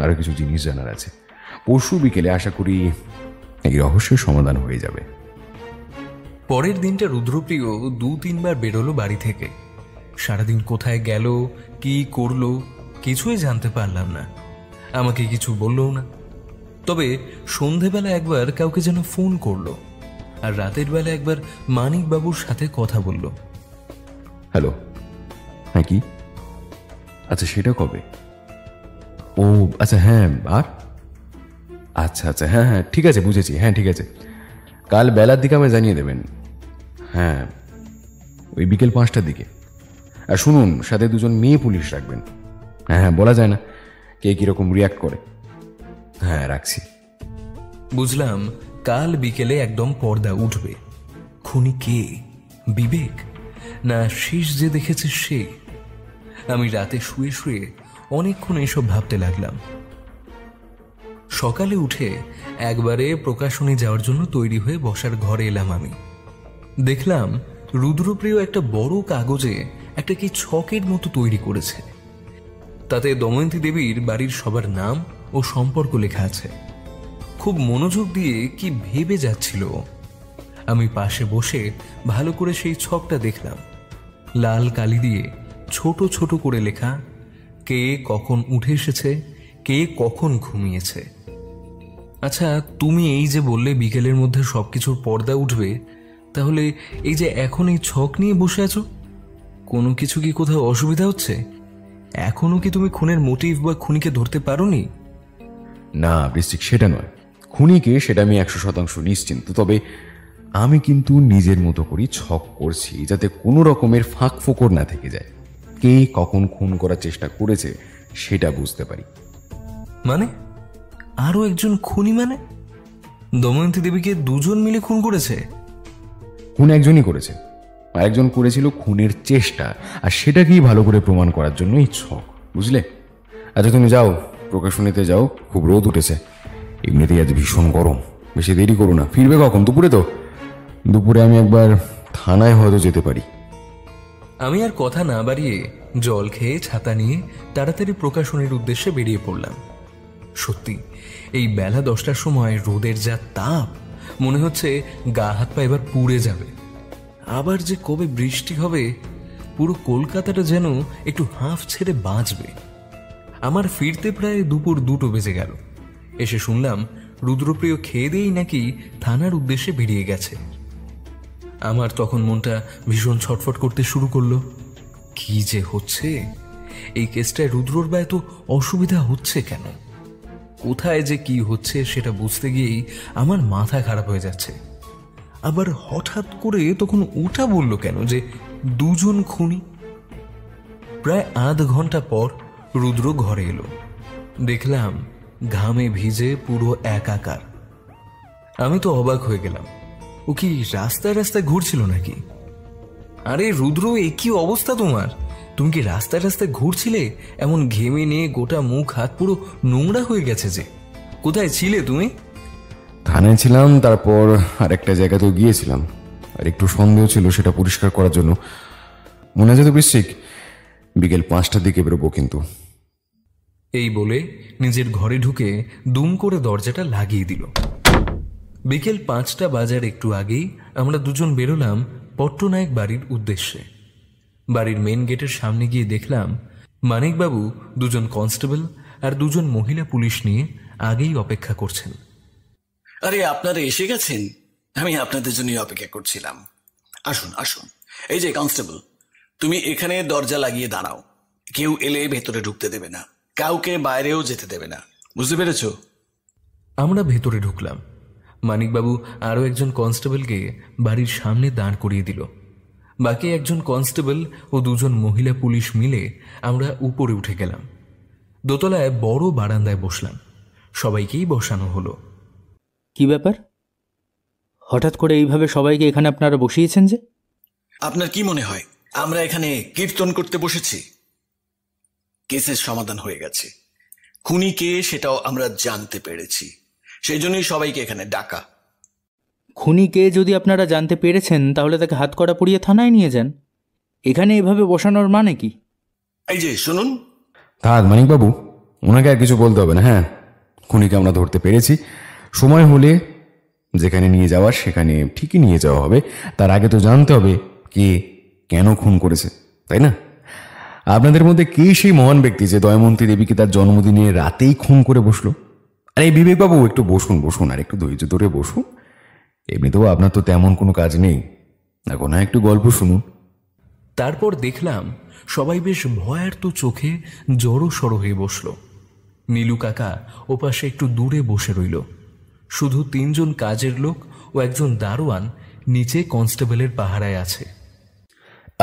আরো কিছু জিনিস জানার আছে। পরশু বিকেলে আশা করি এই রহস্যের সমাধান হয়ে যাবে। পরের দিনটা রুদ্রপ্রিয় 2-3 বার বেরোলো বাড়ি থেকে। সারাদিন কোথায় গেল, কি করলো, কিছুই জানতে পারলাম না। আমাকে কিছু বললও না। তবে সন্ধেবেলা একবার কাউকে যেন ফোন করলো, আর রাতের বেলা একবার মানিকবাবুর সাথে কথা বলল। হ্যালো, হ্যাঁ কি? আচ্ছা, সেটা কবে? ও আচ্ছা, হ্যাঁ, আর আচ্ছা আচ্ছা, হ্যাঁ হ্যাঁ, ঠিক আছে, বুঝেছি। হ্যাঁ, ঠিক আছে, কাল বেলার দিকে আমায় জানিয়ে দেবেন। হ্যাঁ, ওই বিকেল 5টার দিকে। আর শুনুন, সাথে 2জন মেয়ে পুলিশ রাখবেন। হ্যাঁ হ্যাঁ, বলা যায় না কে কিরকম রিয়াক্ট করে। হ্যাঁ, রাখছি। বুঝলাম কাল বিকেলে একদম পর্দা উঠবে। খুনি কে? বিবেক না শেষ যে দেখেছে সে? আমি রাতে শুয়ে শুয়ে অনেকক্ষণ এসব ভাবতে লাগলাম। সকালে উঠে একবারে প্রকাশনী যাওয়ার জন্য তৈরি হয়ে বসার ঘরে এলাম। আমি দেখলাম রুদ্রপ্রিয় একটা বড় কাগজে একটা কি ছকের মতো তৈরি করেছে। তাতে দময়ন্তী দেবীর বাড়ির সবার নাম ও সম্পর্ক লেখা আছে। খুব মনোযোগ দিয়ে কি ভেবে যাচ্ছিল। আমি পাশে বসে ভালো করে সেই ছকটা দেখলাম। লাল কালি দিয়ে ছোট ছোট করে লেখা, কে কখন উঠে এসেছে, কে কখন ঘুমিয়েছে। আচ্ছা, তুমি এই যে বললে বিকেলের মধ্যে সবকিছুর পর্দা উঠবে, তাহলে এই যে এখন এই ছক নিয়ে বসে আছো, কোনো কিছু কি কোথাও অসুবিধা হচ্ছে? এখনো কি তুমি খুনের মোটিভ বা খুনিকে ধরতে পারোনি? না বৃশ্চিক, সেটা নয়। খুনিকে সেটা আমি 100% নিশ্চিন্ত। তবে আমি কিন্তু নিজের মতো করেই ছক করছি, যাতে কোনো রকমের ফাঁক ফোকর না থেকে যায়। কে কখন খুন করার চেষ্টা করেছে সেটা বুঝতে পারি। মানে আরো একজন খুনি মানে? দময়ন্তী দেবীকে দুজন মিলে খুন করেছে? খুন একজনই করেছে, আর একজন করেছিল খুনের চেষ্টা, আর সেটাকেই ভালো করে প্রমাণ করার জন্য এই ছক, বুঝলে? আচ্ছা তুমি যাও, প্রকাশনীতে যাও, খুব রোদ উঠেছে, এমনিতেই আজ ভীষণ গরম। বেশি দেরি করো না। ফিরবে কখন? দুপুরে? তো দুপুরে আমি একবার থানায় হয়তো যেতে পারি। আমি আর কথা না বাড়িয়ে জল খেয়ে ছাতা নিয়ে তাড়াতাড়ি প্রকাশনীর উদ্দেশ্যে বেরিয়ে পড়লাম। সত্যি এই বেলা 10টার সময় রোদের যা তাপ, মনে হচ্ছে গা হাত পা এবার পুড়ে যাবে। আবার যে কবে বৃষ্টি হবে, পুরো কলকাতাটা যেন একটু হাঁফ ছেড়ে বাঁচবে। আমার ফিরতে প্রায় দুপুর 2টো বেজে গেল। এসে শুনলাম রুদ্রপ্রিয় খেয়ে দিয়েই নাকি থানার উদ্দেশ্যে বেরিয়ে গেছে। আমার তখন মনটা ভীষণ ছটফট করতে শুরু করলো। কি যে হচ্ছে, এই কেসটায় রুদ্রর বা এত অসুবিধা হচ্ছে কেন? কোথায় যে কি হচ্ছে সেটা বুঝতে গিয়েই আমার মাথা খারাপ হয়ে যাচ্ছে। আবার হঠাৎ করে তখন ওটা বলল কেন যে দুজন খুনি? প্রায় আধ ঘন্টা পর রুদ্র ঘরে এলো। দেখলাম ঘামে ভিজে পুরো একাকার। আমি তো অবাক হয়ে গেলাম। ও কি রাস্তায় রাস্তায় ঘুরছিল নাকি? আরে রুদ্র, এ কি অবস্থা তোমার? তুমি কি রাস্তায় রাস্তায় ঘুরছিলে? এমন ঘেমে নিয়ে গোটা মুখ হাত পুরো নোংরা হয়ে গেছে যে। কোথায় ছিলে তুমি? থানায় ছিলাম, তারপর আরেকটা জায়গাতেও গিয়েছিলাম, আর একটু সন্দেহ ছিল সেটা পরিষ্কার করার জন্য। মনে আছে তো বৃশ্চিক, বিকেল 5টার দিকে বেরোবো কিন্তু। এই বলে নিজের ঘরে ঢুকে দুম করে দরজাটা লাগিয়ে দিল। বিকেল 5টা বাজার একটু আগেই আমরা দুজন বেরোলাম পট্টনায়ক বাড়ির উদ্দেশ্যে। বাড়ির মেন গেটের সামনে গিয়ে দেখলাম মানিকবাবু দুজন কনস্টেবল আর দুজন মহিলা পুলিশ নিয়ে আগেই অপেক্ষা করছেন। আরে আপনারা এসে গেছেন? আমি আপনাদের জন্যই অপেক্ষা করছিলাম। আসুন আসুন। এই যে কনস্টেবল, তুমি এখানে দরজা লাগিয়ে দাঁড়াও। কেউ এলে ভেতরে ঢুকতে দেবে না, কাউকে বাইরেও যেতে দেবে না, বুঝতে পেরেছ? আমরা ভেতরে ঢুকলাম। মানিকবাবু আরও একজন কনস্টেবলকে বাড়ির সামনে দাঁড় করিয়ে দিল। বাকি একজন কনস্টেবল ও দুজন মহিলা পুলিশ মিলে আমরা উপরে উঠে গেলাম। দোতলায় বড় বারান্দায় বসলাম। সবাইকেই বসানো হলো। কি ব্যাপার, হঠাৎ করে এইভাবে সবাইকে এখানে আপনারা বসিয়েছেন যে? আপনার কি মনে হয় আমরা এখানে কীর্তন করতে বসেছি? কেসের সমাধান হয়ে গেছে। খুনি কে সেটাও আমরা জানতে পেরেছি, সেই জন্যই সবাইকে এখানে ডাকা। খুনি কে যদি আপনারা জানতে পেরেছেন, তাহলে তাকে হাতকড়া পরিয়ে থানায় নিয়ে যান। এখানে এভাবে বসানোর মানে কি? এই যে শুনুন। থাক মানিকবাবু, ওনাকে আর কিছু বলতে হবে না। হ্যাঁ, খুনিকে আমরা ধরতে পেরেছি। সময় হলে যেখানে নিয়ে যাওয়ার সেখানে ঠিকই নিয়ে যাওয়া হবে। তার আগে তো জানতে হবে কে কেন খুন করেছে, তাই না? আপনাদের মধ্যে কে সেই মহান ব্যক্তি যে দময়ন্তী দেবীকে তার জন্মদিনে রাতেই খুন করে বসলো? আরে বিবেকবাবু, একটু বসুন বসুন, আর একটু ধৈর্য ধরে বসুন। এমনিতেও আপনার তো তেমন কোনো কাজ নেই, এখন একটু গল্প শুনুন। তারপর দেখলাম সবাই বেশ ভয়ার্ত চোখে জড়ো সড়ো হয়ে বসল। নীলু কাকা ওপাশে একটু দূরে বসে রইল। শুধু 3 জন কাজের লোক ও একজন দারোয়ান নিচে কনস্টেবলের পাহারায় আছে।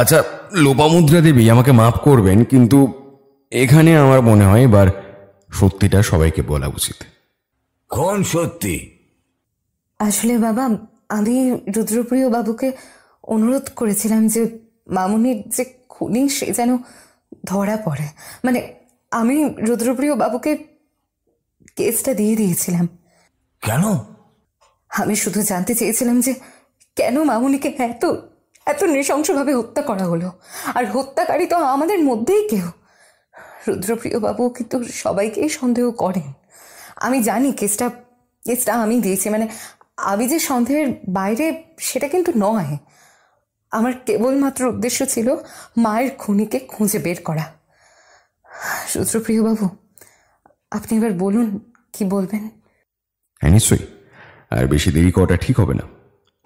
আচ্ছা লোপামুদ্রা দেবী, আমাকে মাফ করবেন, কিন্তু এখানে আমার মনে হয় এবার সত্যিটা সবাইকে বলা উচিত। কোন সত্যি? আসলে বাবা, আমি রুদ্রপ্রিয় বাবুকে অনুরোধ করেছিলাম যে মামুনির যে খুনি সে যেন ধরা পড়ে। মানে আমি রুদ্রপ্রিয় বাবুকে কেসটা দিয়ে দিয়েছিলাম। কেন? আমি শুধু জানতে চেয়েছিলাম যে কেন মামুনিকে এত এত নৃশংসভাবে হত্যা করা হলো, আর হত্যাকারী তো আমাদের মধ্যেই কেউ। রুদ্রপ্রিয় বাবু কিন্তু সবাইকেই সন্দেহ করেন। আমি জানি কেসটা আমি দিয়েছি, মানে আমি যে সন্দেহের বাইরে সেটা কিন্তু নয়। আমার কেবলমাত্র উদ্দেশ্য ছিল মায়ের খুনিকে খুঁজে বের করা। রুদ্রপ্রিয় বাবু, আপনি এবার বলুন কি বলবেন। হ্যাঁ নিশ্চয়ই, আর বেশি দেরি করাটা ঠিক হবে না।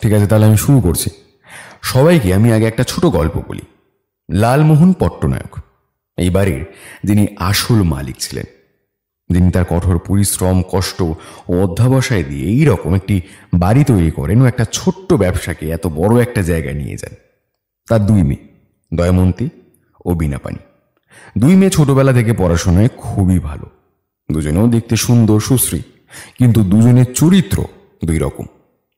ঠিক আছে, তাহলে আমি শুরু করছি। সবাইকে আমি আগে একটা ছোট গল্প বলি। লালমোহন পট্টনায়ক এই বাড়ির যিনি আসল মালিক ছিলেন, যিনি তার কঠোর পরিশ্রম, কষ্ট ও অধ্যাবসায় দিয়ে এইরকম একটি বাড়ি তৈরি করেন ও একটা ছোট্ট ব্যবসাকে এত বড় একটা জায়গায় নিয়ে যান। তার 2 মেয়ে, দময়ন্তী ও বীণাপানি। 2 মেয়ে ছোটবেলা থেকে পড়াশোনায় খুবই ভালো, দুজনেও দেখতে সুন্দর সুশ্রী। কিন্তু দুজনের চরিত্র দুই রকম।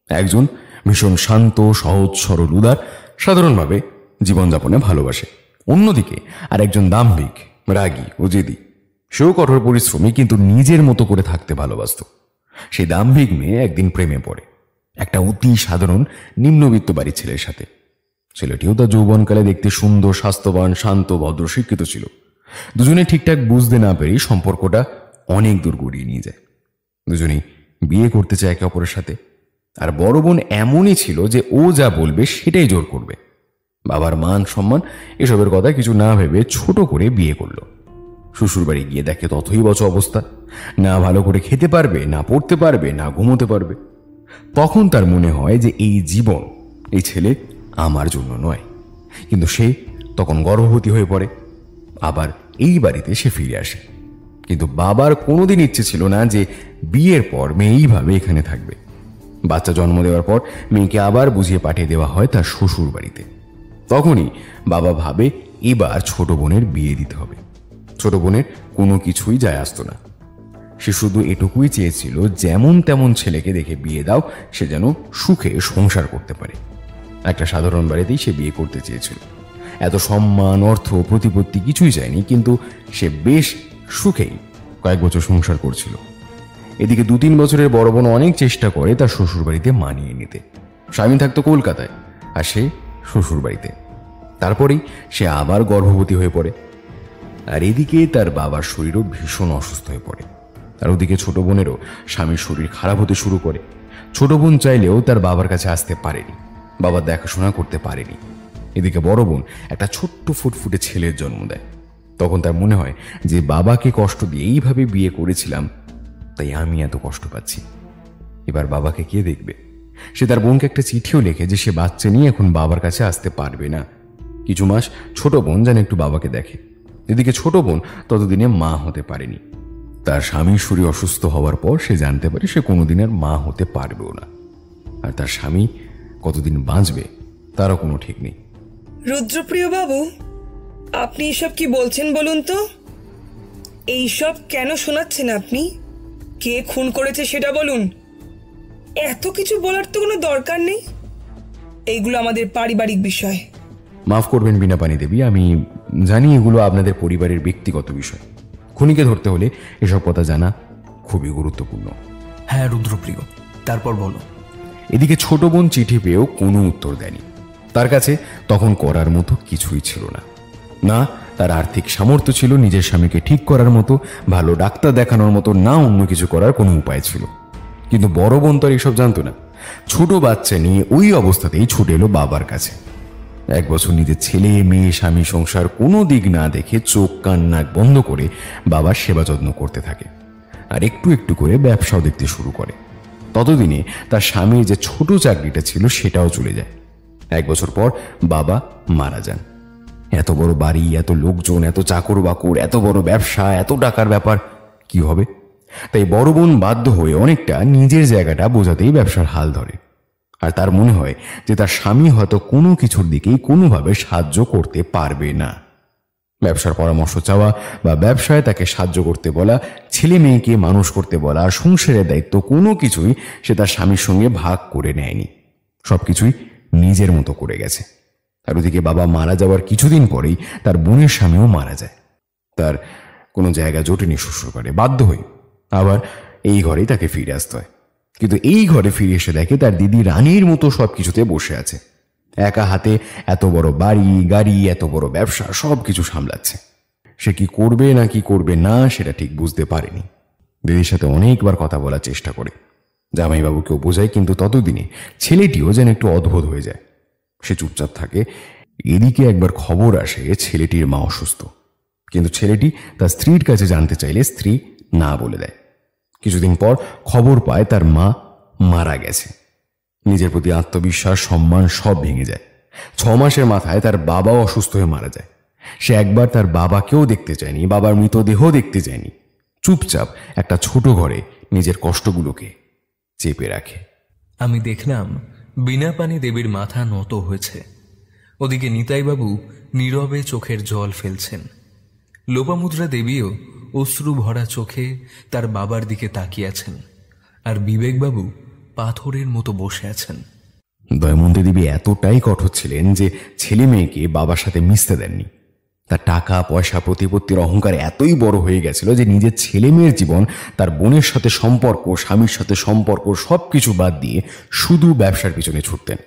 একজন ভীষণ শান্ত, সহজ সরল, উদার, সাধারণভাবে জীবনযাপনে ভালোবাসে। অন্যদিকে আর একজন দাম্ভিক, রাগী ও জেদি। সেও কঠোর পরিশ্রমী, কিন্তু নিজের মতো করে থাকতে ভালোবাসত। সেই দাম্ভিক মেয়ে একদিন প্রেমে পড়ে একটা অতি সাধারণ নিম্নবিত্ত বাড়ির ছেলের সাথে। ছেলেটিও তার যৌবনকালে দেখতে সুন্দর, স্বাস্থ্যবান, শান্ত, ভদ্র, শিক্ষিত ছিল। দুজনে ঠিকঠাক বুঝতে না পেরে সম্পর্কটা অনেক দূর গড়িয়ে নিয়ে যায়। দুজনেই বিয়ে করতে চায় একে অপরের সাথে। আর বড় বোন এমনই ছিল যে ও যা বলবে সেটাই জোর করবে। বাবার মান সম্মান এসবের কথা কিছু না ভেবে ছোট করে বিয়ে করলো। শ্বশুর বাড়ি গিয়ে দেখে তথৈবচ অবস্থা। না ভালো করে খেতে পারবে, না পড়তে পারবে, না ঘুমোতে পারবে। তখন তার মনে হয় যে এই জীবন, এই ছেলে আমার জন্য নয়। কিন্তু সে তখন গর্ভবতী হয়ে পড়ে। আবার এই বাড়িতে সে ফিরে আসে। কিন্তু বাবার কোনোদিন ইচ্ছে ছিল না যে বিয়ের পর মেয়ে এইভাবে এখানে থাকবে। বাচ্চা জন্ম দেওয়ার পর মেয়েকে আবার বুঝিয়ে পাঠিয়ে দেওয়া হয় তার শ্বশুর বাড়িতে। তখনই বাবা ভাবে এবার ছোট বোনের বিয়ে দিতে হবে। ছোট বোনের কোনো কিছুই যায় আসতো না। সে শুধু এটুকুই চেয়েছিল, যেমন তেমন ছেলেকে দেখে বিয়ে দাও, সে যেন সুখে সংসার করতে পারে। একটা সাধারণ বাড়িতেই সে বিয়ে করতে চেয়েছিল। এত সম্মান, অর্থ, প্রতিপত্তি কিছুই চায়নি, কিন্তু সে বেশ সুখেই কয়েক বছর সংসার করছিল। এদিকে 2-3 বছরের বড় বোন অনেক চেষ্টা করে তার শ্বশুর বাড়িতে মানিয়ে নিতে। স্বামী থাকতো কলকাতায়, আর সে শ্বশুর বাড়িতে। তারপরেই সে আবার গর্ভবতী হয়ে পড়ে। আর এদিকে তার বাবার শরীরও ভীষণ অসুস্থ হয়ে পড়ে। আর ওদিকে ছোট বোনেরও স্বামীর শরীর খারাপ হতে শুরু করে। ছোট বোন চাইলেও তার বাবার কাছে আসতে পারেনি, বাবার দেখাশোনা করতে পারেনি। এদিকে বড় বোন একটা ছোট্ট ফুটফুটে ছেলের জন্ম দেয়। তখন তার মনে হয় যে বাবাকে কষ্ট দিয়ে এইভাবে বিয়ে করেছিলাম, তাই আমি এত কষ্ট পাচ্ছি। এবার বাবাকে কে দেখবে? সে তার বোনকে একটা চিঠিও লেখে যে সে বাচ্চা নিয়ে এখন বাবার কাছে আসতে পারবে না। কিছু মাস ছোট বোন যেন একটু বাবাকে দেখে। এদিকে ছোট বোন ততদিনে মা হতে পারেনি। তার স্বামীর শরীর অসুস্থ হওয়ার পর সে জানতে পারে সে কোনোদিন আর মা হতে পারবেও না। আর তার স্বামী কতদিন বাঁচবে তারও কোনো ঠিক নেই। রুদ্রপ্রিয় বাবু, আপনি এসব কি বলছেন বলুন তো? এইসব কেন শোনাচ্ছেন আপনি? কে খুন করেছে সেটা বলুন। এত কিছু বলার তো কোনো দরকার নেই। এইগুলো আমাদের পারিবারিক বিষয়। মাফ করবেন বীণাপানি দেবী, আমি জানি এগুলো আপনাদের পরিবারের ব্যক্তিগত বিষয়। খুনিকে ধরতে হলে এসব কথা জানা খুবই গুরুত্বপূর্ণ। হ্যাঁ রুদ্রপ্রিয়, তারপর বলো। এদিকে ছোট বোন চিঠি পেয়েও কোনো উত্তর দেয়নি। তার কাছে তখন করার মতো কিছুই ছিল না। না তার আর্থিক সামর্থ্য ছিল নিজের স্বামীকে ঠিক করার মতো, ভালো ডাক্তার দেখানোর মতো, না অন্য কিছু করার কোনো উপায় ছিল। কিন্তু বড় বোন তো আর এসব জানতো না। ছোট বাচ্চা নিয়ে ওই অবস্থাতেই ছুটে এলো বাবার কাছে। 1 বছর নিজের ছেলে, মেয়ে, স্বামী, সংসার কোনো দিক না দেখে চোখ কান নাক বন্ধ করে বাবার সেবা যত্ন করতে থাকে। আর একটু একটু করে ব্যবসাও দেখতে শুরু করে। ততদিনে তার স্বামীর যে ছোট চাকরিটা ছিল সেটাও চলে যায়। 1 বছর পর বাবা মারা যান। এত বড় বাড়ি, এত লোকজন, এত চাকর বাকর, এত বড় ব্যবসা, এত টাকার ব্যাপার, কি হবে? তাই বড় বোন বাধ্য হয়ে অনেকটা নিজের জায়গাটা বোঝাতেই ব্যবসার হাল ধরে। আর তার মনে হয় যে তার স্বামী হয়তো কোনো কিছুর দিকেই কোনোভাবে সাহায্য করতে পারবে না। ব্যবসার পরামর্শ চাওয়া বা ব্যবসায় তাকে সাহায্য করতে বলা, ছেলে মেয়েকে মানুষ করতে বলা, সংসারের দায়িত্ব কোনো কিছুই সে তার স্বামীর সঙ্গে ভাগ করে নেয়নি। সবকিছুই নিজের মতো করে গেছে। আর ওদিকে বাবা মারা যাওয়ার কিছুদিন পরেই তার বোনের স্বামীও মারা যায়। তার কোনো জায়গা জোটেনি শ্বশুর ঘরে। বাধ্য হয়ে আবার এই ঘরেই তাকে ফিরে আসতে হয়। কিন্তু এই ঘরে ফিরে এসে দেখে তার দিদি রানীর মতো সবকিছুতে বসে আছে। একা হাতে এত বড় বাড়ি, গাড়ি, এত বড় ব্যবসা, সবকিছু সামলাচ্ছে। সে কি করবে না কি করবে না সেটা ঠিক বুঝতে পারেনি। দিদির সাথে অনেকবার কথা বলার চেষ্টা করে, জামাইবাবুকেও বোঝায়, কিন্তু ততদিনে ছেলেটিও যেন একটু অদ্ভুত হয়ে যায়। সে চুপচাপ থাকে। এদিকে একবার খবর আসে ছেলেটির মা অসুস্থ। কিন্তু ছেলেটি তার স্ত্রীর কাছে জানতে চাইলে স্ত্রী না বলে দেয়। কিছুদিন পর খবর পায় তার মা মারা গেছে। নিজের প্রতি আত্মবিশ্বাস, সম্মান সব ভেঙে যায়। 6 মাসের মাথায় তার বাবাও অসুস্থ হয়ে মারা যায়। সে একবার তার বাবাকেও দেখতে চায়নি, বাবার মৃতদেহ দেখতে চায়নি। চুপচাপ একটা ছোট ঘরে নিজের কষ্টগুলোকে চেপে রাখে। আমি দেখলাম বীণাপানি দেবীর মাথা নত হয়েছে। ওদিকে নিতাইবাবু নীরবে চোখের জল ফেলছেন। লোপামুদ্রা দেবীও অশ্রু ভরা চোখে তার বাবার দিকে তাকিয়ে আছেন। আর বিবেকবাবু পাথরের মতো বসে আছেন। দয়মন্তী দেবী এতটাই কঠোর ছিলেন যে ছেলে মেয়েকে বাবার সাথে মিশতে দেননি। তার টাকা পয়সা প্রতিপত্তির অহংকার এতই বড় হয়ে গেছিল যে নিজের ছেলে মেয়ের জীবন, তার বোনের সাথে সম্পর্ক, স্বামীর সাথে সম্পর্ক সবকিছু বাদ দিয়ে শুধু ব্যবসার পিছনে ছুটতেন।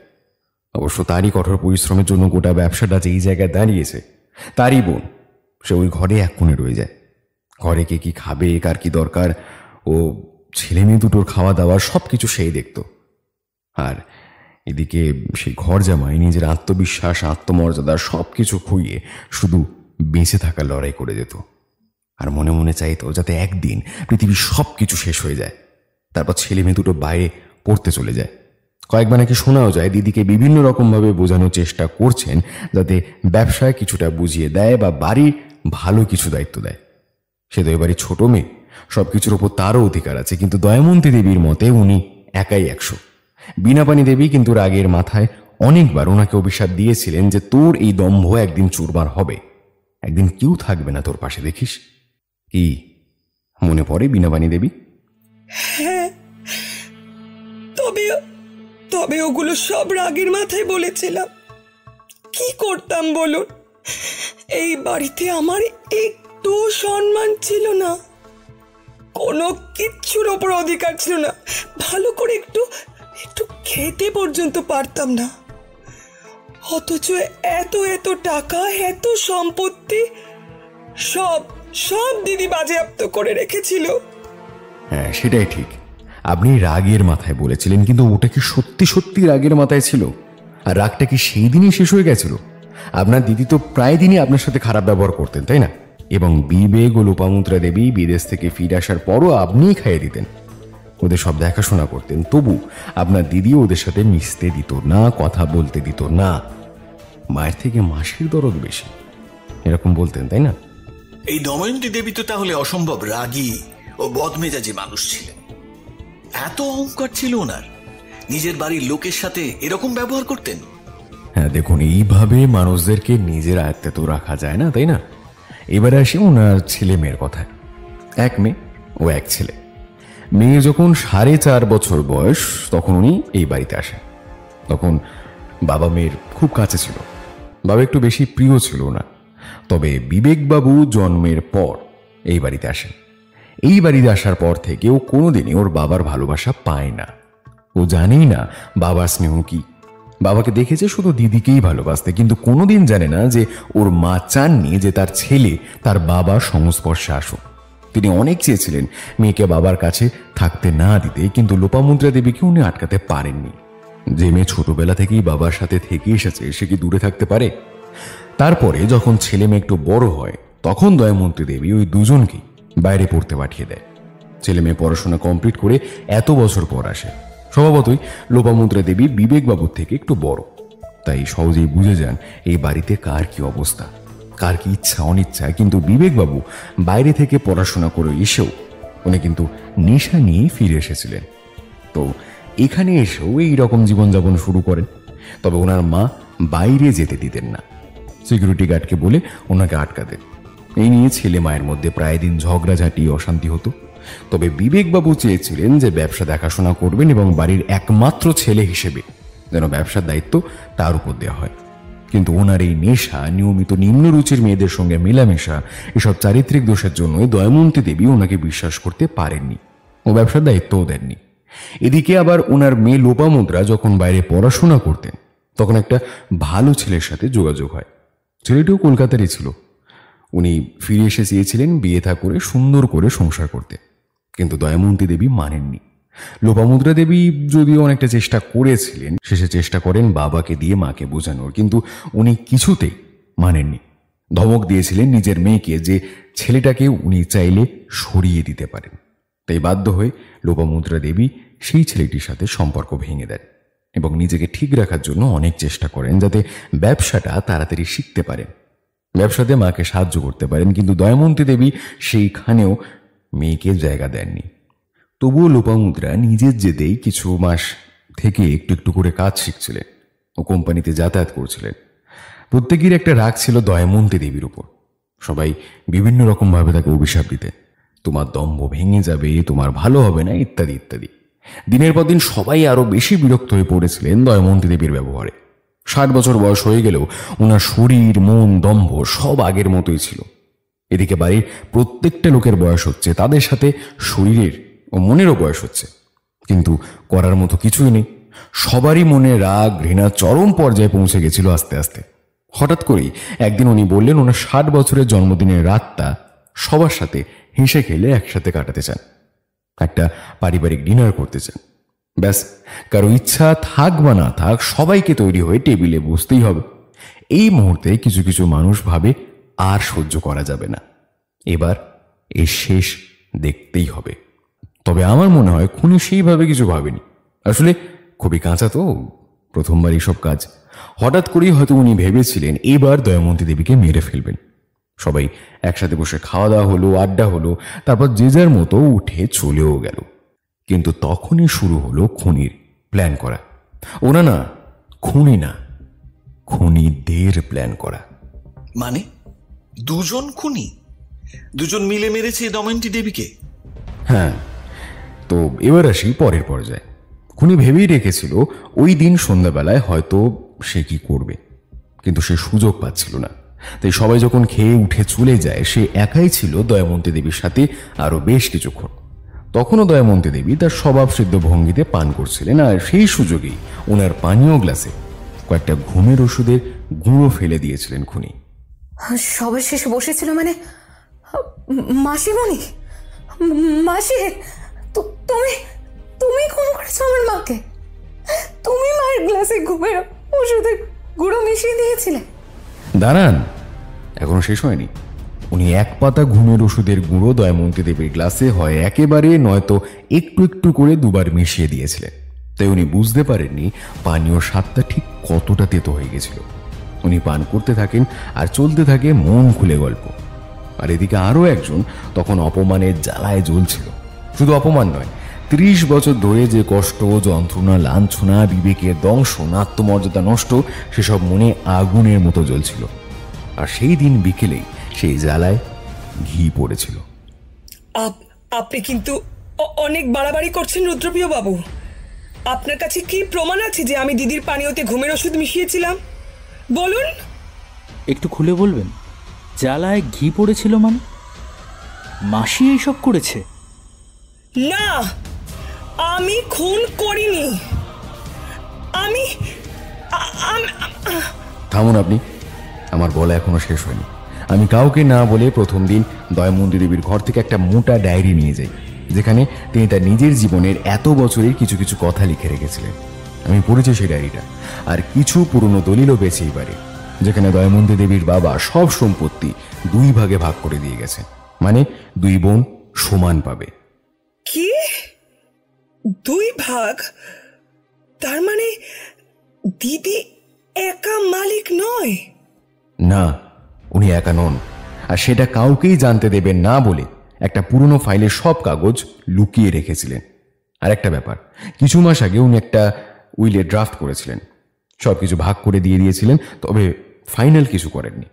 অবশ্য তারই কঠোর পরিশ্রমের জন্য গোটা ব্যবসাটা যে এই জায়গায় দাঁড়িয়েছে। তারই বোন, সে ওই ঘরে এক কোণে রয়ে যায়। ঘরে কে কি খাবে, কার কি দরকার, ও ছেলে মেয়ে দুটোর খাওয়া দাওয়া সবকিছু সেই দেখত। আর এদিকে সেই ঘর জামাই নিজের আত্মবিশ্বাস, আত্মমর্যাদা সবকিছু খুইয়ে শুধু বেঁচে থাকার লড়াই করে যেত। আর মনে মনে চাইতো যাতে একদিন পৃথিবীর সবকিছু শেষ হয়ে যায়, তারপর ছেলে মেয়ে দুটো বাইরে পড়তে চলে যায়। কয়েকবার নাকি শোনাও যায় দিদিকে বিভিন্ন রকমভাবে বোঝানোর চেষ্টা করছেন যাতে ব্যবসায় কিছুটা বুঝিয়ে দেয় বা বাড়ির ভালো কিছু দায়িত্ব দেয়। সে তো এবারে ছোট মেয়ে, সবকিছুর ওপর তারও অধিকার আছে, কিন্তু দয়ামন্তী দেবীর মতে উনি একাই 100। বীণাপাণি দেবী কিন্তু রাগের মাথায় অনেকবার ওনাকে অভিশাপ দিয়েছিলেন যে তোর এই দম্ভ একদিন চুরমার হবে, একদিন কেউ থাকবে না তোর পাশে, দেখিস। কি মনে পড়ে বীণাপাণি দেবী? হ্যাঁ, তবে ওগুলো সব রাগের মাথায় বলেছিলাম। কি করতাম বলুন? এই বাড়িতে আমার একটু সম্মান ছিল না, কোনো কিচ্ছুর ওপর অধিকার ছিল না, ভালো করে একটু খেতে পর্যন্ত পারতাম না। অথচ এত এত টাকা, এত সম্পত্তি সব দিদি বাজেয়াপ্ত করে রেখেছিল। হ্যাঁ, সেটাই ঠিক। আপনি রাগের মাথায় বলেছিলেন, কিন্তু ওটা কি সত্যি সত্যি রাগের মাথায় ছিল? আর রাগটা কি সেই দিনই শেষ হয়ে গেছিল? আপনার দিদি তো প্রায় দিনই আপনার সাথে খারাপ ব্যবহার করতেন, তাই না? এবং বিবেক ও লোপামুদ্রা দেবী বিদেশ থেকে ফিরে আসার পরও আপনিই খাইয়ে দিতেন, ওদের সব দেখাশোনা করতেন। তবু আপনার দিদি ওদের সাথে মিশতে দিত না, কথা বলতে দিত না। মায়ের থেকে মাসির দরদ বেশি, এরকম বলতেন, তাই না? এই দময়ন্তী দেবী তো তাহলে অসম্ভব রাগী ও বদমেজাজি মানুষ ছিলেন। এত অহংকার ছিল ওনার, নিজের বাড়ির লোকের সাথে এরকম ব্যবহার করতেন। হ্যাঁ, দেখুন, এইভাবে মানুষদেরকে নিজের আয়ত্তে তো রাখা যায় না, তাই না? এবারে আসি ওনার ছেলে মেয়ের কথায়। 1 মেয়ে ও 1 ছেলে। মেয়ে যখন 4.5 বছর বয়স তখন উনি এই বাড়িতে আসেন। তখন বাবা মেয়ের খুব কাছে ছিল, বাবা একটু বেশি প্রিয় ছিল না। তবে বিবেকবাবু জন্মের পর এই বাড়িতে আসেন। এই বাড়িতে আসার পর থেকে ও কোনোদিনই ওর বাবার ভালোবাসা পায় না। ও জানেই না বাবার স্নেহ কি। বাবাকে দেখেছে শুধু দিদিকেই ভালোবাসতে, কিন্তু কোনোদিন জানে না যে ওর মা চাননি যে তার ছেলে তার বাবার সংস্পর্শে আসুক। তিনি অনেক চেয়েছিলেন মেয়েকে বাবার কাছে থাকতে না দিতে, কিন্তু লোপামুদ্রা দেবীকে উনি আটকাতে পারেননি। যে মেয়ে ছোটবেলা থেকেই বাবার সাথে থেকে এসেছে সে কি দূরে থাকতে পারে? তারপরে যখন ছেলে মেয়ে একটু বড় হয় তখন দয়ামন্তী দেবী ওই দুজনকেই বাইরে পড়তে পাঠিয়ে দেয়। ছেলে মেয়ে পড়াশোনা কমপ্লিট করে এত বছর পর আসে। স্বভাবতই লোপামুদ্রা দেবী বিবেকবাবুর থেকে একটু বড়, তাই সহজেই বুঝে যান এই বাড়িতে কার কি অবস্থা, কার কি ইচ্ছা অনিচ্ছা। কিন্তু বিবেকবাবু বাইরে থেকে পড়াশোনা করে এসেও উনি কিন্তু নেশা নিয়ে ফিরে এসেছিলেন। তো এখানে এসেও এই রকম জীবনযাপন শুরু করেন। তবে ওনার মা বাইরে যেতে দিতেন না, সিকিউরিটি গার্ডকে বলে ওনাকে আটকাতেন। এই নিয়ে ছেলে মায়ের মধ্যে প্রায় দিন ঝগড়াঝাঁটি, অশান্তি হতো। তবে বিবেকবাবু চেয়েছিলেন যে ব্যবসা দেখাশোনা করবেন এবং বাড়ির একমাত্র ছেলে হিসেবে যেন ব্যবসার দায়িত্ব তার উপর দেওয়া হয়। কিন্তু ওনার এই নেশা, নিয়মিত নিম্নরুচির মেয়েদের সঙ্গে মেলামেশা, এসব চারিত্রিক দোষের জন্যই দয়ামন্তী দেবী ওনাকে বিশ্বাস করতে পারেননি ও ব্যবসার দায়িত্বও দেননি। এদিকে আবার ওনার মেয়ে লোপামুদ্রা যখন বাইরে পড়াশোনা করতেন তখন একটা ভালো ছেলের সাথে যোগাযোগ হয়। ছেলেটিও কলকাতারই ছিল। উনি ফিরে এসে চেয়েছিলেন বিয়ে থা করে সুন্দর করে সংসার করতে, কিন্তু দয়ামন্তী দেবী মানেননি। লোপামুদ্রা দেবী যদিও অনেকটা চেষ্টা করেছিলেন, শেষে চেষ্টা করেন বাবাকে দিয়ে মাকে বোঝানোর, কিন্তু উনি কিছুতেই মানেননি। ধমক দিয়েছিলেন নিজের মেয়েকে যে ছেলেটাকে উনি চাইলে সরিয়ে দিতে পারেন। তাই বাধ্য হয়ে লোপামুদ্রা দেবী সেই ছেলেটির সাথে সম্পর্ক ভেঙে দেন এবং নিজেকে ঠিক রাখার জন্য অনেক চেষ্টা করেন যাতে ব্যবসাটা তাড়াতাড়ি শিখতে পারেন, ব্যবসাতে মাকে সাহায্য করতে পারেন। কিন্তু দয়ামন্তী দেবী সেইখানেও মেয়েকে জায়গা দেননি। তবুও লোপামুদ্রা নিজের জেদেই কিছু মাস থেকে একটু একটু করে কাজ শিখছিলেন ও কোম্পানিতে যাতায়াত করছিলেন। প্রত্যেকের একটা রাগ ছিল দয়ামন্তী দেবীর উপর। সবাই বিভিন্ন রকমভাবে তাকে অভিশাপ দিতেন, তোমার দম্ভ ভেঙে যাবে, তোমার ভালো হবে না, ইত্যাদি ইত্যাদি। দিনের পর দিন সবাই আরো বেশি বিরক্ত হয়ে পড়েছিলেন দয়মন্তী দেবীর ব্যবহারে। 60 বছর বয়স হয়ে গেলেও ওনার শরীর, মন, দম্ভ সব আগের মতোই ছিল। এদিকে বাড়ির প্রত্যেকটা লোকের বয়স হচ্ছে, তাদের সাথে শরীরের ও মনেরও বয়স হচ্ছে, কিন্তু করার মতো কিছুই নেই। সবারই মনে রাগ, ঘৃণা চরম পর্যায়ে পৌঁছে গেছিল আস্তে আস্তে। হঠাৎ করেই একদিন উনি বললেন ওনার 60 বছরের জন্মদিনের রাতটা সবার সাথে হেসে খেলে একসাথে কাটাতে চান, একটা পারিবারিক ডিনার করতে চান। ব্যাস, কারো ইচ্ছা থাক বা না থাক সবাইকে তৈরি হয়ে টেবিলে বসতেই হবে। এই মুহূর্তে কিছু কিছু মানুষ ভাবে আর সহ্য করা যাবে না, এবার এর শেষ দেখতেই হবে। তবে আমার মনে হয় খুনি সেইভাবে কিছু ভাবেনি। আসলে খুবই কাঁচা তো, প্রথমবার এইসব কাজ। হঠাৎ করেই হয়তো উনি ভেবেছিলেন এবার দয়মন্তী দেবীকে মেরে ফেলবেন। সবাই একসাথে বসে খাওয়া দাওয়া হলো, আড্ডা হলো, তারপর যে যার মতো উঠে চলেও গেল। কিন্তু তখনই শুরু হলো খুনির প্ল্যান করা। ওনা না, খুনি না, খুনিদের প্ল্যান করা। মানে দুজন খুনি, দুজন মিলে মেরেছে দময়ন্তী দেবীকে? হ্যাঁ, তো এবার আসি পরের পর্যায়ে। খুনি ভেবেই রেখেছিল ওই দিন সন্ধ্যাবেলায় হয়তো সে কি করবে, কিন্তু সে সুযোগ পাচ্ছিল না। তাই সবাই যখন খেয়ে উঠে চলে যায়, সে একাই ছিল দয়মন্তী দেবীর সাথে আরো বেশ কিছুক্ষণ। তখনও দয়মন্তী দেবী তার স্বভাব সিদ্ধ ভঙ্গিতে পান করছিলেন, আর সেই সুযোগেই ওনার পানীয় গ্লাসে কয়েকটা ঘুমের ওষুধের গুঁড়ো ফেলে দিয়েছিলেন খুনি। সবার শেষে বসেছিল মানে মাসিমণি? মাসি, তুমি তুমি খুন করেছো আমার মাকে? তুমি মায়ের গ্লাসে ঘুমের ওষুধের গুঁড়ো মিশিয়ে দিয়েছিলে? দাঁড়ান, এখনো শেষ হয়নি। উনি এক পাতা ঘুমের ওষুধের গুঁড়ো দয়মন্তী দেবীর গ্লাসে হয় একেবারে নয়তো একটু একটু করে দুবার মিশিয়ে দিয়েছিলেন। তাই উনি বুঝতে পারেননি পানীয় স্বাদটা ঠিক কতটা তেতো হয়ে গেছিল। উনি পান করতে থাকেন আর চলতে থাকে মন খুলে গল্প। আর এদিকে আরো একজন তখন অপমানের জ্বালায় জ্বলছিল। শুধু অপমান নয়, 30 বছর ধরে যে কষ্ট, যন্ত্রণা, লাঞ্ছনা, বিবেকের দংশন, আত্মমর্যাদা নষ্ট, সেসব মনে আগুনের মতো জ্বলছিল। আর সেই দিন বিকেলেই সেই জ্বালায় ঘি পড়েছিল। আপনি কিন্তু অনেক বাড়াবাড়ি করছেন রুদ্রপ্রিয় বাবু। আপনার কাছে কি প্রমাণ আছে যে আমি দিদির পানীয়তে ঘুমের ওষুধ মিশিয়েছিলাম? বলুন। একটু খুলে বলবেন, জ্বালায় ঘি পড়েছিল মানে? মাসি এইসব করেছে? না, আমি খুন করিনি। থামুন আপনি, আমার বলা এখনো শেষ হয়নি। আমি কাউকে না বলে প্রথম দিন দয়মন্তী দেবীর ঘর থেকে একটা মোটা ডায়েরি নিয়ে যাই, যেখানে তিনি তার নিজের জীবনের এত বছরের কিছু কিছু কথা লিখে রেখেছিলেন। আমি পড়েছি সেই ডায়েরিটা, আর কিছু পুরনো দলিলও পেয়েছি এবারে, যেখানে দয়মন্তী দেবীর বাবা সব সম্পত্তি 2 ভাগে ভাগ করে দিয়ে গেছে। মানে 2 বোন সমান পাবে। কি 2 ভাগ? তার মানে দিদি একা মালিক নয়? না, উনি একা নন, আর সেটা কাউকেই জানতে দেবেন না বলে একটা পুরনো ফাইলে সব কাগজ লুকিয়ে রেখেছিলেন। আর একটা ব্যাপার, কিছু মাস আগে উনি একটা উইলের ড্রাফট করেছিলেন, সবকিছু ভাগ করে দিয়ে দিয়েছিলেন, তবে ফাইনাল কিছু করেননি।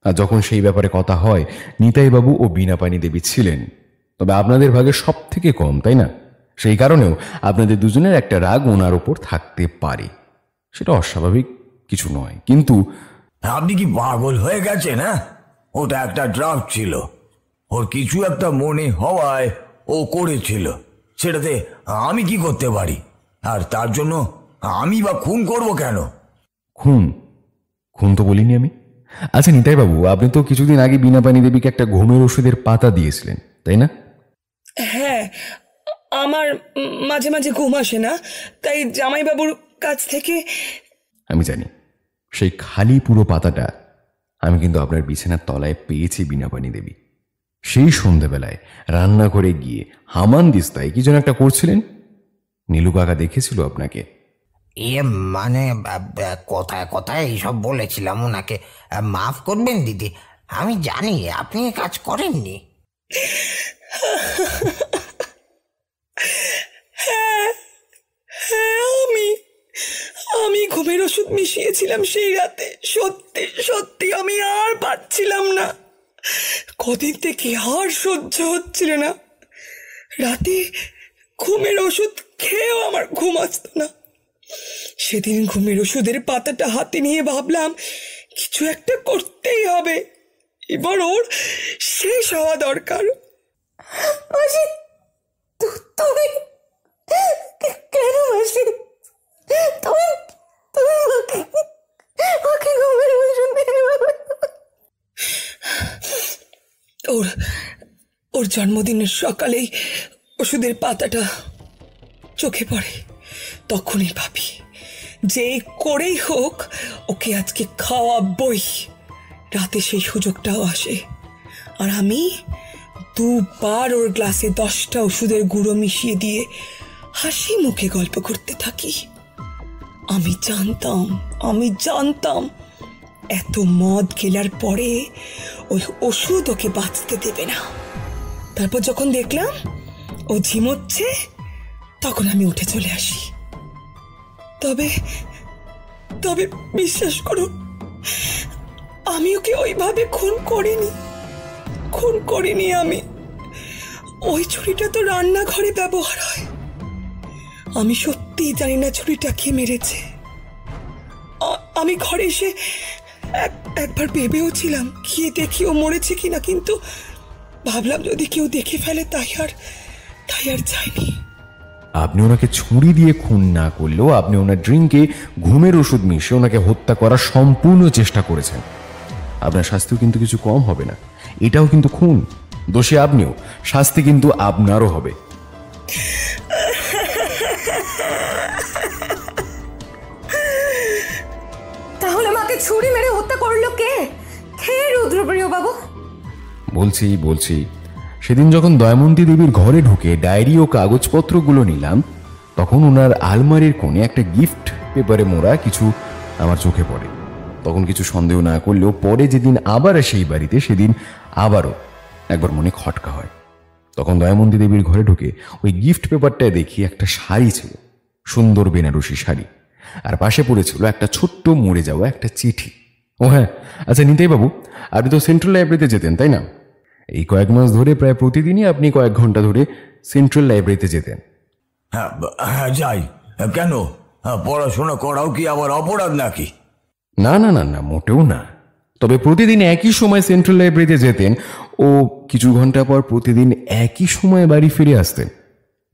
আর যখন সেই ব্যাপারে কথা হয়, নিতাইবাবু ও বীণাপাণি দেবী ছিলেন, তবে আপনাদের ভাগে সব থেকে কম, তাই না? সেই কারণেও আপনাদের দুজনের একটা রাগ ওনার ওপর থাকতে পারে, সেটা অস্বাভাবিক কিছু নয়। কিন্তু আপনি কি পাগল হয়ে গেছেন? হ্যাঁ, ওটা একটা ড্রাফট ছিল, ওর কিছু একটা মনে হওয়ায় ও করেছিল, সেটাতে আমি কি করতে পারি? আর তার জন্য আমি বা খুন করব কেন? খুন খুন তো বলিনি আমি। আচ্ছা নিতাইবাবু, আপনি তো কিছুদিন আগে বীণাপাণি দেবীকে একটা ঘুমের ওষুধের পাতা দিয়েছিলেন, তাই না? হ্যাঁ, আমার মাঝে মাঝে ঘুম আসে না, তাই জামাইবাবুর কাছ থেকে। আমি জানি, সেই খালি পুরো পাতাটা আমি কিন্তু আপনার বিছানার তলায় পেয়েছি বীণাপাণি দেবী। সেই সন্ধ্যাবেলায় রান্না করে গিয়ে হামান দিস্তায় কি যেন একটা করছিলেন, নীলু কাকা দেখেছিল আপনাকে। মানে কথায় কথায় এইসব বলেছিলাম ওনাকে। মাফ করবেন দিদি, আমি জানি আপনি এ কাজ করেননি। আমি ঘুমের ওষুধ মিশিয়েছিলাম সেই রাতে। সত্যি সত্যি আমি আর পারছিলাম না, কদিন থেকে আর সহ্য হচ্ছিল না। রাতে ঘুমের ওষুধ খেয়েও আমার ঘুম আসতো না। সেদিন ঘুমের ওষুধের পাতাটা হাতে নিয়ে ভাবলাম কিছু একটা করতেই হবে, এবার ওর শেষ হওয়া দরকার। মাসি, তুমি কেন মাসি? তুমি তুমি ওকে ঘুমের ওষুধ দিয়ে ওর জন্মদিনের সকালেই ওষুধের পাতাটা চোখে পড়ে। তখনই ভাবি যে করেই হোক ওকে আজকে খাওয়াবই। রাতে সেই সুযোগটাও আসে, আর আমি দুবার ওর গ্লাসে 10টা ওষুধের গুঁড়ো মিশিয়ে দিয়ে হাসি মুখে গল্প করতে থাকি। আমি জানতাম এত মদ খেলার পরে ওই ওষুধ ওকে বাঁচতে দেবে না। তারপর যখন দেখলাম ও ঝিমোচ্ছে, তখন আমি উঠে চলে আসি। তবে তবে বিশ্বাস করুন, আমি ওকে ওইভাবে খুন করিনি। আমি ওই ছুরিটা তো রান্নাঘরে ব্যবহার হয়। আমি সত্যিই জানি না ছুরিটা কে মেরেছে। আমি ঘরে এসে একবার ভেবেও ছিলাম গিয়ে দেখি ও মরেছে কিনা, কিন্তু ভাবলাম যদি কেউ দেখে ফেলে তাই আর যায়নি। আপনি ওনাকে ছুরি দিয়ে খুন না করলেও আপনি ওনার ড্রিঙ্কে ঘুমের ওষুধ মিশিয়ে ওনাকে হত্যা করার সম্পূর্ণ চেষ্টা করেছেন। আপনার শাস্তিও কিন্তু কিছু কম হবে না। এটাও কিন্তু খুন, দোষী আপনিও, শাস্তি কিন্তু আপনারও হবে। তাহলে মাকে ছুরি মেরে হত্যা করলো কে? রুদ্রপ্রিয় বাবু? বলছি সেদিন যখন দয়ামন্তী দেবীর ঘরে ঢুকে ডায়েরি ও কাগজপত্রগুলো নিলাম, তখন ওনার আলমারির কোণে একটা গিফট পেপারে মোড়া কিছু আমার চোখে পড়ে। তখন কিছু সন্দেহ না করলেও পরে যেদিন আবার সেই বাড়িতে, সেদিন আবারও একবার মনে খটকা হয়। তখন দয়ামন্তী দেবীর ঘরে ঢুকে ওই গিফট পেপারটায় দেখি একটা শাড়ি ছিল, সুন্দর বেনারসি শাড়ি, আর পাশে পড়েছিল একটা ছোট্ট মরে যাওয়া একটা চিঠি। ও হ্যাঁ, আচ্ছা নিতাই বাবু, আপনি তো সেন্ট্রাল লাইব্রেরিতে যেতেন তাই না? এই কয়েক মাস ধরে প্রায় প্রতিদিনই আপনি কয়েক ঘন্টা ধরে সেন্ট্রাল লাইব্রেরিতে যেতেন। হ্যাঁ যাই। কেন, পড়াশোনা করাও কি আবার অপরাধ নাকি? না না না না, মোটেও না। তবে প্রতিদিন একই সময় সেন্ট্রাল লাইব্রেরিতে যেতেন ও কিছু ঘন্টা পর প্রতিদিন একই সময় বাড়ি ফিরে আসতেন।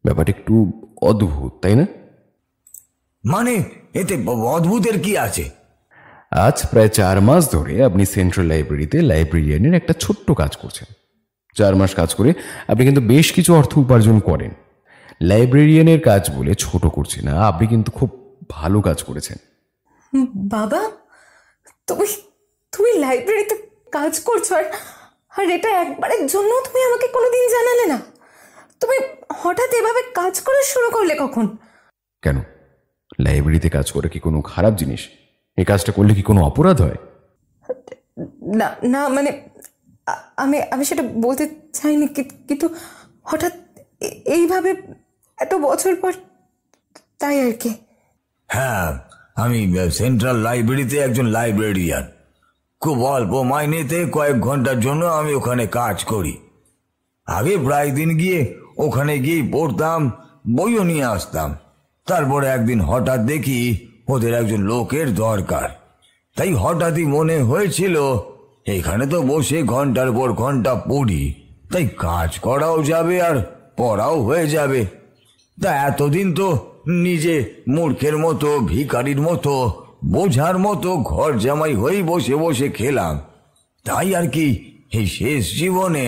ব্যাপারটা একটু অদ্ভুত, তাই না? মানে এতে অদ্ভুতের কি আছে? আজ প্রায় 4 মাস ধরে আপনি সেন্ট্রাল লাইব্রেরিতে লাইব্রেরিয়ানের একটা ছোট্ট কাজ করছেন। 4 মাস কাজ করে আপনি কিন্তু বেশ কিছু অর্থ উপার্জন করেন। লাইব্রেরিয়ানের কাজ বলে ছোট করছি না, আপনি কিন্তু খুব ভালো কাজ করেছেন। বাবা, তুমি লাইব্রেরিতে কাজ করছো, আর এটা একবারের জন্য তুমি আমাকে কোনোদিন জানালে না? তুমি হঠাৎ এভাবে কাজ করা শুরু করলে কখন? কেন, লাইব্রেরিতে কাজ করে কি কোনো খারাপ জিনিস? এই কাজটা করলে কি কোনো অপরাধ হয়? না না, মানে আমি সেটা বলতে চাইনি, কিন্তু হঠাৎ এইভাবে এত বছর পর, তাই আর কি। হ্যাঁ, আমি সেন্ট্রাল লাইব্রেরিতে একজন লাইব্রেরিয়ান। খুব অল্প মাইনেতে কয়েক ঘন্টার জন্য আমি ওখানে কাজ করি। আগে প্রায় দিন গিয়ে ওখানে গিয়ে পড়তাম, বইও নিয়ে আসতাম। তারপরে একদিন হঠাৎ দেখি ওদের একজন লোকের দরকার। তাই হঠাৎই মনে হয়েছিল এখানে তো বসে ঘন্টার পর ঘন্টা পড়ি, তাই কাজ করাও যাবে আর পড়াও হয়ে যাবে। তা এতদিন তো নিজে মূর্খের মতো, ভিখারির মতো, বোঝার মতো ঘর জামাই হয়েই বসে বসে খেলাম। তাই আর কি এই শেষ জীবনে।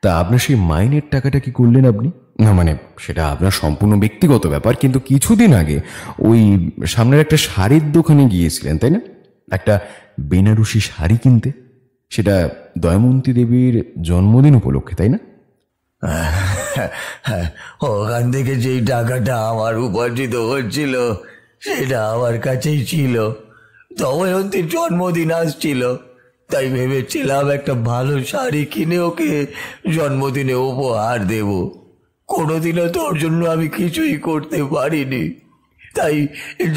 তা আপনার সেই মাইনের টাকাটা কি করলেন আপনি? না মানে সেটা আপনার সম্পূর্ণ ব্যক্তিগত ব্যাপার, কিন্তু কিছুদিন আগে ওই সামনের একটা শাড়ির দোকানে গিয়েছিলেন তাই না? একটা বেনারসি শাড়ি কিনতে, সেটা দয়ামন্তী দেবীর জন্মদিন উপলক্ষে, তাই না? ওখান থেকে যেই টাকাটা আমার উপার্জিত হচ্ছিল সেটা আমার কাছেই ছিল। দময়ন্তীর জন্মদিন আসছিল, তাই ভেবেছিলাম একটা ভালো শাড়ি কিনে ওকে জন্মদিনে উপহার দেব। কোনোদিনও তোর জন্য আমি কিছুই করতে পারিনি, তাই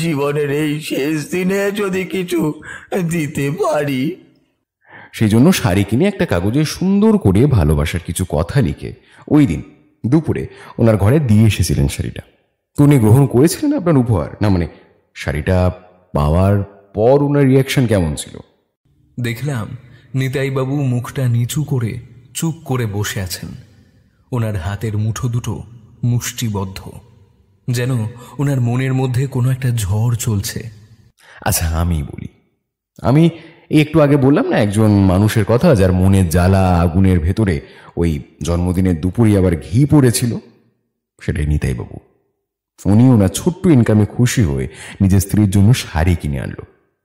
জীবনের এই শেষ দিনে যদি কিছু দিতে পারি। সেই জন্য শাড়ি কিনে একটা কাগজে সুন্দর করে ভালোবাসার কিছু কথা লিখে ওই দিন দুপুরে ওনার ঘরে দিয়ে এসেছিলেন শাড়িটা। উনি গ্রহণ করেছিলেন আপনার উপহার? না মানে শাড়িটা পাওয়ার পর ওনার রিয়াকশন কেমন ছিল? দেখলাম নিতাইবাবু মুখটা নিচু করে চুপ করে বসে আছেন। ওনার হাতের মুঠো দুটো মুষ্টিবদ্ধ, যেন ওনার মনের মধ্যে কোনো একটা ঝড় চলছে। আচ্ছা আমি বলি, আমি একটু আগে বললাম না একজন মানুষের কথা যার মনের জ্বালা আগুনের ভেতরে ওই জন্মদিনের দুপুরে আবার ঘি পড়েছিল, সেটাই নিতাইবাবু। উনি ওনার ছোট্ট ইনকামে খুশি হয়ে নিজের স্ত্রীর জন্য শাড়ি কিনে আনলো,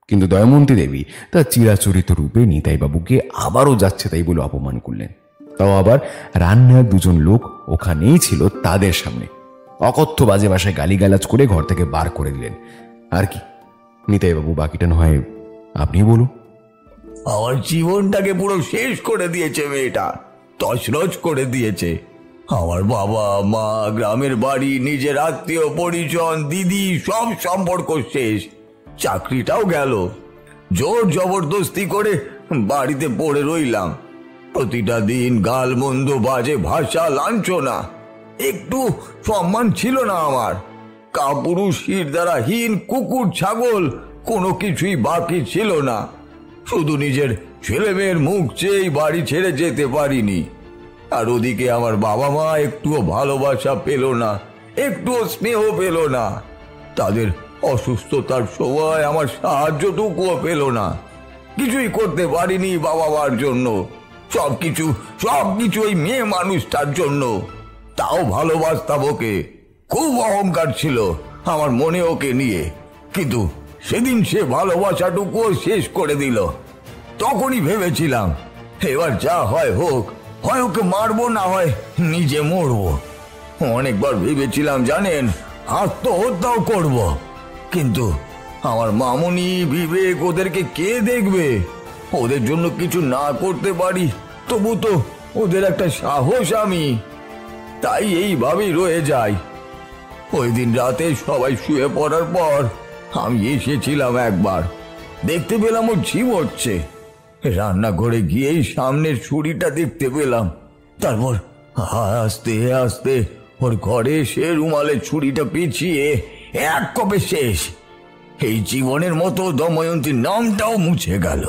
কিন্তু দয়মন্তী দেবী তার চিরাচরিত রূপে নিতাইবাবুকে আবারও যাচ্ছে তাই বলে অপমান করলেন। তাও আবার রান্নার দুজন লোক ওখানেই ছিল তাদের সামনে। অকথ্য বাজে ভাষায় গালিগালাজ করে ঘর থেকে বার করে দিলেন। আর কি, নিতাইবাবু বাকিটা না হয় আপনি বলুন। আমার জীবনটাকে পুরো শেষ করে দিয়েছে মেয়েটা, তছনছ করে দিয়েছে। আমার বাবা মা, গ্রামের বাড়ি, নিজের আত্মীয় পরিজন, দিদি, সব সম্পর্ক শেষ। চাকরিটাও গেল। জোর জবরদস্তি করে বাড়িতে পড়ে রইলাম। প্রতিটা দিন গাল মন্দ, বাজে ভাষা, লাঞ্ছনা। একটু সম্মান ছিল না আমার। কাপুরুষ, দ্বারাহীন, কুকুর ছাগল কোনো কিছুই বাকি ছিল না। শুধু নিজের ছেলে মেয়ের মুখ চেয়েই বাড়ি ছেড়ে যেতে পারিনি। আর ওদিকে আমার বাবা মা একটুও ভালোবাসা পেল না, একটুও স্নেহ পেল না। তাদের অসুস্থতার সময় আমার সাহায্যটুকুও পেল না। কিছুই করতে পারিনি বাবা মার জন্য। সবকিছু ওই মেয়ে মানুষটার জন্য। তাও ভালোবাসতাম ওকে, খুব অহংকার ছিল আমার মনে ওকে নিয়ে। কিন্তু সেদিন সে ভালোবাসাটুকুও শেষ করে দিল। তখনই ভেবেছিলাম এবার যা হয় হোক, হয় ওকে মারবো, না হয় নিজে মরবো। অনেকবার ভেবেছিলাম জানেন, আত্মহত্যাও করব। কিন্তু আমার মামুনি, বিবেক, ওদেরকে কে দেখবে? ওদের জন্য কিছু না করতে পারি, তবু তো ওদের একটা সাহস আমি। তাই এইভাবেই রয়ে যাই। ওই দিন রাতে সবাই শুয়ে পড়ার পর আমি এসেছিলাম একবার। দেখতে পেলাম ও ঝিম হচ্ছে। রান্নাঘরে গিয়েই সামনের ছুরিটা দেখতে পেলাম। তারপর আস্তে আস্তে ওর ঘরে এসে রুমালে ছুরিটা পেঁচিয়ে এক কপে শেষ। এই জীবনের মতো দময়ন্তীর নামটাও মুছে গেল।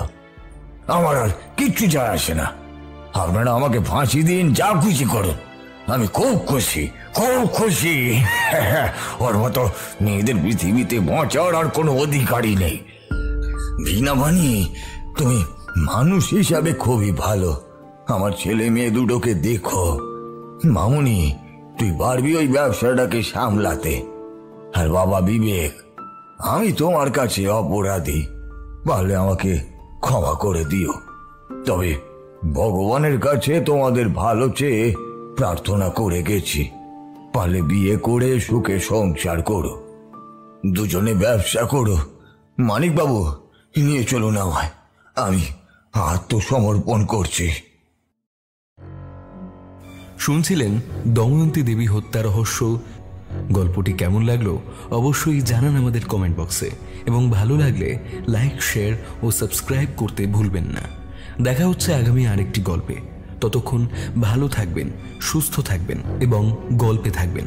আমার আর কিচ্ছু যায় আসে না। আপনারা আমাকে ফাঁসি দিন, যা খুশি করুন, আমি খুব খুশি, খুব খুশি। ওর মতো মেয়েদের পৃথিবীতে বাঁচার আর কোনো অধিকারই নেই। বীণাপানি, তুমি মানুষ হিসাবে খুবই ভালো। আমার ছেলে মেয়ে দুটোকে দেখো। মামুনি, তুই পারবি ওই ব্যবসাটাকে সামলাতে। আর বাবা বিবেক, আমি তোমার কাছে অপরাধী, পারলে আমাকে ক্ষমা করে দিও। তবে ভগবানের কাছে তোমাদের ভালো চেয়ে প্রার্থনা করে গেছি, পারলে বিয়ে করে সুখে সংসার করো, দুজনে ব্যবসা করো। মানিকবাবু, নিয়ে চলুন আমায়, আমি আত্মসমর্পণ করছি। শুনছিলেন দময়ন্তী দেবী হত্যা রহস্য। গল্পটি কেমন লাগলো অবশ্যই জানান আমাদের কমেন্ট বক্সে, এবং ভালো লাগলে লাইক, শেয়ার ও সাবস্ক্রাইব করতে ভুলবেন না। দেখা হচ্ছে আগামী আরেকটি গল্পে। ততক্ষণ ভালো থাকবেন, সুস্থ থাকবেন এবং গল্পে থাকবেন।